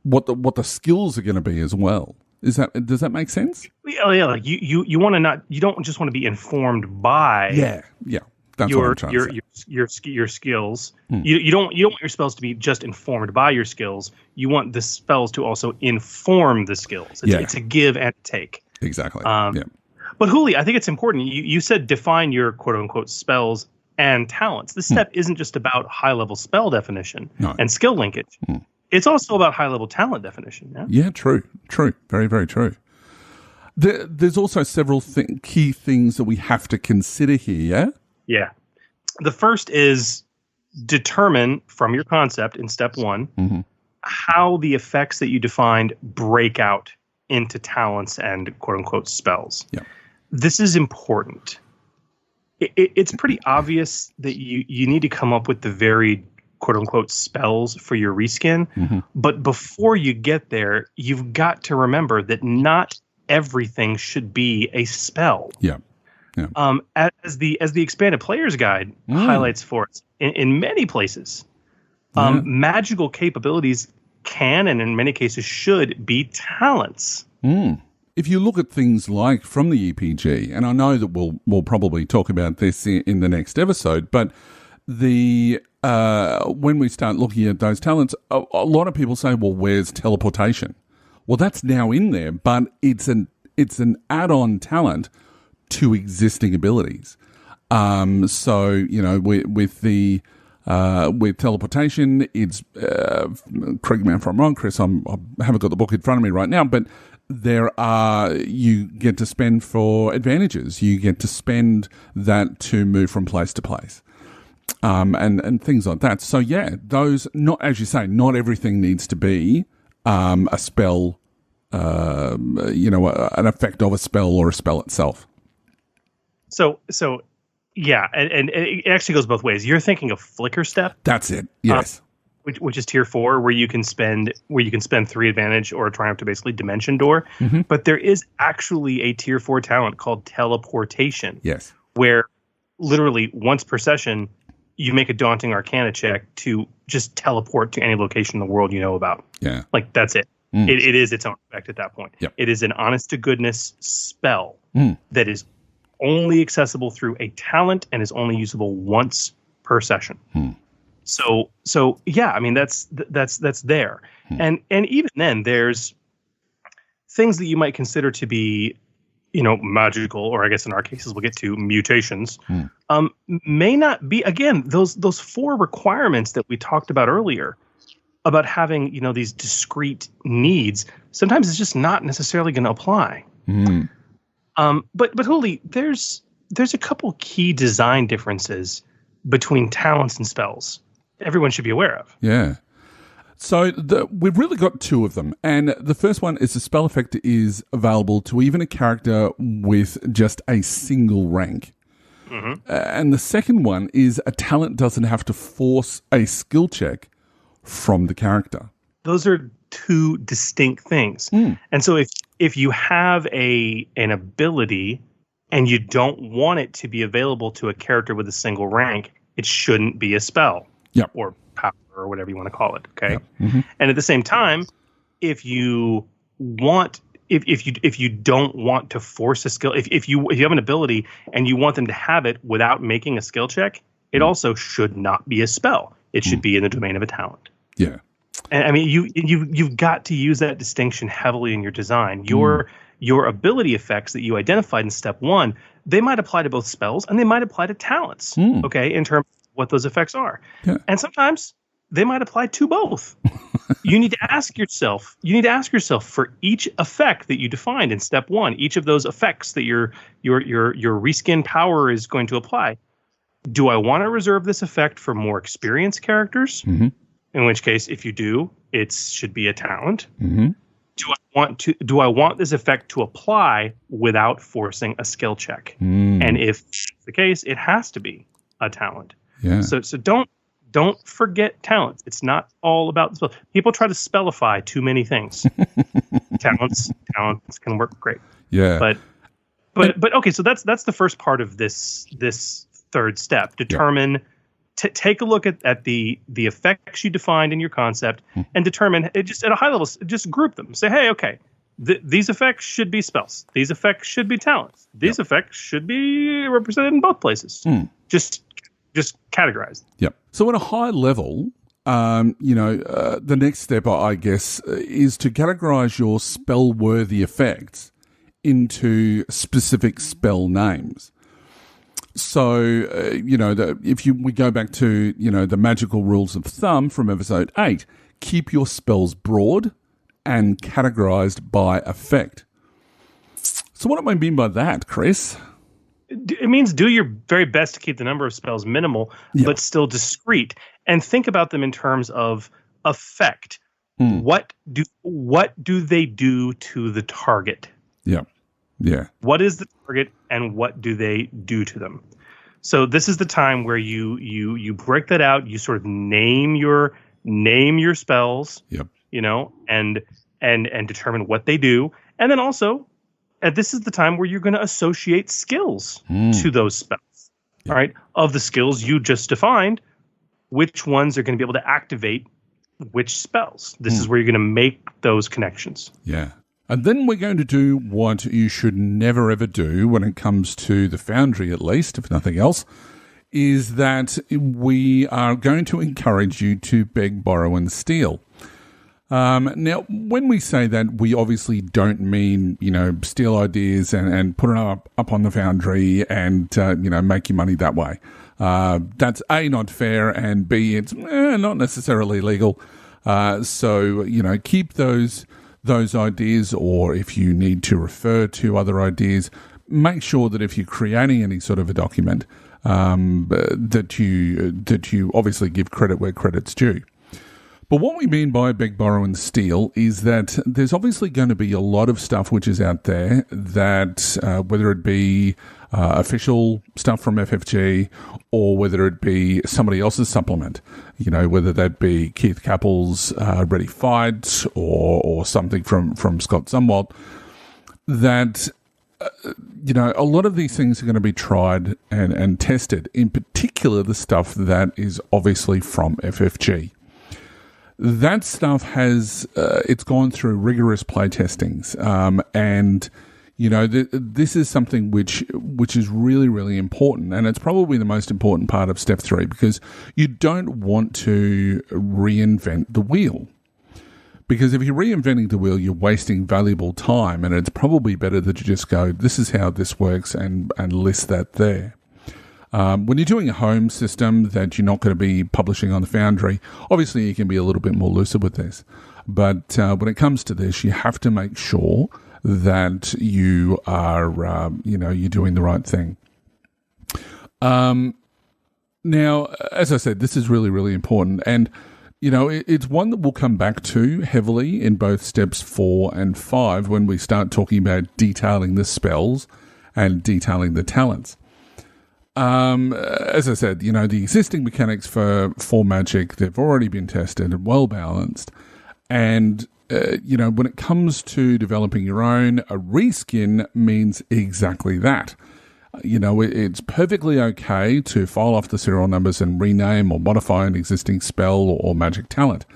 what the skills are going to be as well. Does that make sense? Yeah, like you want to not, you don't just want to be informed by that's what I'm trying to say. your skills. You don't want your spells to be just informed by your skills. You want the spells to also inform the skills. It's a give and take. Exactly. But Hooly, I think it's important. You said define your quote unquote spells and talents. This step isn't just about high level spell definition and skill linkage. It's also about high level talent definition. Yeah, true. Very, very true. There's also several key things that we have to consider here. Yeah. The first is determine from your concept in step 1 how the effects that you defined break out into talents and quote unquote spells. Yeah. This is important. It's pretty obvious that you need to come up with the varied quote unquote spells for your reskin. But before you get there, you've got to remember that not everything should be a spell. Yeah. As the expanded player's guide highlights for us in many places, magical capabilities can and in many cases should be talents. If you look at things like from the EPG, and I know that we'll probably talk about this in the next episode, but when we start looking at those talents, a lot of people say, well, where's teleportation? Well, that's now in there, but it's an add-on talent to existing abilities. So, with teleportation, it's, correct me if I'm wrong, Chris, I haven't got the book in front of me right now, but you get to spend for advantages. You get to spend that to move from place to place. And things like that. So those, not, as you say, not everything needs to be a spell, an effect of a spell or a spell itself. So yeah, and it actually goes both ways. You're thinking of Flicker Step. That's it. Yes. Which is tier 4, where you can spend 3 advantage or a triumph to basically Dimension Door. Mm-hmm. But there is actually a tier 4 talent called Teleportation. Yes. Where literally once per session, you make a Daunting Arcana check to just teleport to any location in the world you know about. Yeah. Like, that's it. Mm. It is its own effect at that point. Yep. It is an honest to goodness spell that is only accessible through a talent and is only usable once per session. So yeah, I mean that's there. And even then there's things that you might consider to be, magical, or I guess in our cases we'll get to mutations, may not be, again, those 4 requirements that we talked about earlier about having, these discrete needs. Sometimes it's just not necessarily going to apply. But Hooly, there's a couple key design differences between talents and spells everyone should be aware of. Yeah. So we've really got 2 of them. And the first one is the spell effect is available to even a character with just a single rank. And the second one is a talent doesn't have to force a skill check from the character. Those are 2 distinct things. And so if you have an ability and you don't want it to be available to a character with a single rank, it shouldn't be a spell. Yep. Or power, or whatever you want to call it. Okay. Yep. And at the same time, if you don't want to force a skill, if you have an ability and you want them to have it without making a skill check, it also should not be a spell. It should be in the domain of a talent. Yeah. And I mean, you've got to use that distinction heavily in your design. Your ability effects that you identified in step 1, they might apply to both spells and they might apply to talents. Okay, in terms of what those effects are. Yeah. And sometimes they might apply to both. You need to ask yourself for each effect that you defined in step 1, each of those effects that your reskin power is going to apply. Do I want to reserve this effect for more experienced characters? In which case, if you do, it should be a talent. Do I want this effect to apply without forcing a skill check? And if that's the case, it has to be a talent. Yeah. So don't forget talents. It's not all about the spell. People try to spellify too many things. talents can work great. Yeah. But okay, so that's the first part of this third step. Determine take a look at the effects you defined in your concept and determine it just at a high level, just group them. Say, hey, okay, these effects should be spells. These effects should be talents. These effects should be represented in both places. Just categorized. Yep. So at a high level, the next step, I guess, is to categorize your spell-worthy effects into specific spell names. So, we go back to, the magical rules of thumb from episode 8, keep your spells broad and categorized by effect. So what do I mean by that, Chris? It means do your very best to keep the number of spells minimal, but still discrete. And think about them in terms of effect. What do they do to the target? Yeah. What is the target and what do they do to them? So this is the time where you break that out. You sort of name your spells. Yep. And determine what they do, and then also. This is the time where you're going to associate skills to those spells. Yep. All right. Of the skills you just defined, which ones are going to be able to activate which spells? This is where you're going to make those connections. Yeah. And then we're going to do what you should never, ever do when it comes to the Foundry, at least, if nothing else, is that we are going to encourage you to beg, borrow, and steal. Now, when we say that, we obviously don't mean, steal ideas and put it up on the Foundry and, make your money that way. That's A, not fair, and B, it's not necessarily legal. So, keep those ideas, or if you need to refer to other ideas, make sure that if you're creating any sort of a document, that you obviously give credit where credit's due. Well, what we mean by beg, borrow, and steal is that there's obviously going to be a lot of stuff which is out there that, whether it be official stuff from FFG or whether it be somebody else's supplement, whether that be Keith Capel's Ready Fight or something from Scott Zumwalt, that, a lot of these things are going to be tried and tested, in particular the stuff that is obviously from FFG. That stuff has, it's gone through rigorous play testings. And, this is something which is really, really important. And it's probably the most important part of step 3, because you don't want to reinvent the wheel. Because if you're reinventing the wheel, you're wasting valuable time. And it's probably better that you just go, this is how this works, and list that there. When you're doing a home system that you're not going to be publishing on the Foundry, obviously you can be a little bit more lucid with this. But when it comes to this, you have to make sure that you are, you're doing the right thing. Now, as I said, this is really, really important. And, it's one that we'll come back to heavily in both steps 4 and 5 when we start talking about detailing the spells and detailing the talents. As I said, the existing mechanics for Magic, they've already been tested and well balanced. And, when it comes to developing your own, a reskin means exactly that. It's perfectly okay to file off the serial numbers and rename or modify an existing spell or magic talent.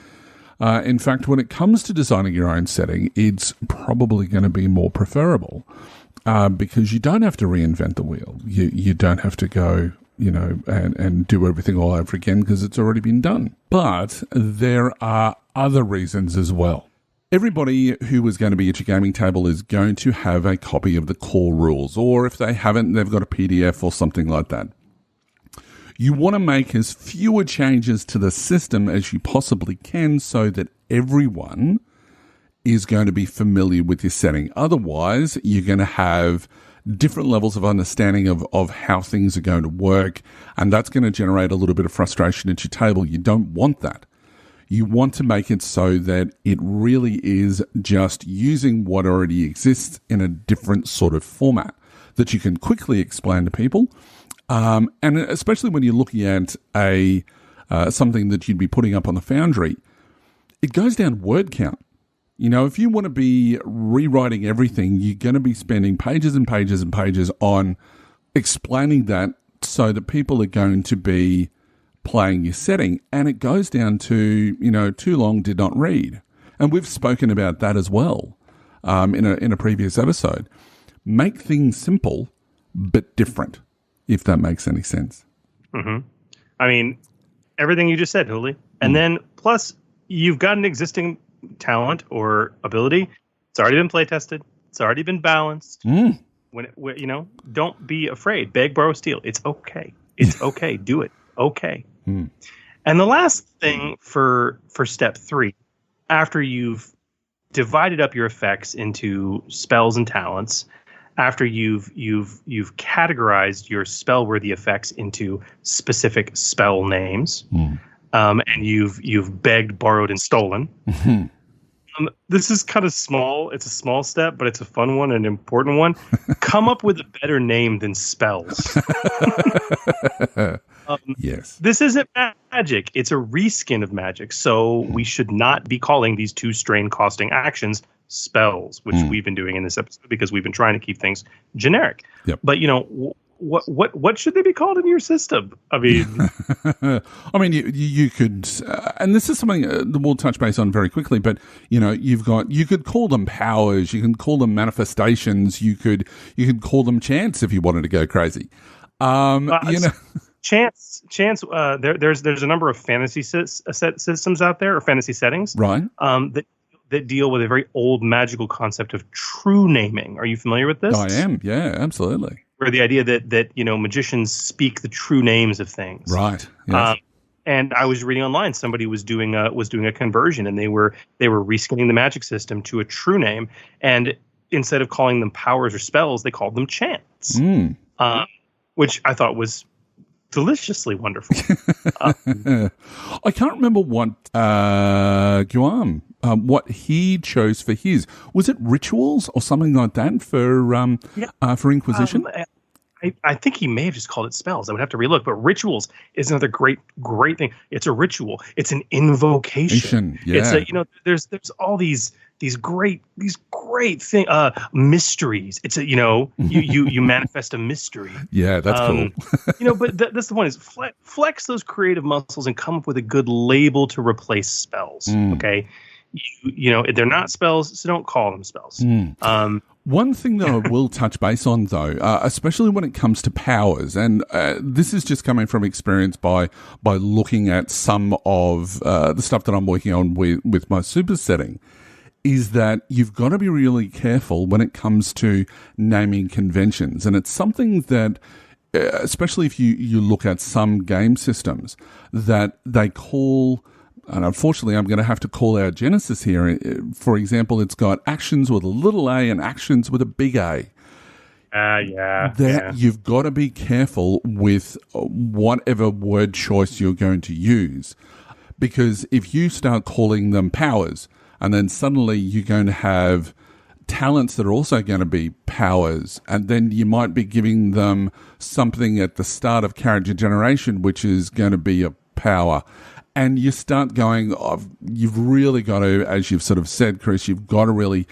In fact, when it comes to designing your own setting, it's probably going to be more preferable. Because you don't have to reinvent the wheel. You don't have to go, and do everything all over again because it's already been done. But there are other reasons as well. Everybody who is going to be at your gaming table is going to have a copy of the core rules, or if they haven't, they've got a PDF or something like that. You want to make as fewer changes to the system as you possibly can so that everyone is going to be familiar with your setting. Otherwise, you're going to have different levels of understanding of how things are going to work, and that's going to generate a little bit of frustration at your table. You don't want that. You want to make it so that it really is just using what already exists in a different sort of format that you can quickly explain to people. And especially when you're looking at something that you'd be putting up on the Foundry, it goes down word count. If you want to be rewriting everything, you're going to be spending pages and pages and pages on explaining that so that people are going to be playing your setting. And it goes down to, too long did not read. And we've spoken about that as well in a previous episode. Make things simple, but different, if that makes any sense. Mm-hmm. I mean, everything you just said, Hooly. And then plus you've got an existing talent or ability. It's already been play tested. It's already been balanced. Don't be afraid. Beg, borrow, steal. It's okay. It's okay. Do it. Okay. And the last thing for step 3, after you've divided up your effects into spells and talents, after you've categorized your spell-worthy effects into specific spell names, and you've begged, borrowed, and stolen. This is kind of small. It's a small step, but it's a fun one, an important one. Come up with a better name than spells. Yes. This isn't magic. It's a reskin of magic. So we should not be calling these 2 strain costing actions spells, which we've been doing in this episode because we've been trying to keep things generic. Yep. But, what should they be called in your system? I mean, you could, and this is something that we'll touch base on very quickly. But you could call them powers, you can call them manifestations, you could call them chants if you wanted to go crazy. Chance. There's a number of fantasy systems out there, or fantasy settings, right? That deal with a very old magical concept of true naming. Are you familiar with this? I am. Yeah, absolutely. Where the idea that magicians speak the true names of things, right? Yes. And I was reading online, somebody was doing a conversion, and they were reskinning the magic system to a true name, and instead of calling them powers or spells, they called them chants, which I thought was deliciously wonderful. I can't remember what Guam, what he chose for his. Was it rituals or something like that for Inquisition? I think he may have just called it spells. I would have to relook, but rituals is another great thing. It's a ritual. It's an invocation. Yeah. It's there's all these great thing mysteries. It's you manifest a mystery. Yeah, that's cool. But that's the point is flex those creative muscles and come up with a good label to replace spells. Okay. They're not spells, so don't call them spells. One thing that I will touch base on, though, especially when it comes to powers, and this is just coming from experience by looking at some of the stuff that I'm working on with my super setting, is that you've got to be really careful when it comes to naming conventions. And it's something that, especially if you look at some game systems, that they call... And unfortunately, I'm going to have to call out Genesys here. For example, it's got actions with a little a and actions with a big A. You've got to be careful with whatever word choice you're going to use. Because if you start calling them powers, and then suddenly you're going to have talents that are also going to be powers, and then you might be giving them something at the start of character generation, which is going to be a power. And you start going, you've really got to, as you've sort of said, Chris, you've got to really,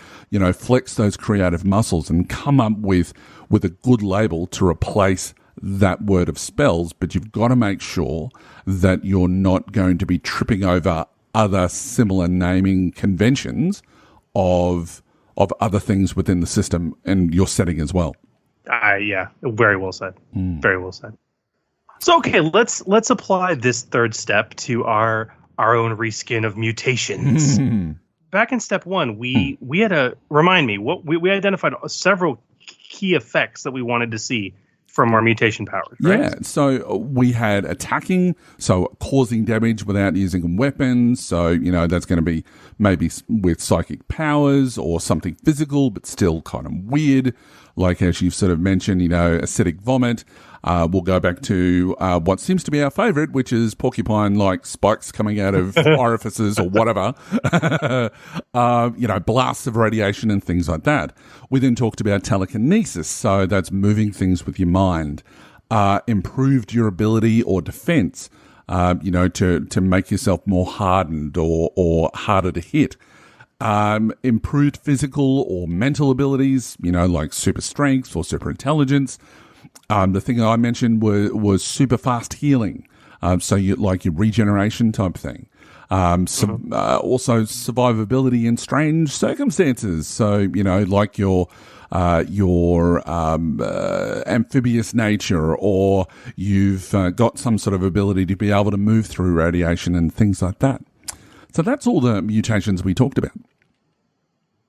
flex those creative muscles and come up with a good label to replace that word of spells. But you've got to make sure that you're not going to be tripping over other similar naming conventions of other things within the system and your setting as well. Yeah, very well said. Very well said. So, okay, let's apply this third step to our own reskin of mutations. Back in step one, we had we identified several key effects that we wanted to see from our mutation powers, right? Yeah, so we had attacking, so causing damage without using weapons. So, that's going to be maybe with psychic powers or something physical, but still kind of weird. Like as you've sort of mentioned, acidic vomit. We'll go back to what seems to be our favorite, which is porcupine-like spikes coming out of orifices or whatever. Blasts of radiation and things like that. We then talked about telekinesis, so that's moving things with your mind. Improved durability or defense, to make yourself more hardened or harder to hit. Improved physical or mental abilities, like super strength or super intelligence. The thing I mentioned was super fast healing. So you like your regeneration type thing. Also survivability in strange circumstances. So, like your amphibious nature, or you've got some sort of ability to be able to move through radiation and things like that. So that's all the mutations we talked about.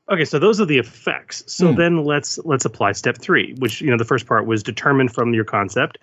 Okay, so those are the effects. So then let's apply step 3, which, the first part was determine from your concept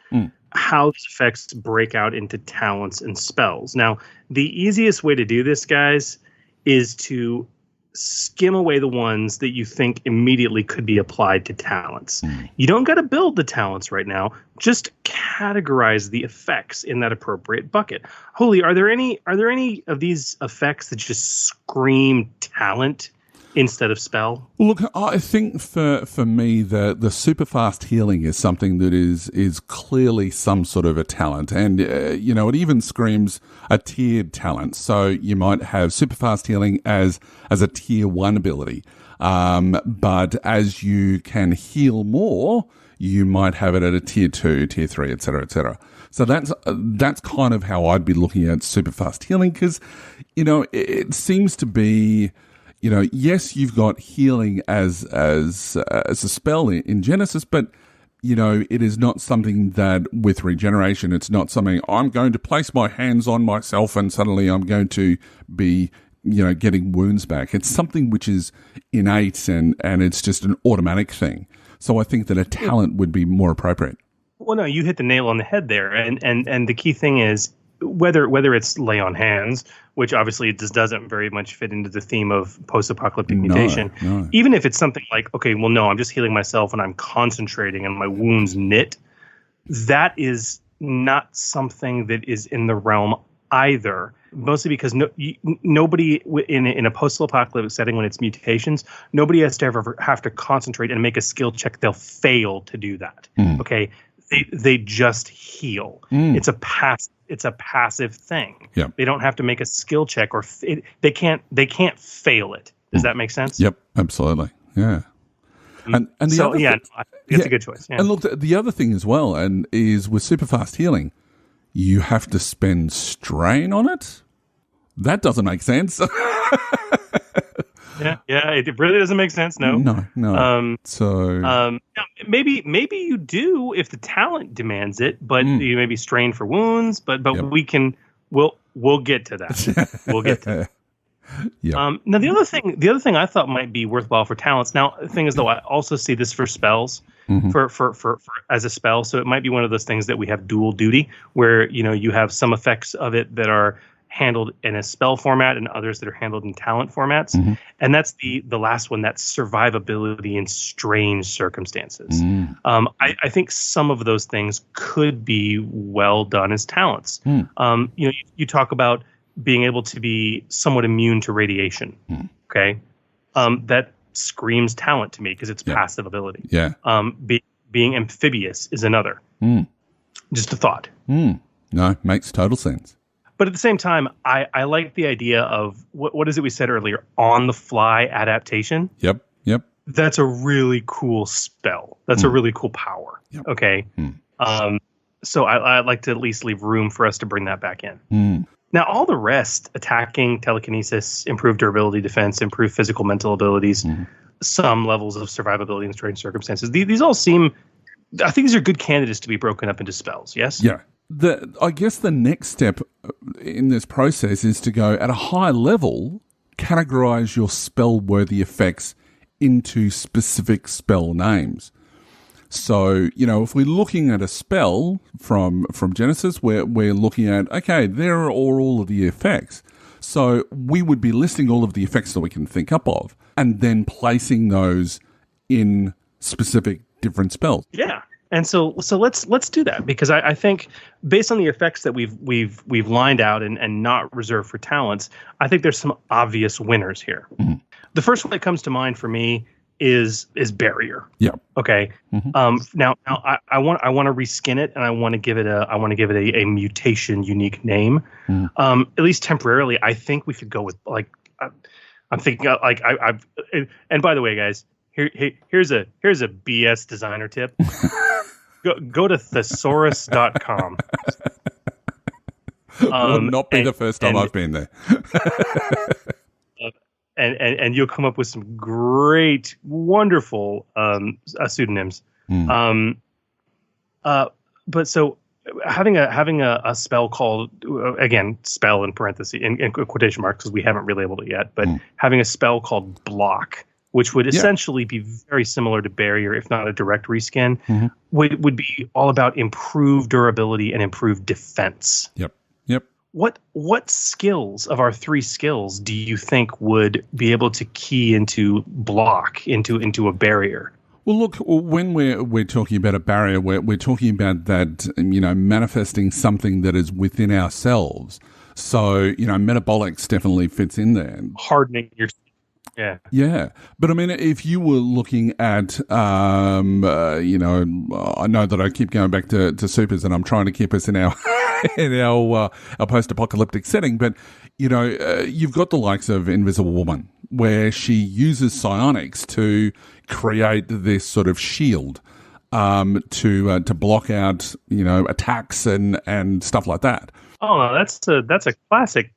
how these effects break out into talents and spells. Now, the easiest way to do this, guys, is to skim away the ones that you think immediately could be applied to talents. You don't got to build the talents right now. Just categorize the effects in that appropriate bucket. Hooly, are there any of these effects that just scream talent instead of spell? Look, I think for me, the super fast healing is something that is clearly some sort of a talent. And, it even screams a tiered talent. So you might have super fast healing as a tier 1 ability. But as you can heal more, you might have it at a tier 2, tier 3, et cetera, et cetera. So that's kind of how I'd be looking at super fast healing, because, it seems to be... yes, you've got healing as a spell in Genesys, but, it is not something that with regeneration, it's not something I'm going to place my hands on myself and suddenly I'm going to be, getting wounds back. It's something which is innate and it's just an automatic thing. So I think that a talent would be more appropriate. Well, no, you hit the nail on the head there. And the key thing is, whether it's lay on hands, which obviously it just doesn't very much fit into the theme of post-apocalyptic mutation. No. Even if it's something like, I'm just healing myself and I'm concentrating and my wounds knit, that is not something that is in the realm either. Mostly because nobody in a post-apocalyptic setting, when it's mutations, nobody has to ever have to concentrate and make a skill check. They'll fail to do that. Okay, they just heal. It's a passive thing. Yeah. They don't have to make a skill check, or they can't fail it. Does that make sense? Yep, absolutely. Yeah. And the so other yeah, it's a good choice. Yeah. And look, the other thing as well, and is with super fast healing, you have to spend strain on it. That doesn't make sense. Yeah, it really doesn't make sense. No. Maybe you do if the talent demands it, but you may be strained for wounds. But we'll get to that. We'll get to that. Yeah. Now the other thing I thought might be worthwhile for talents. Now the thing is, though, I also see this for spells, for as a spell. So it might be one of those things that we have dual duty, where you have some effects of it that are handled in a spell format and others that are handled in talent formats. And that's the last one, that's survivability in strange circumstances. I think some of those things could be well done as talents. You talk about being able to be somewhat immune to radiation. Okay. That screams talent to me because it's passive ability. Yeah. Being amphibious is another. Just a thought. No, makes total sense. But at the same time, I like the idea of what is it we said earlier? On the fly adaptation. Yep. That's a really cool spell. That's a really cool power. Yep. Okay. So I'd like to at least leave room for us to bring that back in. Now, all the rest, attacking, telekinesis, improved durability, defense, improved physical, mental abilities, some levels of survivability in strange circumstances. These all seem, I think these are good candidates to be broken up into spells, yes? Yeah. I guess the next step in this process is to go at a high level, categorize your spell-worthy effects into specific spell names. So, if we're looking at a spell from Genesys, we're looking at, okay, there are all of the effects. So we would be listing all of the effects that we can think up of and then placing those in specific different spells. Yeah. And so let's do that, because I think based on the effects that we've lined out and not reserved for talents, I think there's some obvious winners here. The first one that comes to mind for me is barrier. Yeah. Okay. Now I want to reskin it, and I want to give it a mutation unique name. At least temporarily. I think we could go with I'm thinking I've and by the way, guys, here's a BS designer tip. Go to thesaurus.com. Will not be the first time I've been there. And you'll come up with some great, wonderful pseudonyms. But so having a spell called, again, spell in parentheses, in quotation marks, because we haven't really labeled it yet, but having a spell called block, which would essentially be very similar to barrier, if not a direct reskin, would be all about improved durability and improved defense. Yep. What skills of our three skills do you think would be able to key into block, into a barrier? Well, look, when we're talking about a barrier, we're talking about that, manifesting something that is within ourselves. So, metabolics definitely fits in there. Hardening your. Yeah. But I mean, if you were looking at, I know that I keep going back to supers, and I'm trying to keep us in our our post-apocalyptic setting, but you've got the likes of Invisible Woman, where she uses psionics to create this sort of shield to block out attacks and stuff like that. Oh, that's a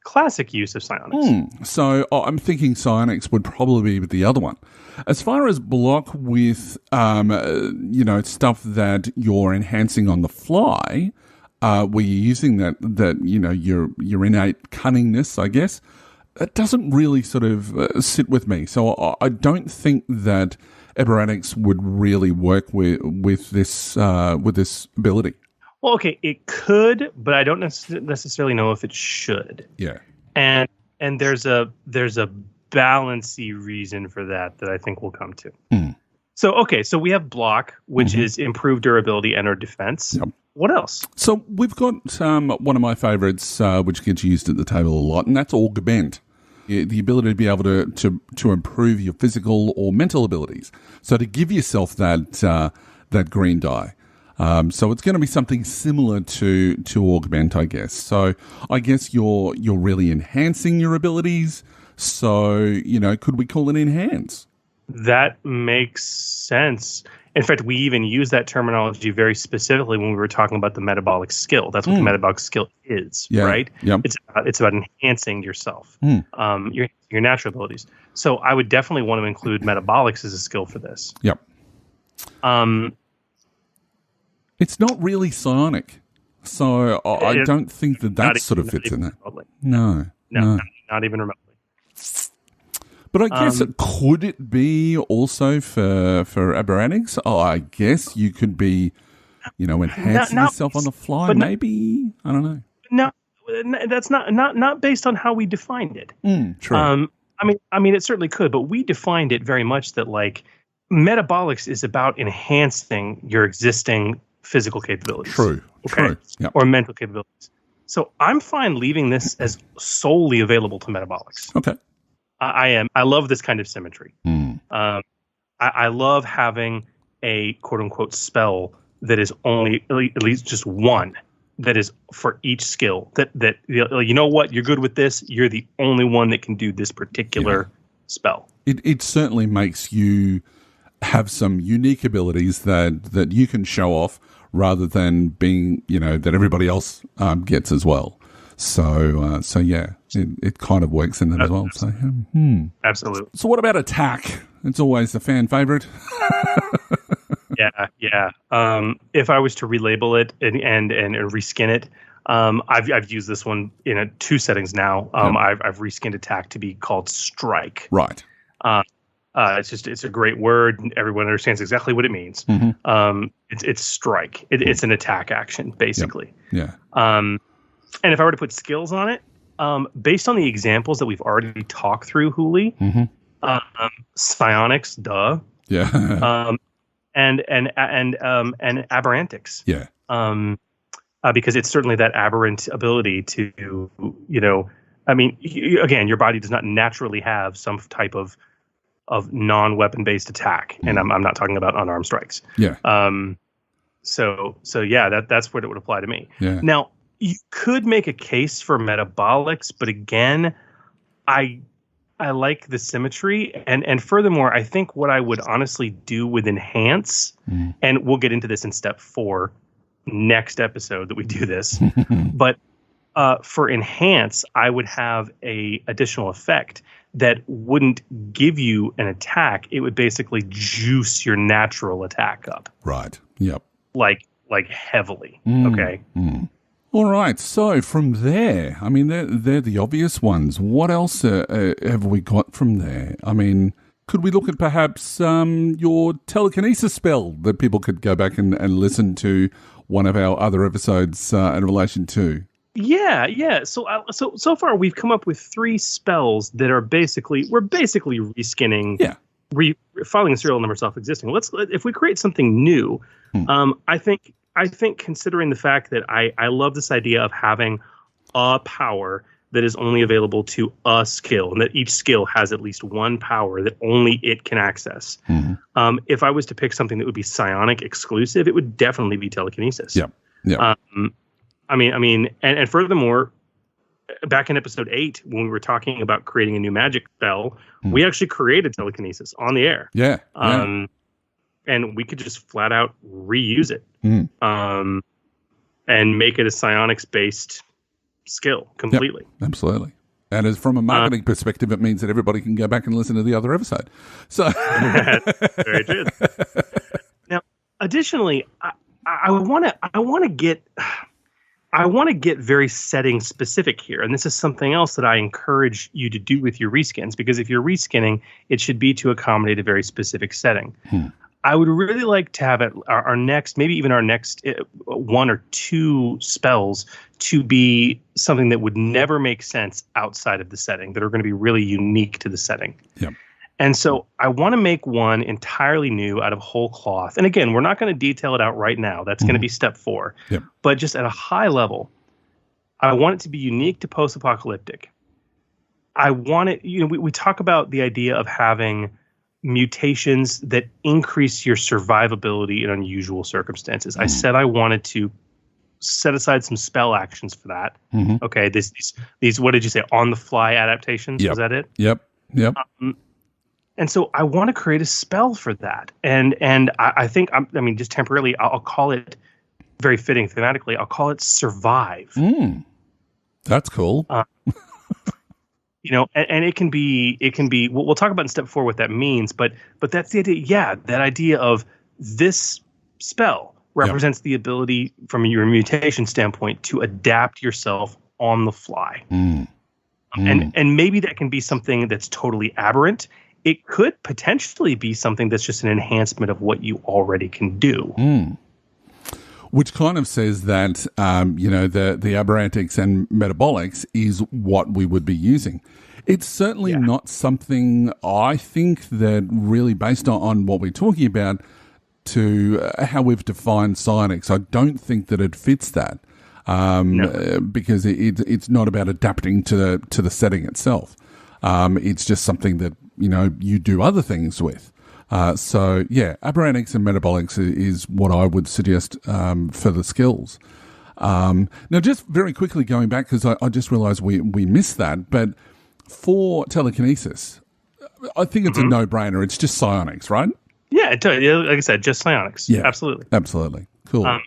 classic use of psionics. So I'm thinking psionics would probably be the other one. As far as block with stuff that you're enhancing on the fly, where you're using that your innate cunningness, I guess, it doesn't really sort of sit with me. So I don't think that Ebberonics would really work with this ability. Well, okay, it could, but I don't necessarily know if it should. Yeah. And there's a balancy reason for that I think we'll come to. So we have block, which is improved durability and or defense. Yep. What else? So we've got one of my favourites, which gets used at the table a lot, and that's augment. The ability to be able to improve your physical or mental abilities. So to give yourself that green die. So it's going to be something similar to augment, I guess. So I guess you're really enhancing your abilities. So, could we call it enhance? That makes sense. In fact, we even use that terminology very specifically when we were talking about the metabolic skill. That's what the metabolic skill is, right? Yep. It's about enhancing yourself, your natural abilities. So I would definitely want to include metabolics as a skill for this. Yep. It's not really psionic, so I don't think that sort of fits in there. No, not even remotely. But I guess could it be also for Ebberonics? Oh, I guess you could be, enhancing yourself on the fly. Maybe I don't know. No, that's not based on how we defined it. True. I mean, it certainly could, but we defined it very much that like metabolics is about enhancing your existing physical capabilities. True. Okay. True. Yep. Or mental capabilities. So I'm fine leaving this as solely available to metabolics. Okay. I am. I love this kind of symmetry. I love having a quote unquote spell that is only at least just one that is for each skill. That you know what, you're good with this. You're the only one that can do this particular spell. It certainly makes you have some unique abilities that you can show off rather than being that everybody else gets as well. So yeah, it kind of works in that as well. So Absolutely. So what about attack? It's always a fan favorite. Yeah. If I was to relabel it and reskin it, I've used this one in two settings now. I've reskinned attack to be called strike. Right. It's a great word. Everyone understands exactly what it means. It's strike. It's an attack action basically. Yep. Yeah. And if I were to put skills on it, based on the examples that we've already talked through, Hooly, psionics, duh. Yeah. And aberrantics. Yeah. Because it's certainly that aberrant ability to, again, your body does not naturally have some type of non-weapon based attack, and I'm not talking about unarmed strikes. Yeah. So yeah, that's what it would apply to me. Yeah. Now, you could make a case for metabolics, but again, I like the symmetry, and furthermore, I think what I would honestly do with enhance, and we'll get into this in step 4 next episode that we do this, but for enhance, I would have a additional effect that wouldn't give you an attack. It would basically juice your natural attack up. Right. Yep. Like heavily. Okay. All right. So from there, I mean, they're the obvious ones. What else have we got from there? I mean, could we look at perhaps your telekinesis spell that people could go back and listen to one of our other episodes in relation to? Yeah. So far we've come up with 3 spells that are we're basically reskinning. Yeah. Filing a serial number self-existing. If we create something new, I think considering the fact that I love this idea of having a power that is only available to a skill, and that each skill has at least one power that only it can access. If I was to pick something that would be psionic exclusive, it would definitely be telekinesis. Yeah. And furthermore, back in episode 8, when we were talking about creating a new magic spell, we actually created telekinesis on the air. Yeah. And we could just flat out reuse it, and make it a psionics-based skill completely. Yep, absolutely. And as from a marketing perspective, it means that everybody can go back and listen to the other episode. So very true. Now, additionally, I want to get very setting specific here, and this is something else that I encourage you to do with your reskins, because if you're reskinning, it should be to accommodate a very specific setting. I would really like to have our next 1 or 2 spells to be something that would never make sense outside of the setting, that are going to be really unique to the setting. Yep. And so I want to make one entirely new out of whole cloth. And again, we're not going to detail it out right now. That's going to be step 4. Yep. But just at a high level, I want it to be unique to post-apocalyptic. I want it, we talk about the idea of having mutations that increase your survivability in unusual circumstances. I said I wanted to set aside some spell actions for that. Okay, these what did you say, on-the-fly adaptations? Yep. Was that it? Yep. And so I want to create a spell for that. And I think, just temporarily, I'll call it, very fitting thematically, I'll call it Survive. That's cool. And it can be, we'll talk about in step 4 what that means, but that's the idea. Yeah, that idea of this spell represents the ability from your mutation standpoint to adapt yourself on the fly. And maybe that can be something that's totally aberrant. It could potentially be something that's just an enhancement of what you already can do. Which kind of says that, the aberrantics and metabolics is what we would be using. It's certainly not something I think that really, based on what we're talking about, to how we've defined psionics, I don't think that it fits that. Because it's not about adapting to the setting itself. It's just something that, you do other things with. Aberrantics and metabolics is what I would suggest for the skills. Now, just very quickly going back, because I just realized we missed that, but for telekinesis, I think it's a no-brainer. It's just psionics, right? Yeah, like I said, just psionics. Yeah, absolutely. Cool.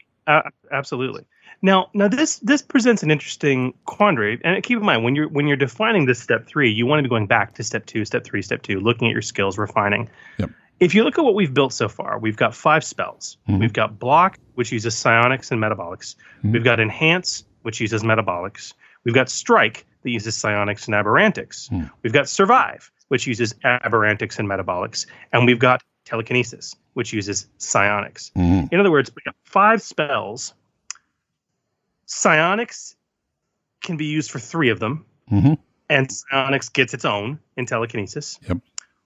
Absolutely. Now this presents an interesting quandary, and keep in mind when you're defining this step 3, you want to be going back to step 2, step 3, step 2, looking at your skills, refining. Yep. If you look at what we've built so far, we've got 5 spells. We've got Block, which uses psionics and metabolics. We've got Enhance, which uses metabolics. We've got Strike, that uses psionics and aberrantics. We've got Survive, which uses aberrantics and metabolics, and we've got Telekinesis, which uses psionics. In other words, we got 5 spells. Psionics can be used for 3 of them, and psionics gets its own in telekinesis. Yep.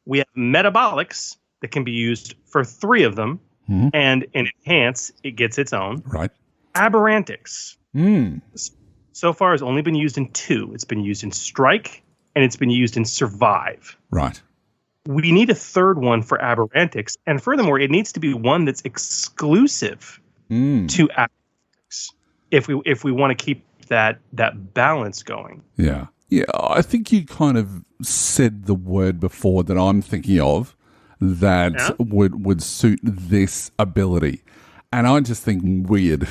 We have metabolics that can be used for 3 of them, and in Enhance, it gets its own. Right. Aberrantics, so far, has only been used in 2. It's been used in Strike, and it's been used in Survive. Right. We need a 3rd one for aberrantics, and furthermore, it needs to be one that's exclusive to aberrantics if we want to keep that balance going. Yeah. I think you kind of said the word before that I'm thinking of that would suit this ability, and I just think weird.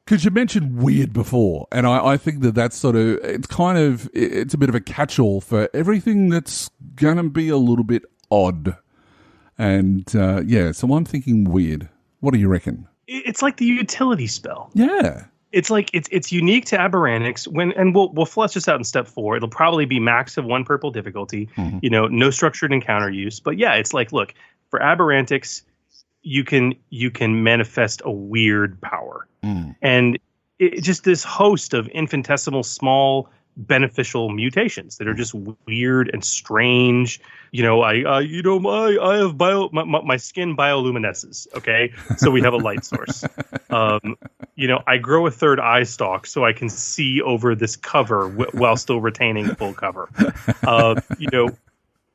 Because you mentioned weird before, and I think that's sort of, it's a bit of a catch-all for everything that's going to be a little bit odd. And, so I'm thinking weird. What do you reckon? It's like the utility spell. Yeah. It's like, it's unique to aberrantics, and we'll flesh this out in step 4. It'll probably be max of 1 purple difficulty, no structured encounter use. But yeah, it's like, look, for aberrantics, you can manifest a weird power. And it just this host of infinitesimal small beneficial mutations that are just weird and strange. I have my skin bioluminesces. Okay. So we have a light source. I grow a 3rd eye stalk so I can see over this cover while still retaining full cover.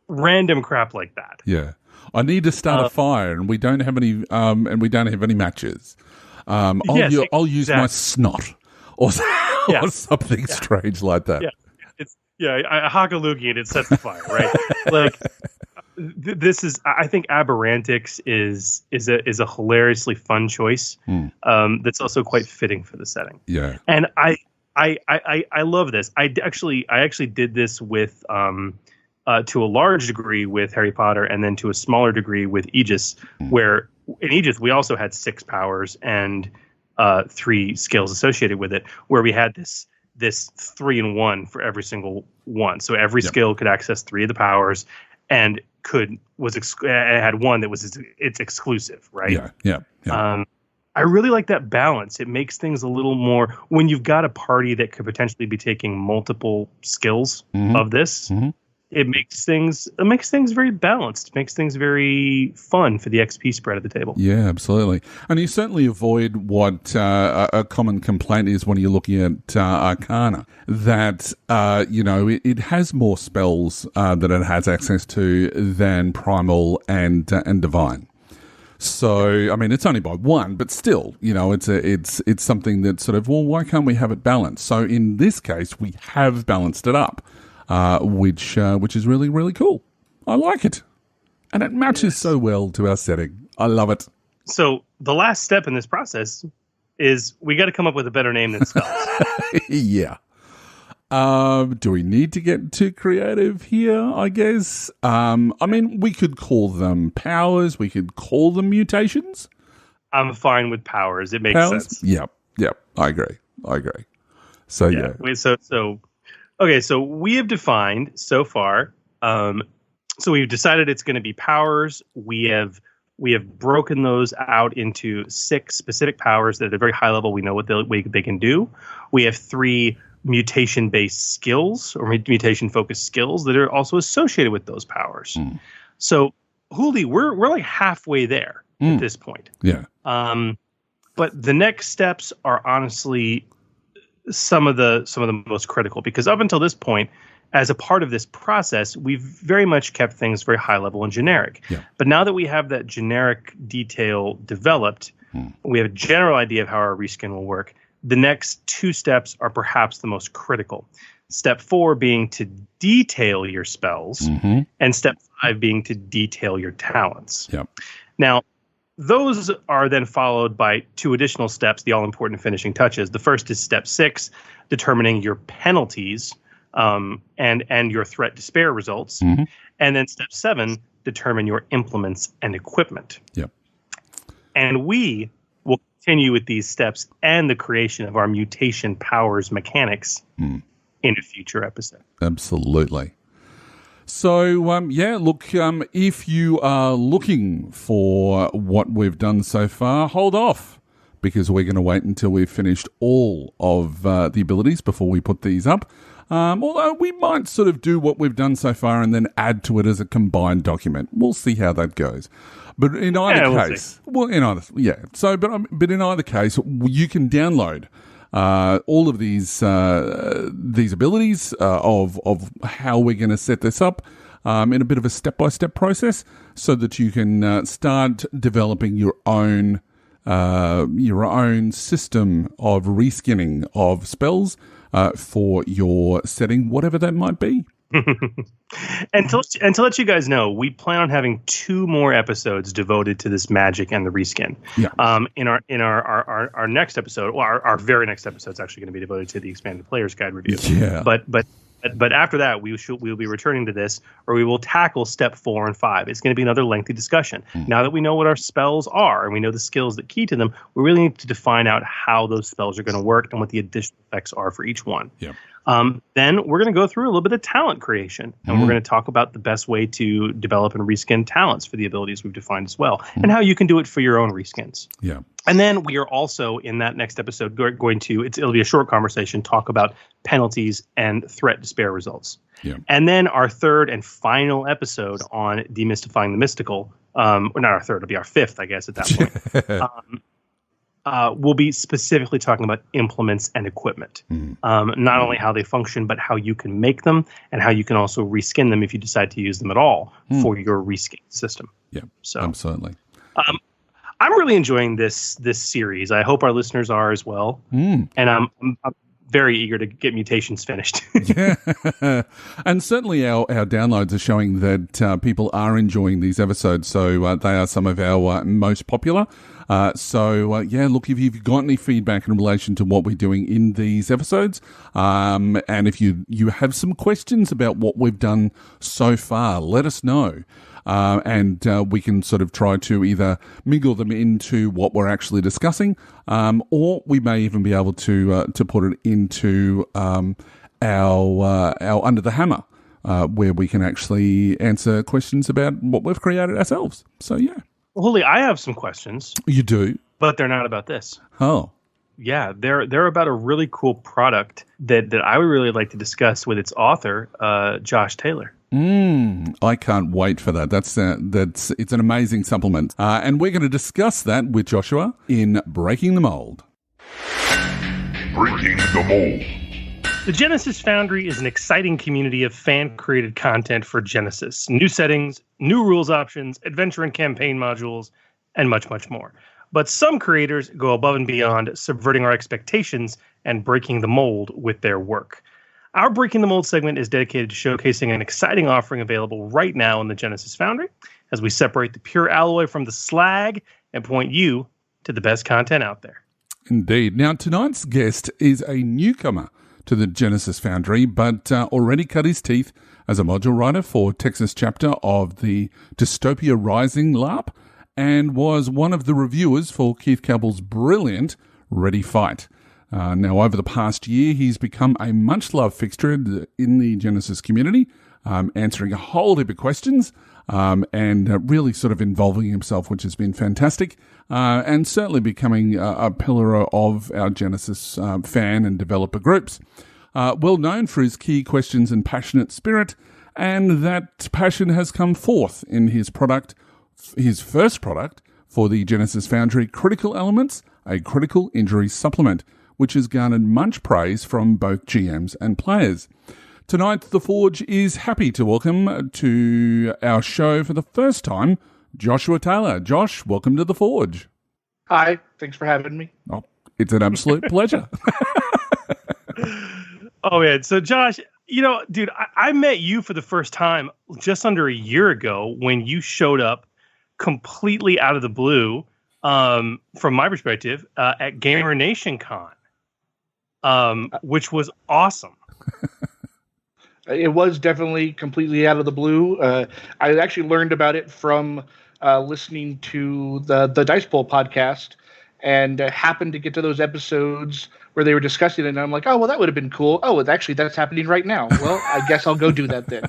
Random crap like that. Yeah. I need to start a fire, and we don't have any. And we don't have any matches. I'll use my snot or something strange like that. Yeah, I hock a loogie and it sets the fire, right? Like this is. I think aberrantics is a hilariously fun choice. That's also quite fitting for the setting. Yeah, and I love this. I actually did this with to a large degree with Harry Potter, and then to a smaller degree with Aegis, where in Aegis we also had 6 powers and 3 skills associated with it, where we had this 3-in-1 for every single one. So every skill could access 3 of the powers, and it had one that was its exclusive, right? Yeah. I really like that balance. It makes things a little more, when you've got a party that could potentially be taking multiple skills of this, it makes things very balanced. It makes things very fun for the XP spread at the table. Yeah, absolutely. And you certainly avoid what a common complaint is when you're looking at Arcana, that, it has more spells that it has access to than Primal and Divine. So, I mean, it's only by one, but still, it's something that sort of, well, why can't we have it balanced? So in this case, we have balanced it up, which is really, really cool. I like it. And it matches so well to our setting. I love it. So the last step in this process is we got to come up with a better name than spells. Yeah. Do we need to get too creative here, I guess? I mean, we could call them powers. We could call them mutations. I'm fine with powers. It makes sense. Yep. I agree. So, yeah. So we have defined so far. So we've decided it's going to be powers. We have broken those out into 6 specific powers that at a very high level we know what they can do. We have 3 mutation-based skills or mutation-focused skills that are also associated with those powers. So, Hooly, we're like halfway there at this point. Yeah. But the next steps are honestly some of the most critical, because up until this point, as a part of this process, we've very much kept things very high level and generic. Yeah. But now that we have that generic detail developed, we have a general idea of how our reskin will work. The next 2 steps are perhaps the most critical. Step 4 being to detail your spells, and step 5 being to detail your talents. Yep. Now, those are then followed by 2 additional steps, the all-important finishing touches. The first is step 6, determining your penalties and your threat despair results. And then step 7, determine your implements and equipment. Yep. And we will continue with these steps and the creation of our mutation powers mechanics in a future episode. Absolutely. So, if you are looking for what we've done so far, hold off, because we're going to wait until we've finished all of the abilities before we put these up. Although we might sort of do what we've done so far and then add to it as a combined document. We'll see how that goes. But in either case, but in either case, you can download all of these abilities of how we're going to set this up in a bit of a step-by-step process, so that you can start developing your own system of reskinning of spells for your setting, whatever that might be. And to let you guys know, we plan on having 2 more episodes devoted to this magic and the reskin. Yeah. In our next episode, well, our very next episode is actually going to be devoted to the expanded player's guide review. Yeah. But after that, we'll be returning to this, or we will tackle step 4 and 5. It's going to be another lengthy discussion. Now that we know what our spells are and we know the skills that key to them, we really need to define out how those spells are going to work and what the additional effects are for each one. Yeah. Then we're going to go through a little bit of talent creation, and we're going to talk about the best way to develop and reskin talents for the abilities we've defined as well, and how you can do it for your own reskins. Yeah. And then we are also, in that next episode, going to, it'll be a short conversation, talk about penalties and threat despair results. Yeah. And then our third and final episode on demystifying the mystical, or not our third, it'll be our 5th, I guess, at that point. We'll be specifically talking about implements and equipment. Not only how they function, but how you can make them and how you can also reskin them if you decide to use them at all for your reskin system. Yeah, so absolutely. I'm really enjoying this series. I hope our listeners are as well. And I'm very eager to get mutations finished. Yeah. And certainly our downloads are showing that people are enjoying these episodes. So they are some of our most popular. Look, if you've got any feedback in relation to what we're doing in these episodes, and if you have some questions about what we've done so far, let us know. And we can sort of try to either mingle them into what we're actually discussing, or we may even be able to put it into our Under the Hammer, where we can actually answer questions about what we've created ourselves. So, yeah. Well, Hooly, I have some questions. You do? but they're not about this. Oh. Yeah, they're about a really cool product that I would really like to discuss with its author, Josh Taylor. I can't wait for that. It's an amazing supplement. And we're going to discuss that with Joshua in Breaking the Mold. Breaking the Mold. The Genesys Foundry is an exciting community of fan-created content for Genesys. New settings, new rules options, adventure and campaign modules, and much, much more. But some creators go above and beyond, subverting our expectations and breaking the mold with their work. Our Breaking the Mold segment is dedicated to showcasing an exciting offering available right now in the Genesys Foundry, as we separate the pure alloy from the slag and point you to the best content out there. Indeed. Now, tonight's guest is a newcomer to the Genesys Foundry, but already cut his teeth as a module writer for Texas chapter of the Dystopia Rising LARP, and was one of the reviewers for Keith Cabell's brilliant Ready Fight. Now, over the past year, he's become a much-loved fixture in the Genesys community, answering a whole heap of questions and really sort of involving himself, which has been fantastic, and certainly becoming a pillar of our Genesys fan and developer groups. Well known for his key questions and passionate spirit, and that passion has come forth in his first product for the Genesys Foundry, Critical Elements, a critical injury supplement, which has garnered much praise from both GMs and players. Tonight, The Forge is happy to welcome to our show for the first time, Joshua Taylor. Josh, welcome to The Forge. Hi, thanks for having me. Oh, it's an absolute pleasure. Oh, man. So, Josh, dude, I met you for the first time just under a year ago when you showed up completely out of the blue, from my perspective, at Gamer Nation Con, which was awesome. It was definitely completely out of the blue. I actually learned about it from listening to the Dice Bowl podcast, and happened to get to those episodes where they were discussing it, and I'm like, oh, well, that would have been cool. Oh, actually, that's happening right now. Well, I guess I'll go do that then.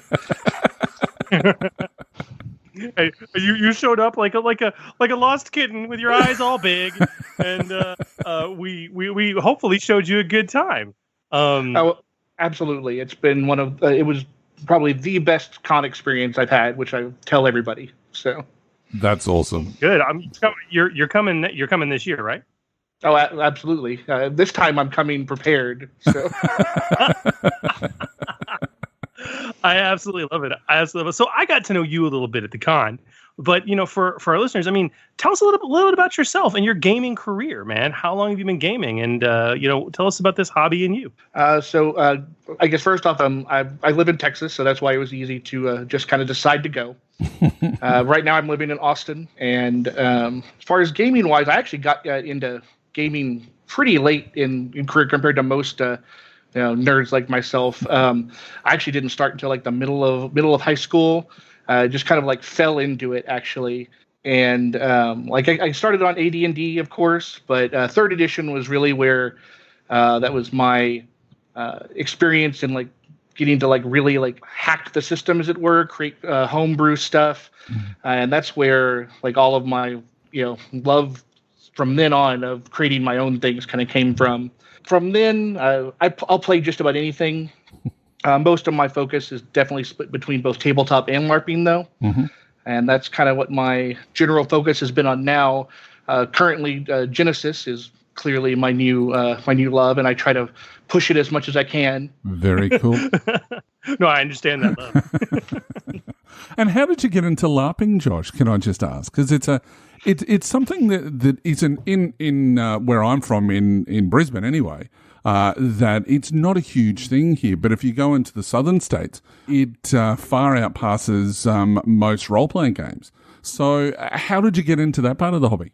Hey, you showed up like a lost kitten with your eyes all big, and we hopefully showed you a good time. Oh, absolutely! It's been it was probably the best con experience I've had, which I tell everybody. So that's awesome. Good. You're coming this year, right? Oh, absolutely. This time I'm coming prepared. So. I absolutely love it. So I got to know you a little bit at the con, but for our listeners, I mean, tell us a little bit about yourself and your gaming career, man. How long have you been gaming? And tell us about this hobby and you. So I guess first off, I live in Texas, so that's why it was easy to just kind of decide to go. Right now, I'm living in Austin, and as far as gaming wise, I actually got into gaming pretty late in career compared to most. Nerds like myself. I actually didn't start until like the middle of high school. Just kind of like fell into it actually, and I started on AD&D, of course, but third edition was really where that was my experience in like getting to like really like hack the system, as it were, create homebrew stuff, and that's where like all of my love from then on of creating my own things kind of came from. From then, I'll play just about anything. Most of my focus is definitely split between both tabletop and LARPing, though. Mm-hmm. And that's kind of what my general focus has been on now. Currently, Genesys is clearly my new love, and I try to push it as much as I can. Very cool. No, I understand that love. And how did you get into LARPing, Josh? Can I just ask? Because it's something that isn't in where I'm from in Brisbane anyway. That it's not a huge thing here, but if you go into the southern states, it far outpasses most role-playing games. So how did you get into that part of the hobby?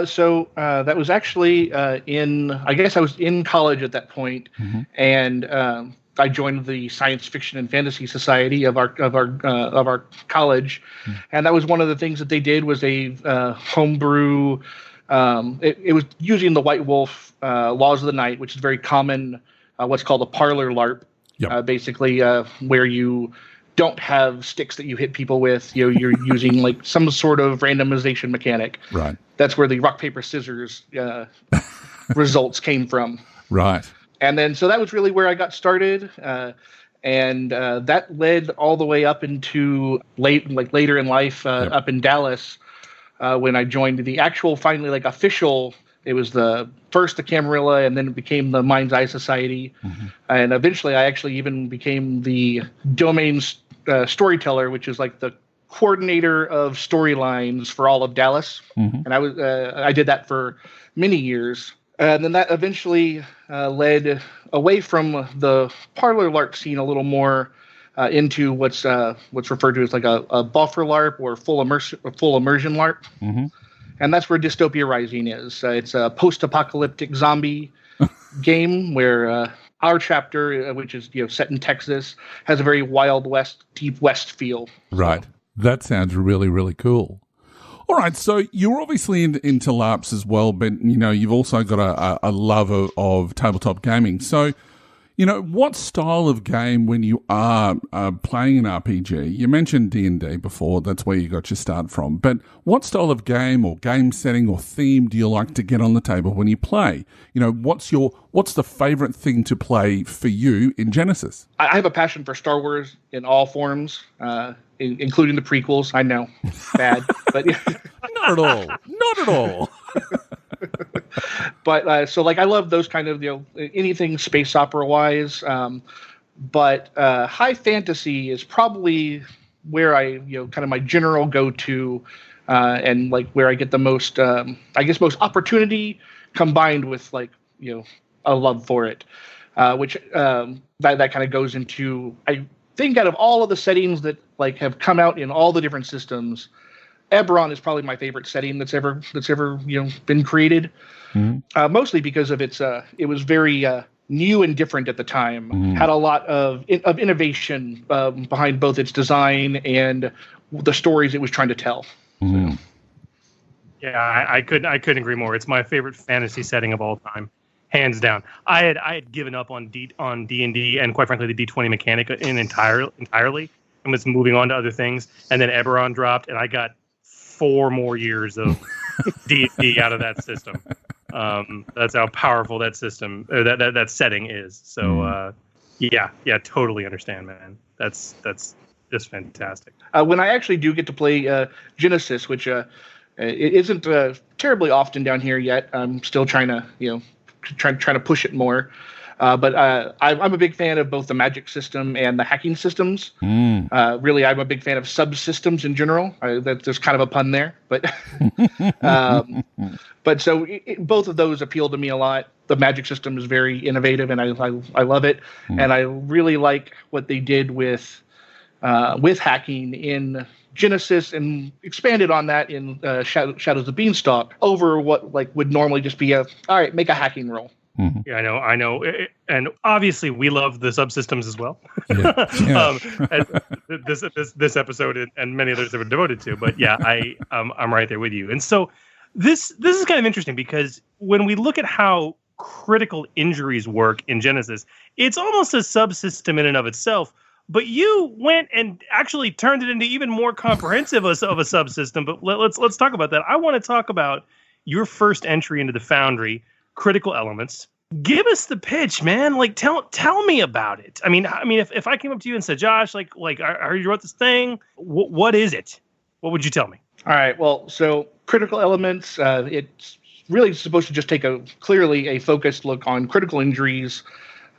So that was actually I guess I was in college at that point, mm-hmm. and I joined the Science Fiction and Fantasy Society of our college, mm-hmm. and that was one of the things that they did was a homebrew. It was using the White Wolf Laws of the Night, which is very common. What's called a parlor LARP, yep. Basically where you don't have sticks that you hit people with. You're using like some sort of randomization mechanic. Right. That's where the rock, paper, scissors results came from. Right. And then, so that was really where I got started. And that led all the way up into later in life, up in Dallas, when I joined the actual, finally, like official. It was the Camarilla, and then it became the Mind's Eye Society. Mm-hmm. And eventually I actually even became the domain's storyteller, which is like the coordinator of storylines for all of Dallas. Mm-hmm. And I did that for many years. And then that eventually led away from the parlor LARP scene a little more into what's referred to as like a buffer LARP or full immersion LARP. Mm-hmm. And that's where Dystopia Rising is. It's a post-apocalyptic zombie game where our chapter, which is set in Texas, has a very Wild West, Deep West feel. Right. So. That sounds really, really cool. All right, so you're obviously into LARPs as well, but, you've also got a love of tabletop gaming. So, what style of game, when you are playing an RPG, you mentioned D&D before, that's where you got your start from, but what style of game or game setting or theme do you like to get on the table when you play? What's the favorite thing to play for you in Genesys? I have a passion for Star Wars in all forms, including the prequels. I know, bad, but not at all. Not at all. But so I love those kind of anything space opera wise. But high fantasy is probably where I kind of my general go to, and where I get the most most opportunity combined with a love for it, which that kind of goes into, I think, out of all of the settings that have come out in all the different systems, Ebberon is probably my favorite setting that's ever been created. Mm-hmm. Mostly because of it was very new and different at the time. Mm-hmm. Had a lot of innovation behind both its design and the stories it was trying to tell. Mm-hmm. So. Yeah, I couldn't agree more. It's my favorite fantasy setting of all time, hands down. I had given up on D&D and quite frankly the D20 mechanic entirely, and was moving on to other things. And then Ebberon dropped, and I got 4 more years of D&D out of that system. That's how powerful that system or that setting is. So yeah, totally understand, man. That's just fantastic. When I actually do get to play Genesys, which it isn't terribly often down here yet, I'm still trying to push it more. But I'm a big fan of both the magic system and the hacking systems. Really, I'm a big fan of subsystems in general. There's kind of a pun there, but but so both of those appeal to me a lot. The magic system is very innovative, and I love it. And I really like what they did with hacking in Genesys, and expanded on that in Shadows of Beanstalk over what would normally just be all right, make a hacking roll. Mm-hmm. Yeah, I know, and obviously we love the subsystems as well. Yeah. This episode and many others have been devoted to, but yeah, I'm right there with you. And so this is kind of interesting because when we look at how critical injuries work in Genesys, it's almost a subsystem in and of itself. But you went and actually turned it into even more comprehensive of a subsystem. But let's talk about that. I want to talk about your first entry into the Foundry. Critical elements. Give us the pitch, man. Tell me about it. I mean, if I came up to you and said, Josh, I heard you wrote this thing. What is it? What would you tell me? All right. Well, so critical elements. It's really supposed to just take clearly a focused look on critical injuries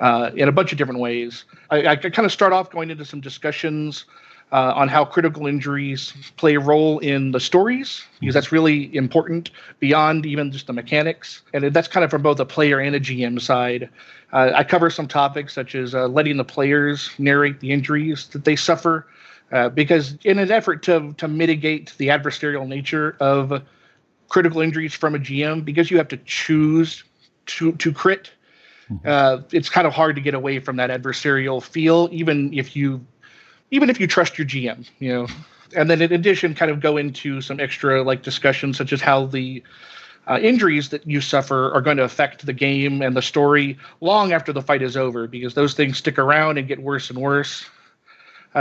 in a bunch of different ways. I kind of start off going into some discussions on how critical injuries play a role in the stories, because that's really important beyond even just the mechanics. And that's kind of from both a player and a GM side. I cover some topics such as letting the players narrate the injuries that they suffer, because in an effort to mitigate the adversarial nature of critical injuries from a GM, because you have to choose to crit, it's kind of hard to get away from that adversarial feel, even if you trust your GM, and then in addition, kind of go into some extra discussions such as how the injuries that you suffer are going to affect the game and the story long after the fight is over, because those things stick around and get worse and worse.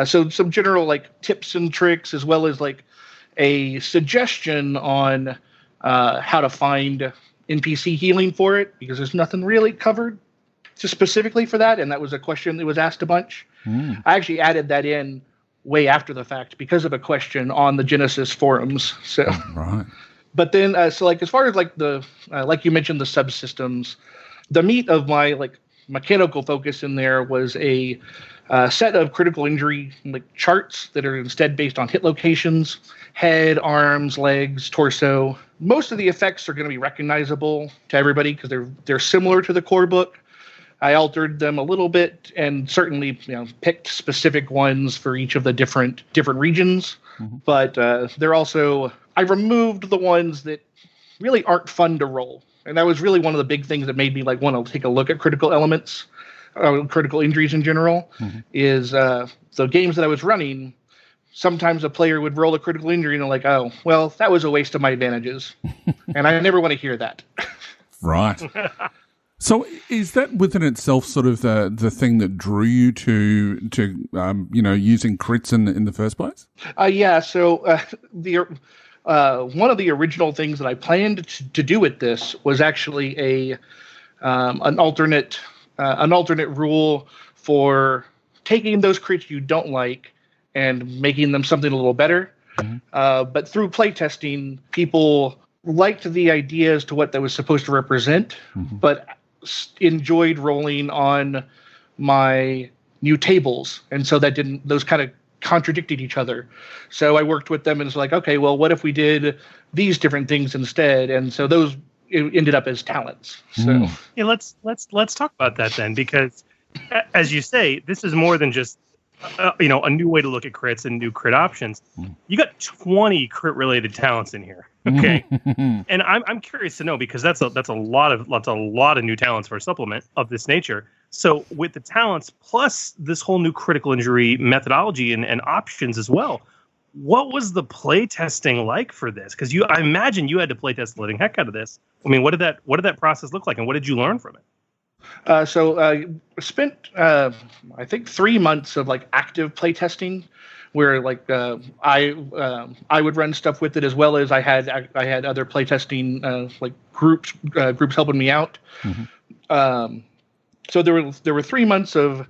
So some general like tips and tricks, as well as like a suggestion on how to find NPC healing for it, because there's nothing really covered just specifically for that, and that was a question that was asked a bunch. I actually added that in way after the fact because of a question on the Genesys forums. So, Right. but then so like as far as like the like you mentioned, the subsystems, the meat of my like mechanical focus in there was a set of critical injury like charts that are instead based on hit locations, head, arms, legs, torso. Most of the effects are going to be recognizable to everybody because they're similar to the core book. I altered them a little bit and certainly picked specific ones for each of the different regions. But they're also, I removed the ones that really aren't fun to roll. And that was really one of the big things that made me like want to take a look at critical elements, critical injuries in general, is the games that I was running. Sometimes a player would roll a critical injury and they're like, oh, well, that was a waste of my advantages. And I never want to hear that. Right. So is that within itself sort of the thing that drew you to using crits in the first place? Yeah. So one of the original things that I planned to do with this was actually an alternate rule for taking those crits you don't like and making them something a little better. But through playtesting, people liked the idea as to what that was supposed to represent, but enjoyed rolling on my new tables. And so those kind of contradicted each other. So I worked with them and it's like, okay, well, what if we did these different things instead? And so those ended up as talents. So yeah, let's talk about that then, because as you say, this is more than just a new way to look at crits and new crit options. You got 20 crit related talents in here. Okay. And I'm curious to know, because that's a lot of new talents for a supplement of this nature. So with the talents plus this whole new critical injury methodology and options as well, what was the play testing like for this? Because I imagine you had to play test the living heck out of this. I mean, what did that process look like, and what did you learn from it? So spent I think 3 months of like active playtesting, where like I would run stuff with it, as well as I had other playtesting like groups helping me out. So there were 3 months of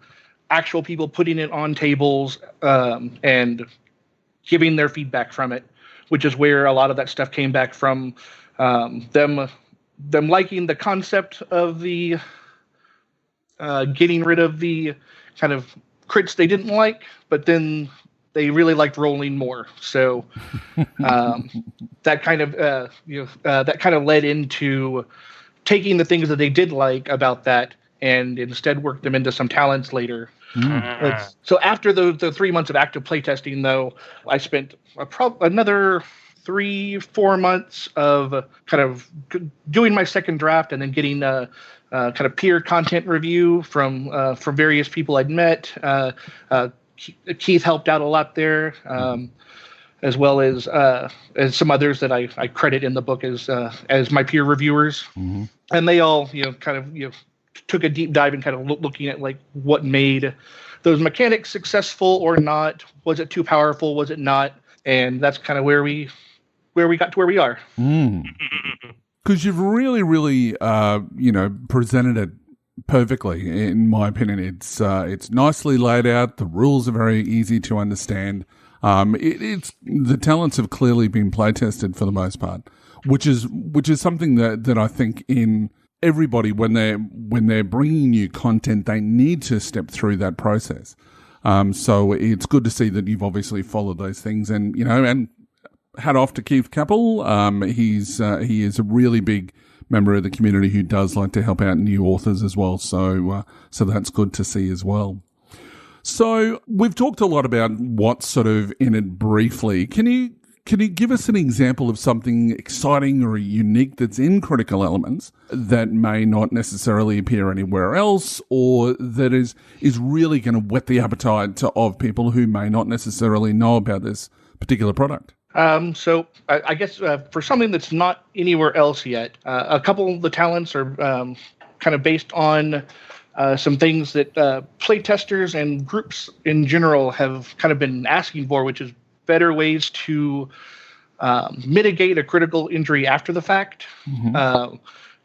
actual people putting it on tables and giving their feedback from it, which is where a lot of that stuff came back from. Them liking the concept of the getting rid of the kind of crits they didn't like, but then they really liked rolling more. So that kind of led into taking the things that they did like about that and instead worked them into some talents later. So after the 3 months of active playtesting, though, I spent another 3-4 months of kind of doing my second draft and then getting kind of peer content review from various people I'd met. Keith helped out a lot there, as well as some others that I credit in the book as my peer reviewers. And they all took a deep dive and kind of looking at like what made those mechanics successful or not. Was it too powerful? Was it not? And that's kind of where we got to where we are. Because you've really, really, presented it perfectly. In my opinion, it's nicely laid out. The rules are very easy to understand. It's the talents have clearly been play tested for the most part, which is something that I think in everybody when they're bringing you content, they need to step through that process. So it's good to see that you've obviously followed those things, and hat off to Keith Capel. He is a really big member of the community who does like to help out new authors as well. So that's good to see as well. So we've talked a lot about what's sort of in it briefly. Can you give us an example of something exciting or unique that's in critical elements that may not necessarily appear anywhere else, or that is really going to whet the appetite of people who may not necessarily know about this particular product? So I guess for something that's not anywhere else yet, a couple of the talents are kind of based on some things that playtesters and groups in general have kind of been asking for, which is better ways to mitigate a critical injury after the fact,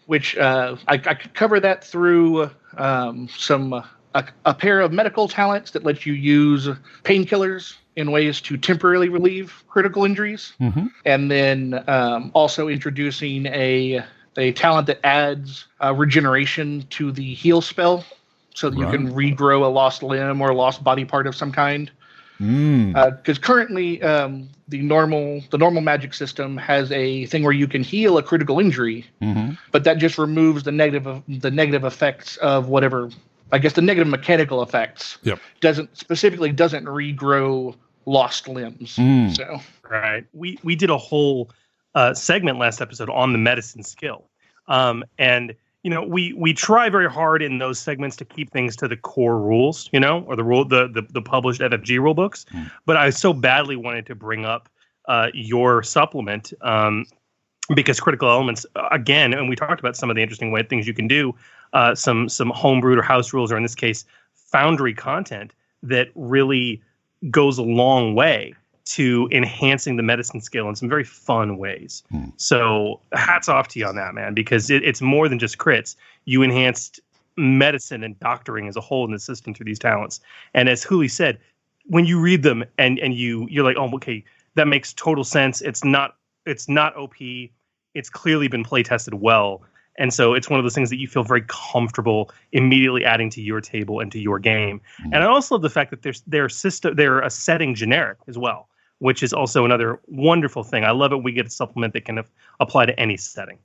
which I could cover that through a pair of medical talents that let you use painkillers in ways to temporarily relieve critical injuries, and then also introducing a talent that adds regeneration to the heal spell, so that you can regrow a lost limb or a lost body part of some kind. Because currently, the normal magic system has a thing where you can heal a critical injury, but that just removes the negative effects of whatever. I guess the negative mechanical effects doesn't regrow lost limbs. So right, we did a whole segment last episode on the medicine skill, and we try very hard in those segments to keep things to the core rules, or the published FFG rule books. But I so badly wanted to bring up your supplement because critical elements again, and we talked about some of the interesting things you can do. Some homebrewed or house rules, or in this case, Foundry content that really goes a long way to enhancing the medicine skill in some very fun ways. So hats off to you on that, man, because it's more than just crits. You enhanced medicine and doctoring as a whole in the system through these talents. And as Hooly said, when you read them and you're like, oh, okay, that makes total sense. It's not OP. It's clearly been play tested well. And so it's one of those things that you feel very comfortable immediately adding to your table and to your game. And I also love the fact that they're a setting generic as well, which is also another wonderful thing. I love it. We get a supplement that can apply to any setting.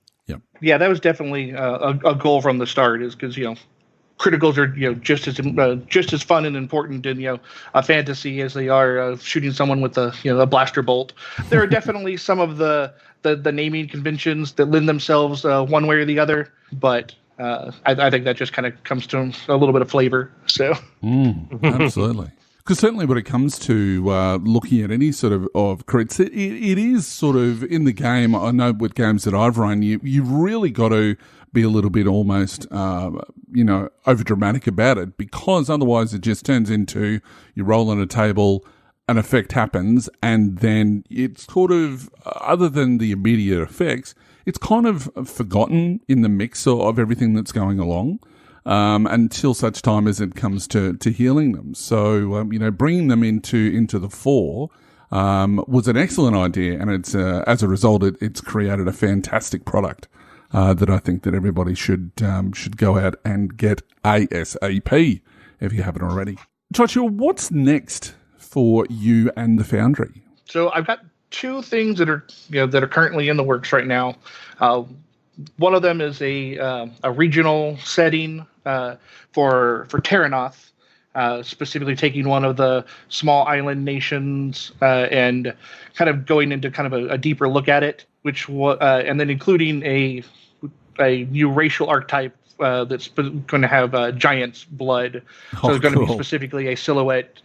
Yeah, that was definitely a goal from the start, is because criticals are just as fun and important in a fantasy as they are shooting someone with a blaster bolt. There are definitely some of the naming conventions that lend themselves one way or the other, but I think that just kind of comes to a little bit of flavor. So absolutely. Because certainly when it comes to looking at any sort of crits, it is sort of in the game. I know with games that I've run, you've really got to be a little bit almost, over dramatic about it, because otherwise it just turns into you roll on a table, an effect happens, and then it's sort of, other than the immediate effects, it's kind of forgotten in the mix of everything that's going along. Until such time as it comes to healing them. So, bringing them into the fore, was an excellent idea. And it's, as a result, it's created a fantastic product, that I think that everybody should go out and get ASAP if you haven't already. Joshua, what's next for you and the Foundry? So I've got two things that are currently in the works right now. One of them is a regional setting for Terranoth, specifically taking one of the small island nations and kind of going into kind of a deeper look at it, and then including a new racial archetype that's going to have giant's blood. So it's going to be specifically a silhouette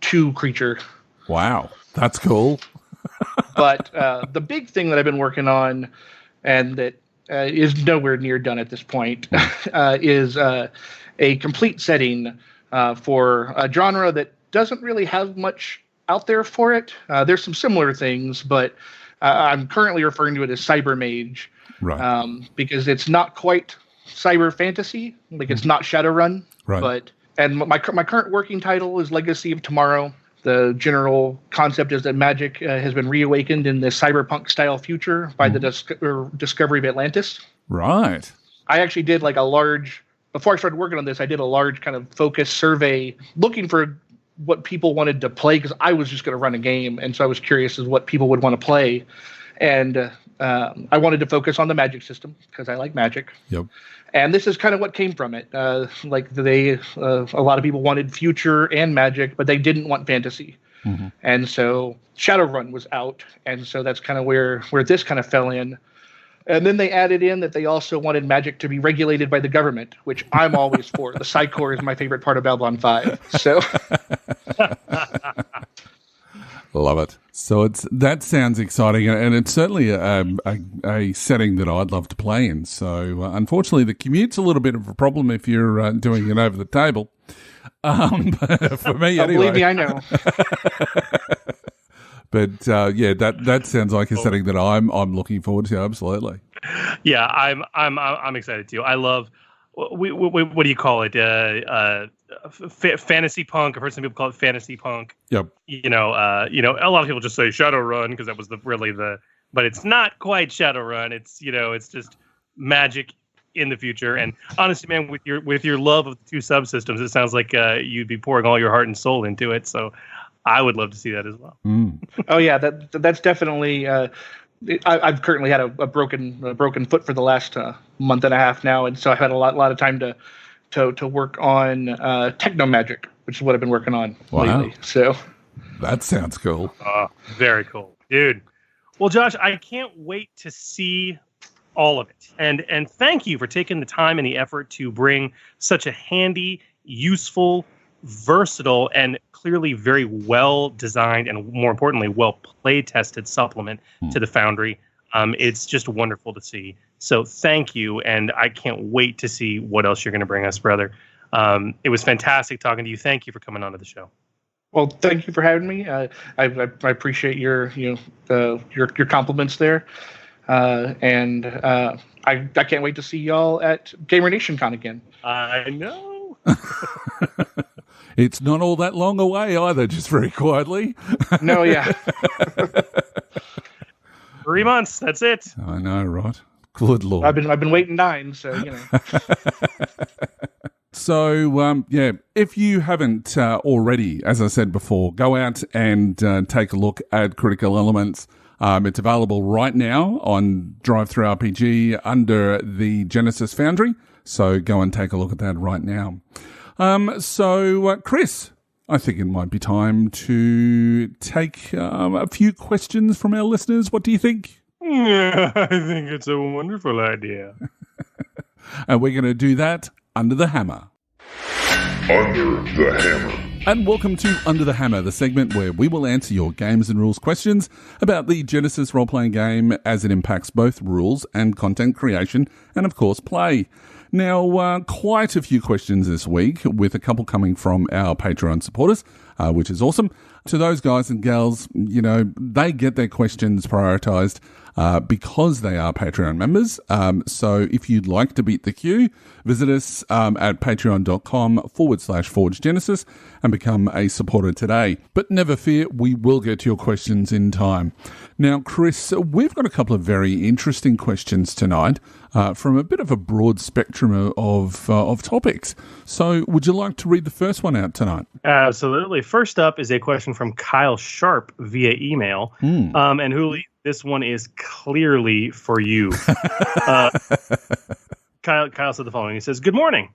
2 creature. Wow, that's cool. But the big thing that I've been working on, and that is nowhere near done at this point, is a complete setting for a genre that doesn't really have much out there for it. There's some similar things, but I'm currently referring to it as cyber mage, because it's not quite cyber fantasy, like it's not Shadowrun, and my current working title is Legacy of Tomorrow. The general concept is that magic has been reawakened in the cyberpunk style future by the discovery of Atlantis. Right. I actually did before I started working on this, I did a large kind of focus survey looking for what people wanted to play, because I was just going to run a game. And so I was curious as what people would want to play. And I wanted to focus on the magic system because I like magic. Yep. And this is kind of what came from it. A lot of people wanted future and magic, but they didn't want fantasy. And so Shadowrun was out. And so that's kind of where this kind of fell in. And then they added in that they also wanted magic to be regulated by the government, which I'm always for. The Psycore is my favorite part of Babylon 5. So Love it. So that sounds exciting, and it's certainly a setting that I'd love to play in. So unfortunately, the commute's a little bit of a problem if you're doing it over the table. But for me, anyway. Believe me, I know. But that sounds like a setting that I'm looking forward to. Absolutely. Yeah, I'm excited too. I love what do you call it? Fantasy punk. I've heard some people call it fantasy punk. Yep. A lot of people just say Shadowrun because that was but it's not quite Shadowrun. It's just magic in the future. And honestly, man, with your love of the two subsystems, it sounds like you'd be pouring all your heart and soul into it. So I would love to see that as well. Mm. Oh yeah, that's definitely. I've currently had a broken foot for the last month and a half now, and so I've had a lot of time to work on techno magic, which is what I've been working on lately. So that sounds cool. Very cool, dude. Well, Josh, I can't wait to see all of it, and thank you for taking the time and the effort to bring such a handy, useful, versatile, and clearly very well designed and, more importantly, well play tested supplement to the Foundry. It's just wonderful to see. So thank you, and I can't wait to see what else you're going to bring us, brother. It was fantastic talking to you. Thank you for coming onto the show. Well, thank you for having me. I appreciate your compliments there, and I can't wait to see y'all at Gamer Nation Con again. I know. It's not all that long away either, just very quietly. No, yeah. 3 months, that's it. I know, right? Good Lord. I've been waiting 9, so So, if you haven't already, as I said before, go out and take a look at Critical Elements. It's available right now on Drive-Thru RPG under the Genesys Foundry. So go and take a look at that right now. Chris, I think it might be time to take a few questions from our listeners. What do you think? Yeah, I think it's a wonderful idea. And we're going to do that under the hammer. Under the Hammer. And welcome to Under the Hammer, the segment where we will answer your games and rules questions about the Genesys role-playing game as it impacts both rules and content creation and, of course, play. Now, quite a few questions this week, with a couple coming from our Patreon supporters, which is awesome. To those guys and gals, they get their questions prioritized because they are Patreon members. So if you'd like to beat the queue, visit us at patreon.com/ForwardSlash and become a supporter today. But never fear, we will get to your questions in time. Now, Chris, we've got a couple of very interesting questions tonight from a bit of a broad spectrum of topics. So would you like to read the first one out tonight? Absolutely. First up is a question from Kyle Sharp via email. And Hooly, this one is clearly for you. Kyle said the following. He says, "Good morning.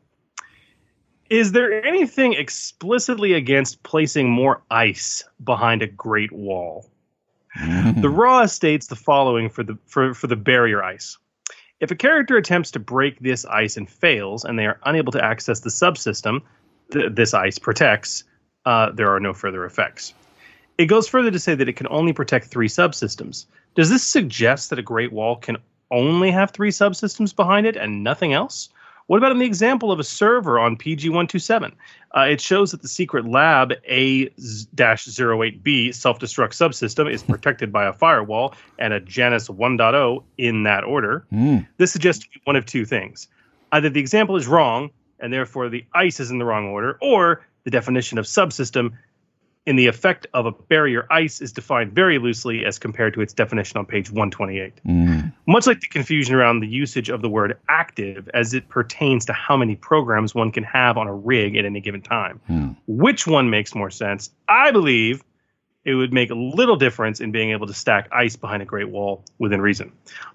Is there anything explicitly against placing more ice behind a Great Wall?" The Raw states the following for the barrier ice. If a character attempts to break this ice and fails, and they are unable to access the subsystem this ice protects, there are no further effects. It goes further to say that it can only protect 3 subsystems. Does this suggest that a Great Wall can only have 3 subsystems behind it and nothing else? What about in the example of a server on PG-127? It shows that the secret lab A-08B self-destruct subsystem is protected by a firewall and a Janus 1.0 in that order. This suggests one of 2 things. Either the example is wrong, and therefore the ice is in the wrong order, or the definition of subsystem in the effect of a barrier ice is defined very loosely as compared to its definition on page 128. Much like the confusion around the usage of the word active as it pertains to how many programs one can have on a rig at any given time. Which one makes more sense? I believe it would make a little difference in being able to stack ice behind a Great Wall within reason.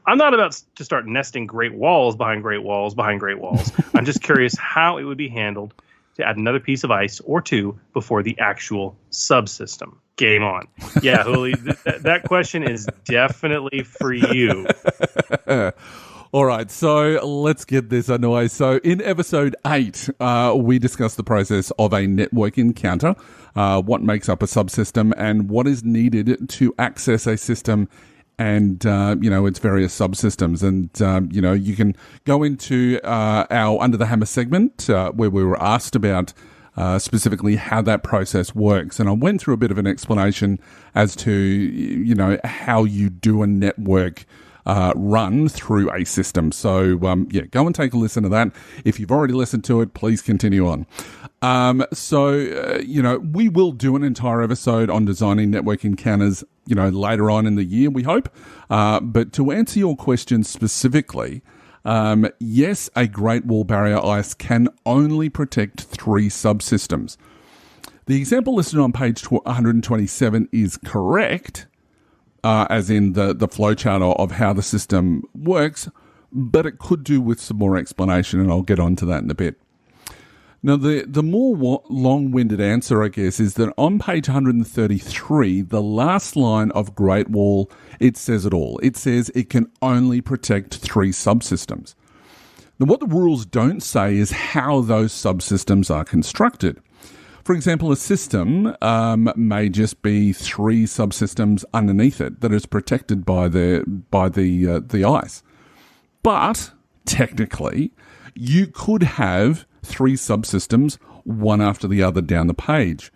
I'm not about to start nesting Great Walls behind Great Walls behind Great Walls. I'm just curious how it would be handled to add another piece of ice or 2 before the actual subsystem. Game on. Yeah, Hooly, that question is definitely for you. All right, so let's get this underway. So in episode 8, we discussed the process of a network encounter, what makes up a subsystem, and what is needed to access a system and, its various subsystems. And, you can go into our Under the Hammer segment where we were asked about specifically how that process works. And I went through a bit of an explanation as to, how you do a network run through a system. So, go and take a listen to that. If you've already listened to it, please continue on. We will do an entire episode on designing network encounters, later on in the year, we hope. But to answer your question specifically, yes, a Great Wall barrier ice can only protect 3 subsystems. The example listed on page 127 is correct, as in the flowchart of how the system works, but it could do with some more explanation, and I'll get on to that in a bit. Now, the more long-winded answer, I guess, is that on page 133, the last line of Great Wall, it says it all. It says it can only protect 3 subsystems. Now, what the rules don't say is how those subsystems are constructed. For example, a system may just be 3 subsystems underneath it that is protected by the ice. But technically, you could have 3 subsystems, one after the other down the page.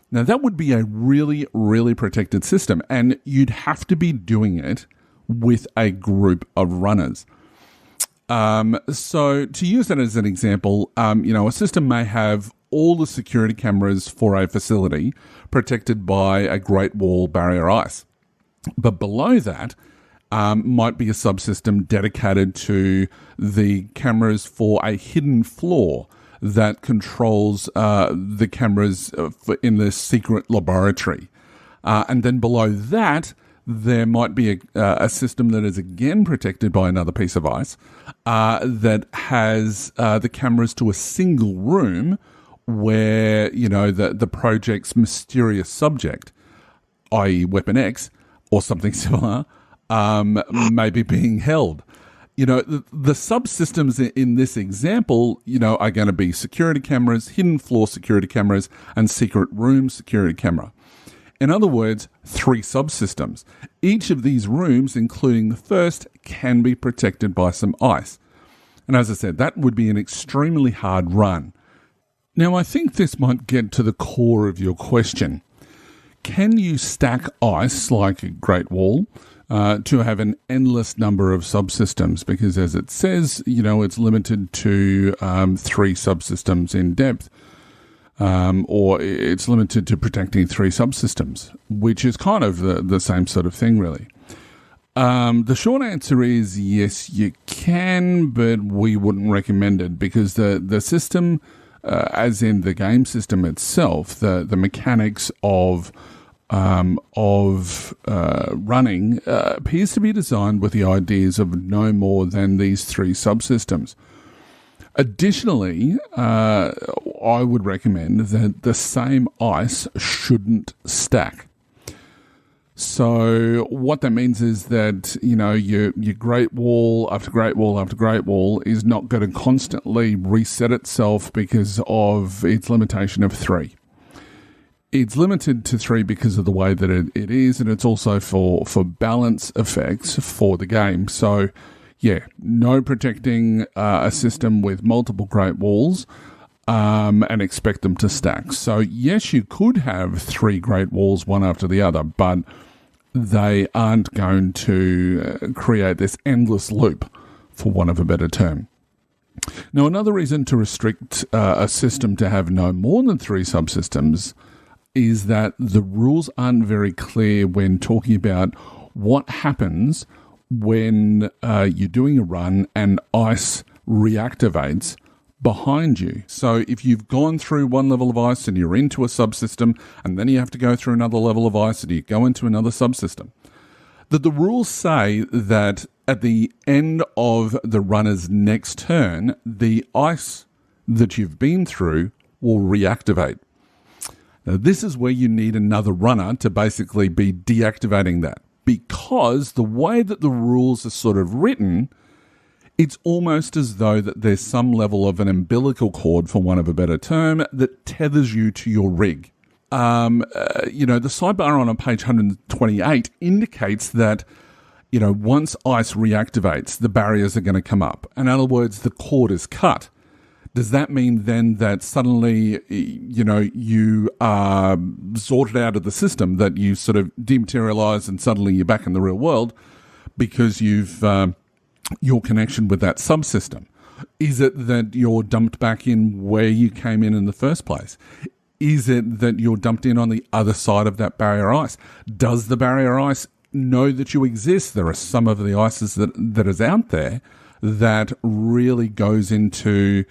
Now, that would be a really, really protected system, and you'd have to be doing it with a group of runners. So to use that as an example, a system may have all the security cameras for a facility protected by a Great Wall barrier ice. But below that might be a subsystem dedicated to the cameras for a hidden floor that controls the cameras in the secret laboratory. And then below that, there might be a system that is again protected by another piece of ice that has the cameras to a single room where, the project's mysterious subject, i.e. Weapon X or something similar, may be being held. The subsystems in this example, are going to be security cameras, hidden floor security cameras, and secret room security camera. In other words, 3 subsystems. Each of these rooms, including the first, can be protected by some ice. And as I said, that would be an extremely hard run. Now, I think this might get to the core of your question. Can you stack ice like a Great Wall to have an endless number of subsystems? Because as it says, it's limited to 3 subsystems in depth, or it's limited to protecting 3 subsystems, which is kind of the same sort of thing, really. The short answer is yes, you can, but we wouldn't recommend it because the system, as in the game system itself, the mechanics of running appears to be designed with the ideas of no more than these 3 subsystems. Additionally, I would recommend that the same ice shouldn't stack. So what that means is that, your Great Wall after Great Wall after Great Wall is not going to constantly reset itself because of its limitation of 3. It's limited to 3 because of the way that it is, and it's also for balance effects for the game. So, no protecting a system with multiple Great Walls and expect them to stack. So, yes, you could have 3 Great Walls, one after the other, but they aren't going to create this endless loop, for want of a better term. Now, another reason to restrict a system to have no more than 3 subsystems is that the rules aren't very clear when talking about what happens when you're doing a run and ice reactivates behind you. So if you've gone through one level of ice and you're into a subsystem, and then you have to go through another level of ice and you go into another subsystem, that the rules say that at the end of the runner's next turn, the ice that you've been through will reactivate. Now, this is where you need another runner to basically be deactivating that, because the way that the rules are sort of written It's almost as though that there's some level of an umbilical cord, for want of a better term, that tethers you to your rig. The sidebar on page 128 indicates that, once ice reactivates, the barriers are going to come up. In other words, the cord is cut. Does that mean then that suddenly, you are sorted out of the system, that you sort of dematerialize and suddenly you're back in the real world because you've your connection with that subsystem? Is it that you're dumped back in where you came in the first place? Is it that you're dumped in on the other side of that barrier ice? Does the barrier ice know that you exist? There are some of the ices that is out there that really goes into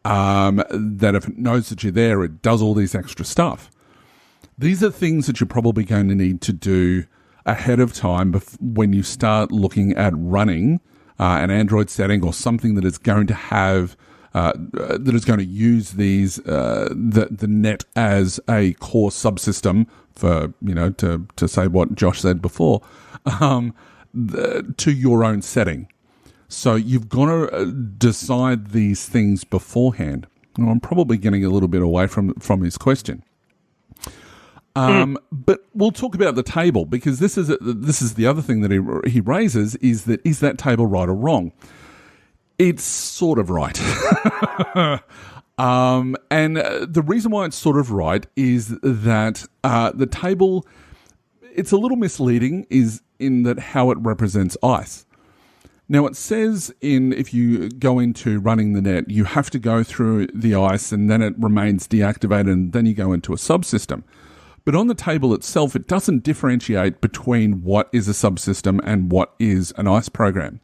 that if it knows that you're there, it does all these extra stuff. These are things that you're probably going to need to do ahead of time when you start looking at running an Android setting or something that is going to have that is going to use these the net as a core subsystem for to say what Josh said before to your own setting. So you've got to decide these things beforehand. Well, I'm probably getting a little bit away from his question. But we'll talk about the table, because this is the other thing that he raises, is that table right or wrong? It's sort of right. And the reason why it's sort of right is that the table, it's a little misleading is in that how it represents ice. Now, it says if you go into running the net, you have to go through the ice and then it remains deactivated and then you go into a subsystem. But on the table itself, it doesn't differentiate between what is a subsystem and what is an ice program.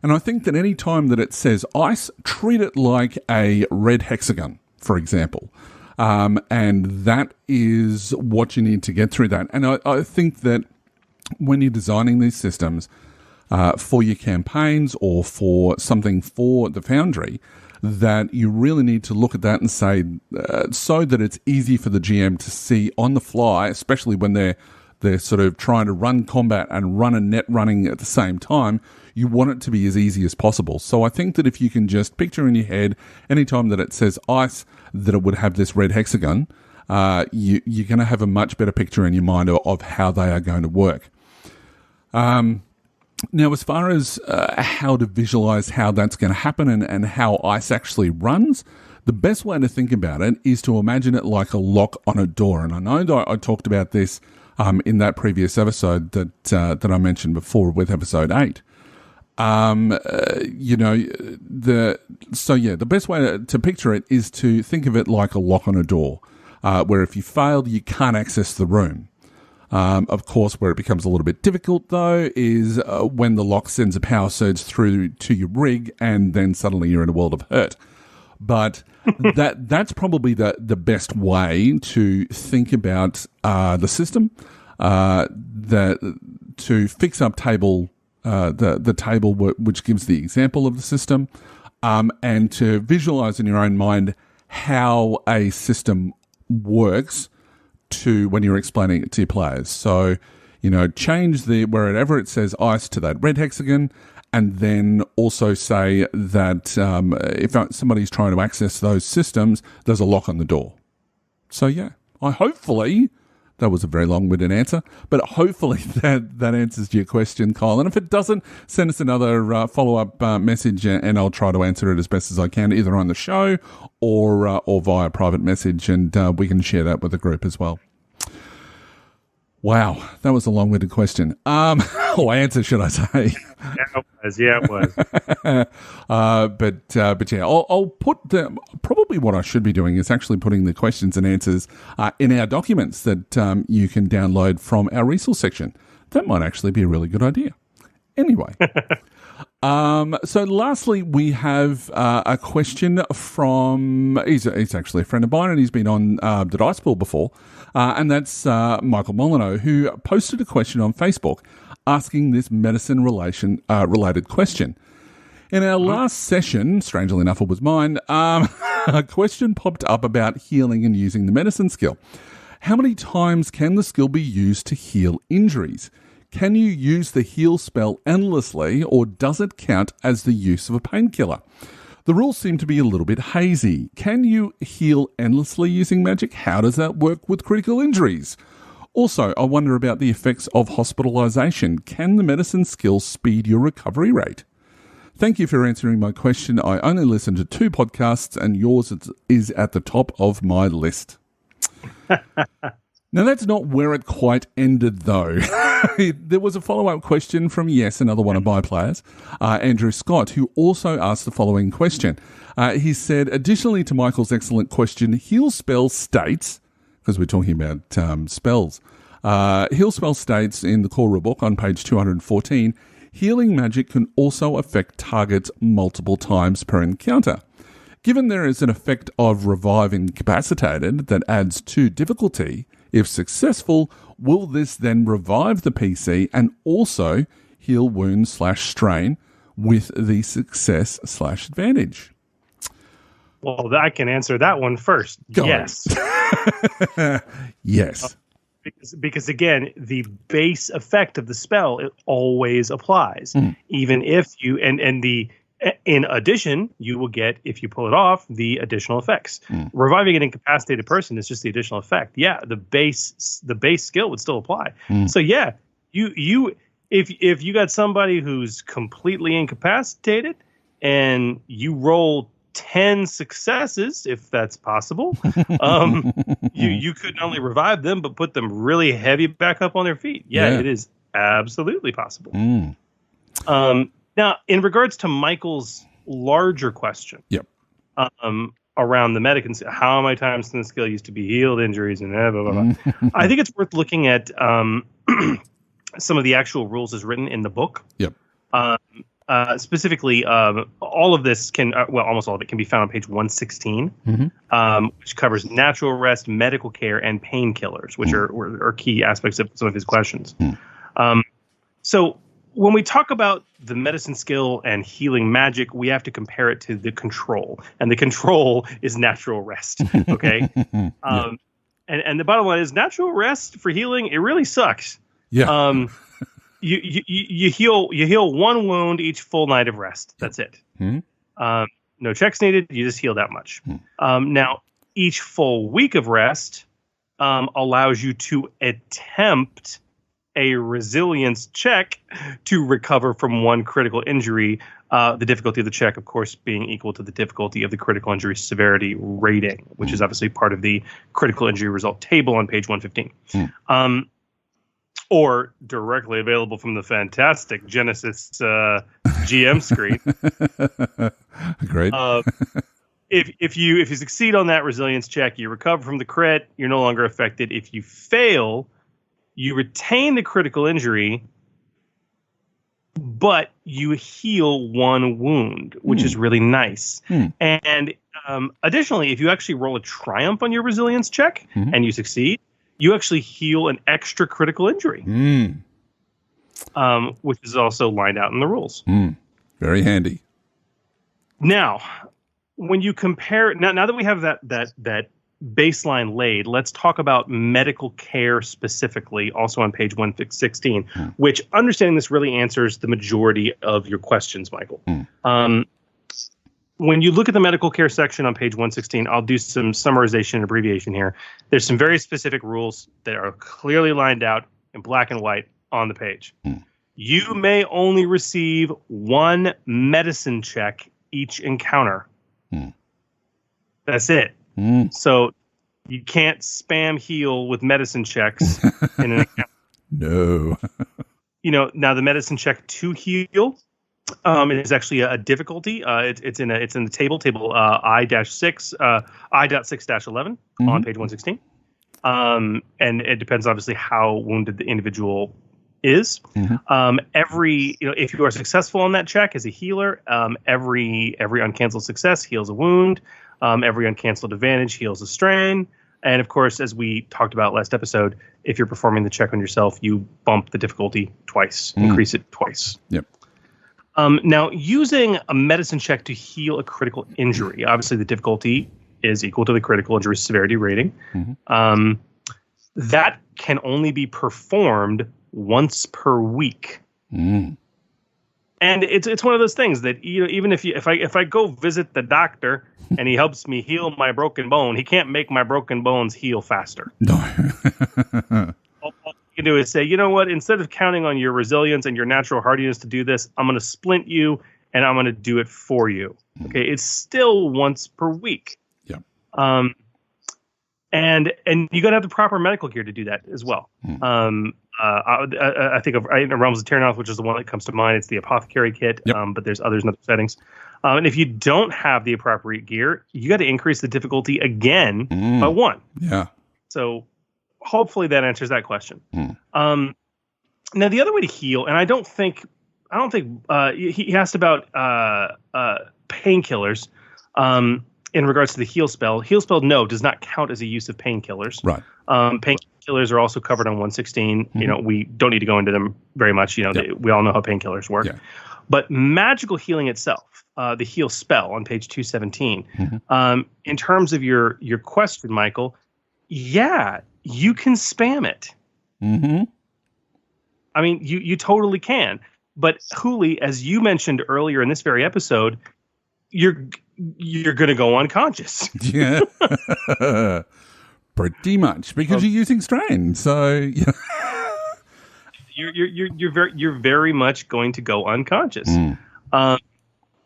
And I think that any time that it says ice, treat it like a red hexagon, for example. And that is what you need to get through that. And I think that when you're designing these systems for your campaigns or for something for the Foundry, that you really need to look at that and say, so that it's easy for the GM to see on the fly, especially when they're sort of trying to run combat and run a net running at the same time. You want it to be as easy as possible. So I think that if you can just picture in your head, anytime that it says ice, that it would have this red hexagon, you're going to have a much better picture in your mind of how they are going to work. Now, as far as how to visualize how that's going to happen and how ice actually runs, the best way to think about it is to imagine it like a lock on a door. And I know that I talked about this in that previous episode that I mentioned before with episode 8. The best way to picture it is to think of it like a lock on a door, where if you failed, you can't access the room. Of course, where it becomes a little bit difficult, though, is when the lock sends a power surge through to your rig and then suddenly you're in a world of hurt. But that's probably the best way to think about the system, to fix up table, the table which gives the example of the system, and to visualize in your own mind how a system works to when you're explaining it to your players. So, change wherever it says ice to that red hexagon, and then also say that if somebody's trying to access those systems, there's a lock on the door. So yeah, hopefully that was a very long-winded answer, but hopefully that answers your question, Kyle. And if it doesn't, send us another follow-up message, and I'll try to answer it as best as I can, either on the show or via private message, and we can share that with the group as well. Wow, that was a long-winded question. Or answer, should I say? Yeah, it was. But yeah, I'll put probably what I should be doing is actually putting the questions and answers in our documents that you can download from our resource section. That might actually be a really good idea. Anyway. So lastly, we have a question from, he's actually a friend of mine, and he's been on the Dice Pool before, and that's Michael Molyneux, who posted a question on Facebook asking this medicine related question. In our last session, strangely enough it was mine, a question popped up about healing and using the medicine skill. How many times can the skill be used to heal injuries? Can you use the heal spell endlessly, or does it count as the use of a painkiller? The rules seem to be a little bit hazy. Can you heal endlessly using magic? How does that work with critical injuries? Also, I wonder about the effects of hospitalization. Can the medicine skill speed your recovery rate? Thank you for answering my question. I only listen to 2 podcasts, and yours is at the top of my list. Now, that's not where it quite ended, though. There was a follow-up question from, yes, another one of my players, Andrew Scott, who also asked the following question. He said, additionally to Michael's excellent question, heal spell states, because we're talking about spells, heal spell states in the core rulebook on page 214, healing magic can also affect targets multiple times per encounter. Given there is an effect of revive incapacitated that adds to difficulty, if successful, will this then revive the PC and also heal wound/strain with the success/advantage? Well, I can answer that one first. Yes. Yes. Because again, the base effect of the spell, it always applies. Even if you in addition, you will get, if you pull it off, the additional effects. Reviving an incapacitated person is just the additional effect. Yeah, the base skill would still apply. So yeah, if you got somebody who's completely incapacitated and you roll 10 successes, if that's possible, you could not only revive them but put them really heavy back up on their feet. Yeah. It is absolutely possible. Now, in regards to Michael's larger question, around the medic and how many times can the skill used to be healed injuries and blah, blah, blah. I think it's worth looking at some of the actual rules as written in the book. Specifically, all of this can, almost all of it can be found on page 116, which covers natural rest, medical care, and painkillers, which are key aspects of some of his questions. So when we talk about the medicine skill and healing magic, we have to compare it to the control, and the control is natural rest. Okay, and the bottom line is natural rest for healing. It really sucks. You heal one wound each full night of rest. That's it. No checks needed. You just heal that much. Now, each full week of rest allows you to attempt a resilience check to recover from one critical injury. The difficulty of the check, of course, being equal to the difficulty of the critical injury severity rating, which is obviously part of the critical injury result table on page 115. Or directly available from the fantastic Genesys GM screen. Great. If you succeed on that resilience check, you recover from the crit. You're no longer affected. If you fail, you retain the critical injury, but you heal one wound, which is really nice. And additionally, if you actually roll a triumph on your resilience check and you succeed, you actually heal an extra critical injury, which is also lined out in the rules. Very handy. Now, when you compare, now that we have that baseline laid, let's talk about medical care specifically, also on page 116, which, understanding this, really answers the majority of your questions, Michael. When you look at the medical care section on page 116, I'll do some summarization and abbreviation here. There's some very specific rules that are clearly lined out in black and white on the page. You may only receive one medicine check each encounter. That's it. So you can't spam heal with medicine checks in an account. No. Now the medicine check to heal it is actually a difficulty. It's in the table I-6 I.6-11 on page 116. And it depends obviously how wounded the individual is. If you are successful on that check as a healer, every uncanceled success heals a wound. Every uncanceled advantage heals a strain. And of course, as we talked about last episode, if you're performing the check on yourself, you bump the difficulty twice, increase it twice. Now, using a medicine check to heal a critical injury, obviously the difficulty is equal to the critical injury severity rating. That can only be performed once per week. And it's one of those things that, you know, even if I go visit the doctor and he helps me heal my broken bone, he can't make my broken bones heal faster. No. All you can do is say, you know what, instead of counting on your resilience and your natural hardiness to do this, I'm going to splint you and I'm going to do it for you. Okay, it's still once per week. Yeah. And you got to have the proper medical gear to do that as well. I think of Realms of Terranoth, which is the one that comes to mind. It's the apothecary kit, but there's others in other settings. And if you don't have the appropriate gear, you got to increase the difficulty again by 1. Yeah. So hopefully that answers that question. Now the other way to heal, and I don't think he asked about painkillers. In regards to the heal spell, no, does not count as a use of painkillers. Right. Painkillers are also covered on 116. You know, we don't need to go into them very much. You know, we all know how painkillers work. Yeah. But magical healing itself, the heal spell on page 217, in terms of your question, Michael, yeah, you can spam it. I mean, you totally can. But Hooly, as you mentioned earlier in this very episode, you're going to go unconscious. Yeah. Pretty much, because you're using strain. So you're very much going to go unconscious.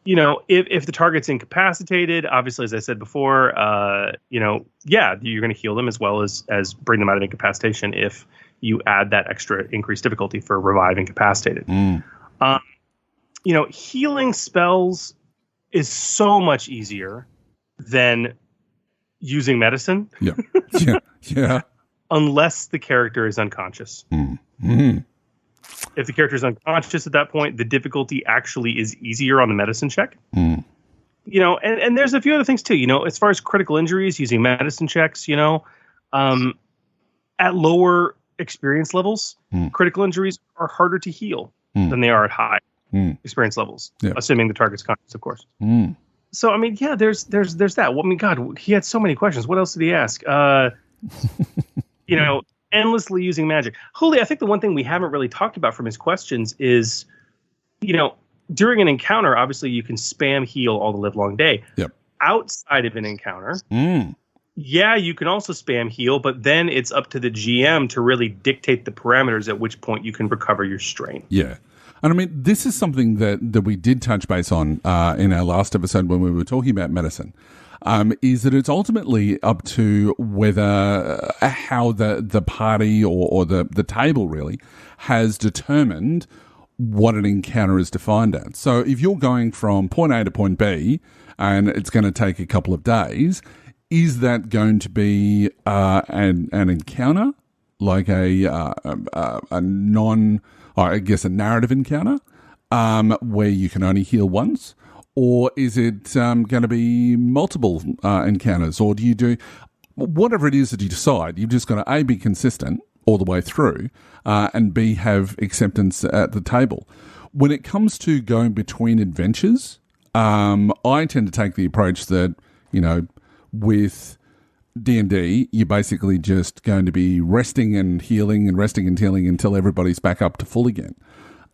You know, if the target's incapacitated, obviously, as I said before, you know, yeah, you're going to heal them as well as bring them out of incapacitation if you add that extra increased difficulty for revive incapacitated. You know, healing spells is so much easier than using medicine. Yeah. Unless the character is unconscious. If the character is unconscious at that point, the difficulty actually is easier on the medicine check. You know, and there's a few other things too. You know, as far as critical injuries, using medicine checks, you know, at lower experience levels, critical injuries are harder to heal than they are at high experience levels, assuming the target's conscious, of course. So, I mean, yeah, there's that. Well, I mean, God, he had so many questions. What else did he ask? You know, endlessly using magic. Hooly, I think the one thing we haven't really talked about from his questions is, you know, during an encounter, obviously you can spam heal all the live long day. Outside of an encounter, yeah, you can also spam heal, but then it's up to the GM to really dictate the parameters at which point you can recover your strain. Yeah. And I mean, this is something that we did touch base on in our last episode when we were talking about medicine, is that it's ultimately up to whether how the party or the table really has determined what an encounter is defined as. So if you're going from point A to point B and it's going to take a couple of days, is that going to be an encounter, like a narrative encounter, where you can only heal once? Or is it going to be multiple encounters? Or do you do whatever it is that you decide? You've just got to A, be consistent all the way through, and B, have acceptance at the table. When it comes to going between adventures, I tend to take the approach that, you know, with D&D, you're basically just going to be resting and healing until everybody's back up to full again.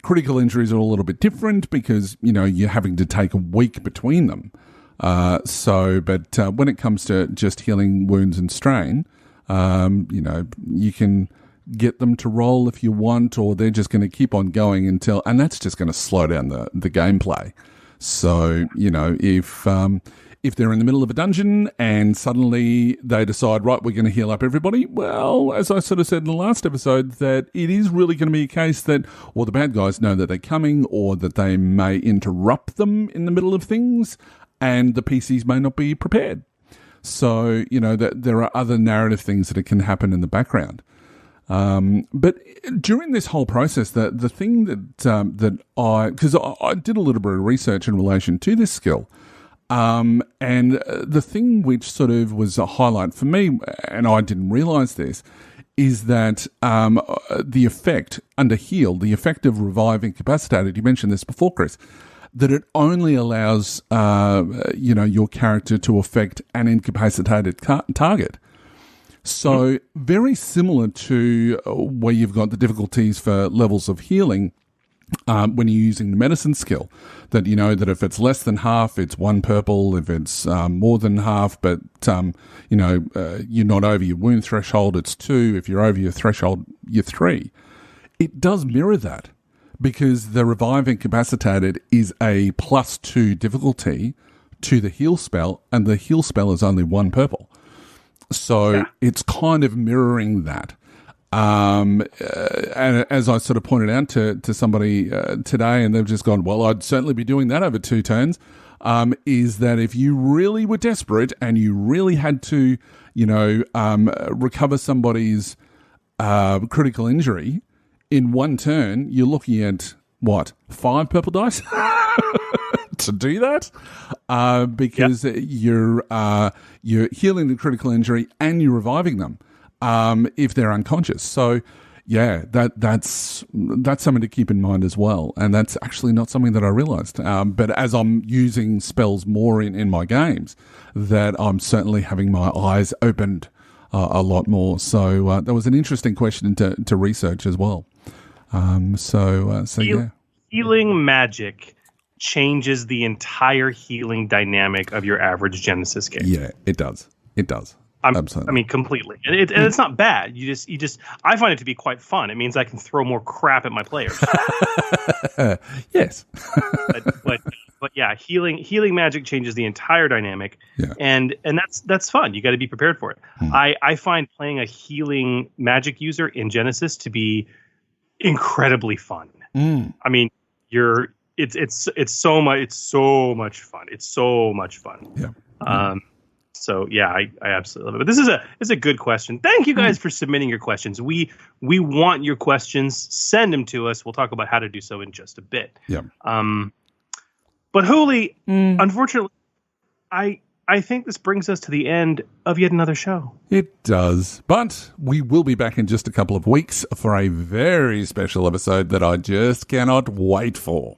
Critical injuries are a little bit different because, you know, you're having to take a week between them. But when it comes to just healing wounds and strain, you know, you can get them to roll if you want, or they're just going to keep on going until, and that's just going to slow down the gameplay. So, you know, if they're in the middle of a dungeon and suddenly they decide, right, we're going to heal up everybody, well, as I sort of said in the last episode, that it is really going to be a case that, or the bad guys know that they're coming, or that they may interrupt them in the middle of things, and the PCs may not be prepared. So, you know, that there are other narrative things that can happen in the background. But during this whole process, the thing that because I did a little bit of research in relation to this skill, and the thing which sort of was a highlight for me, and I didn't realize this, is that the effect under heal, the effect of revive incapacitated, you mentioned this before, Chris, that it only allows you know, your character to affect an incapacitated target. So very similar to where you've got the difficulties for levels of healing when you're using the medicine skill, that you know that if it's less than half, it's 1 purple. If it's more than half, but you're not over your wound threshold, it's 2. If you're over your threshold, you're 3. It does mirror that, because the Revive Incapacitated is a +2 difficulty to the heal spell, and the heal spell is only 1 purple. So it's kind of mirroring that. And as I sort of pointed out to somebody today, and they've just gone, well, I'd certainly be doing that over 2 turns, is that if you really were desperate and you really had to, recover somebody's critical injury in 1 turn, you're looking at, 5 purple dice? To do that, because you're healing the critical injury and you're reviving them if they're unconscious. So, that's something to keep in mind as well. And that's actually not something that I realised. But as I'm using spells more in my games, that I'm certainly having my eyes opened a lot more. So that was an interesting question to research as well. Healing magic changes the entire healing dynamic of your average Genesys game. Yeah, it does. Absolutely. I mean, completely. And it's not bad. You just, I find it to be quite fun. It means I can throw more crap at my players. Yes. but yeah, healing magic changes the entire dynamic. Yeah. And that's fun. You got to be prepared for it. I find playing a healing magic user in Genesys to be incredibly fun. I mean, it's so much fun. It's so much fun. Yeah. So yeah, I absolutely love it. But this is a good question. Thank you guys for submitting your questions. We want your questions. Send them to us. We'll talk about how to do so in just a bit. Yeah. But Hooly, unfortunately, I think this brings us to the end of yet another show. It does. But we will be back in just a couple of weeks for a very special episode that I just cannot wait for.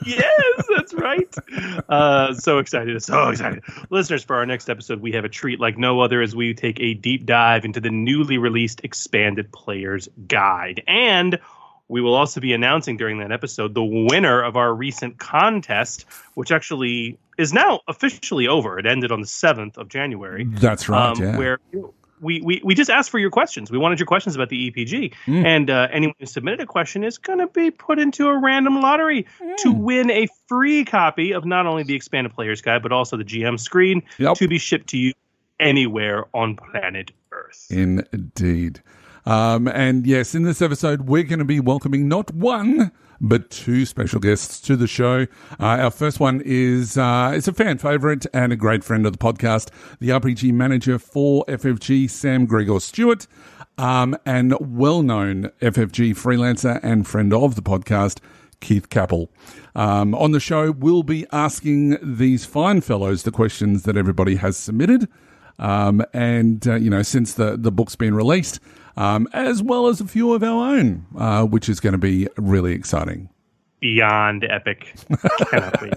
Yes, that's right. So excited. Listeners, for our next episode, we have a treat like no other as we take a deep dive into the newly released Expanded Player's Guide. And we will also be announcing during that episode the winner of our recent contest, which actually is now officially over. It ended on the 7th of January. That's right, Where we just asked for your questions. We wanted your questions about the EPG. And anyone who submitted a question is going to be put into a random lottery to win a free copy of not only the Expanded Player's Guide, but also the GM screen to be shipped to you anywhere on planet Earth. Indeed. And yes, in this episode, we're going to be welcoming not 1, but 2 special guests to the show. Our first one is it's a fan favourite and a great friend of the podcast, the RPG manager for FFG, Sam Gregor Stewart, and well-known FFG freelancer and friend of the podcast, Keith Capel. On the show, we'll be asking these fine fellows the questions that everybody has submitted. Since the book's been released, as well as a few of our own, which is going to be really exciting. Beyond epic. Cannot wait.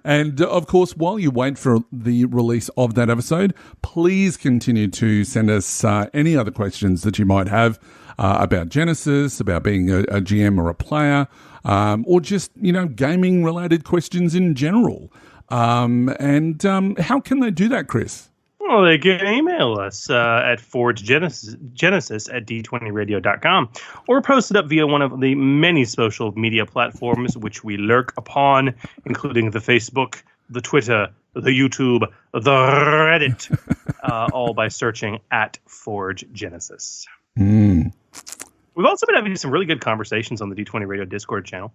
And, of course, while you wait for the release of that episode, please continue to send us any other questions that you might have about Genesys, about being a GM or a player, or just, gaming-related questions in general. How can they do that, Chris? Well, they can email us at forgegenesis at d20radio.com or post it up via one of the many social media platforms which we lurk upon, including the Facebook, the Twitter, the YouTube, the Reddit, all by searching at Forge Genesis. We've also been having some really good conversations on the D20 Radio Discord channel.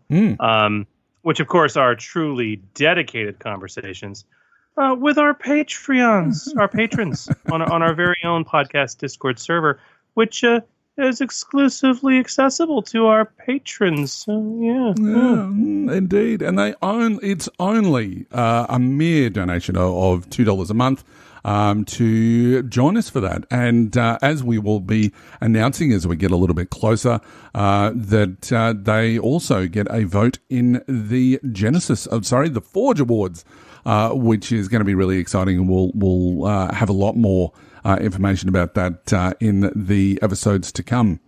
Which, of course, are truly dedicated conversations with our Patreons, our patrons, on our very own podcast Discord server, which is exclusively accessible to our patrons. Indeed. And it's only a mere donation of $2 a month to join us for that. And as we will be announcing as we get a little bit closer, that they also get a vote in the the Forge Awards which is going to be really exciting, and we'll have a lot more information about that in the episodes to come.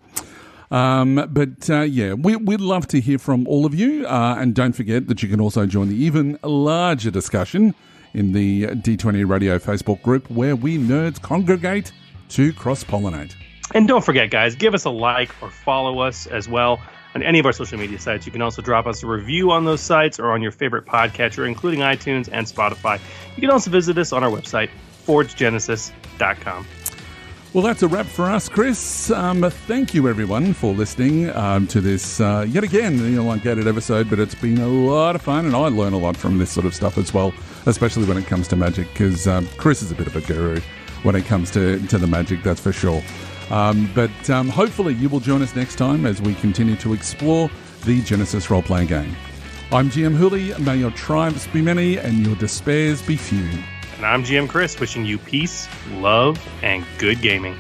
We'd love to hear from all of you, and don't forget that you can also join the even larger discussion in the D20 Radio Facebook group, where we nerds congregate to cross-pollinate. And don't forget, guys, give us a like or follow us as well on any of our social media sites. You can also drop us a review on those sites or on your favorite podcatcher, including iTunes and Spotify. You can also visit us on our website, forgegenesis.com. Well, that's a wrap for us, Chris. Thank you, everyone, for listening to this, yet again, elongated episode, but it's been a lot of fun, and I learn a lot from this sort of stuff as well, especially when it comes to magic, because Chris is a bit of a guru when it comes to the magic, that's for sure. Hopefully you will join us next time as we continue to explore the Genesys role-playing game. I'm GM Hooly. May your triumphs be many and your despairs be few. And I'm GM Chris, wishing you peace, love, and good gaming.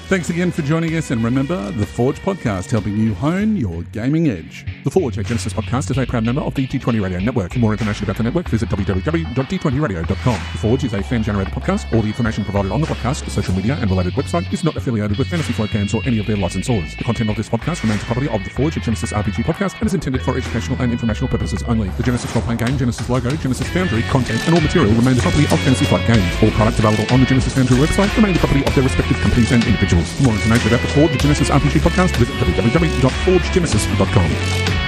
Thanks again for joining us, and remember, The Forge Podcast, helping you hone your gaming edge. The Forge, a Genesys podcast, is a proud member of the D20 Radio Network. For more information about the network, visit www.d20radio.com. The Forge is a fan-generated podcast. All the information provided on the podcast, social media, and related website is not affiliated with Fantasy Flight Games or any of their licensors. The content of this podcast remains the property of The Forge, a Genesys RPG podcast, and is intended for educational and informational purposes only. The Genesys role-playing game, Genesys logo, Genesys Foundry, content, and all material remain the property of Fantasy Flight Games. All products available on the Genesys Foundry website remain the property of their respective companies and individuals. For more information about the Forge, the Genesys RPG podcast, visit www.forgegenesis.com.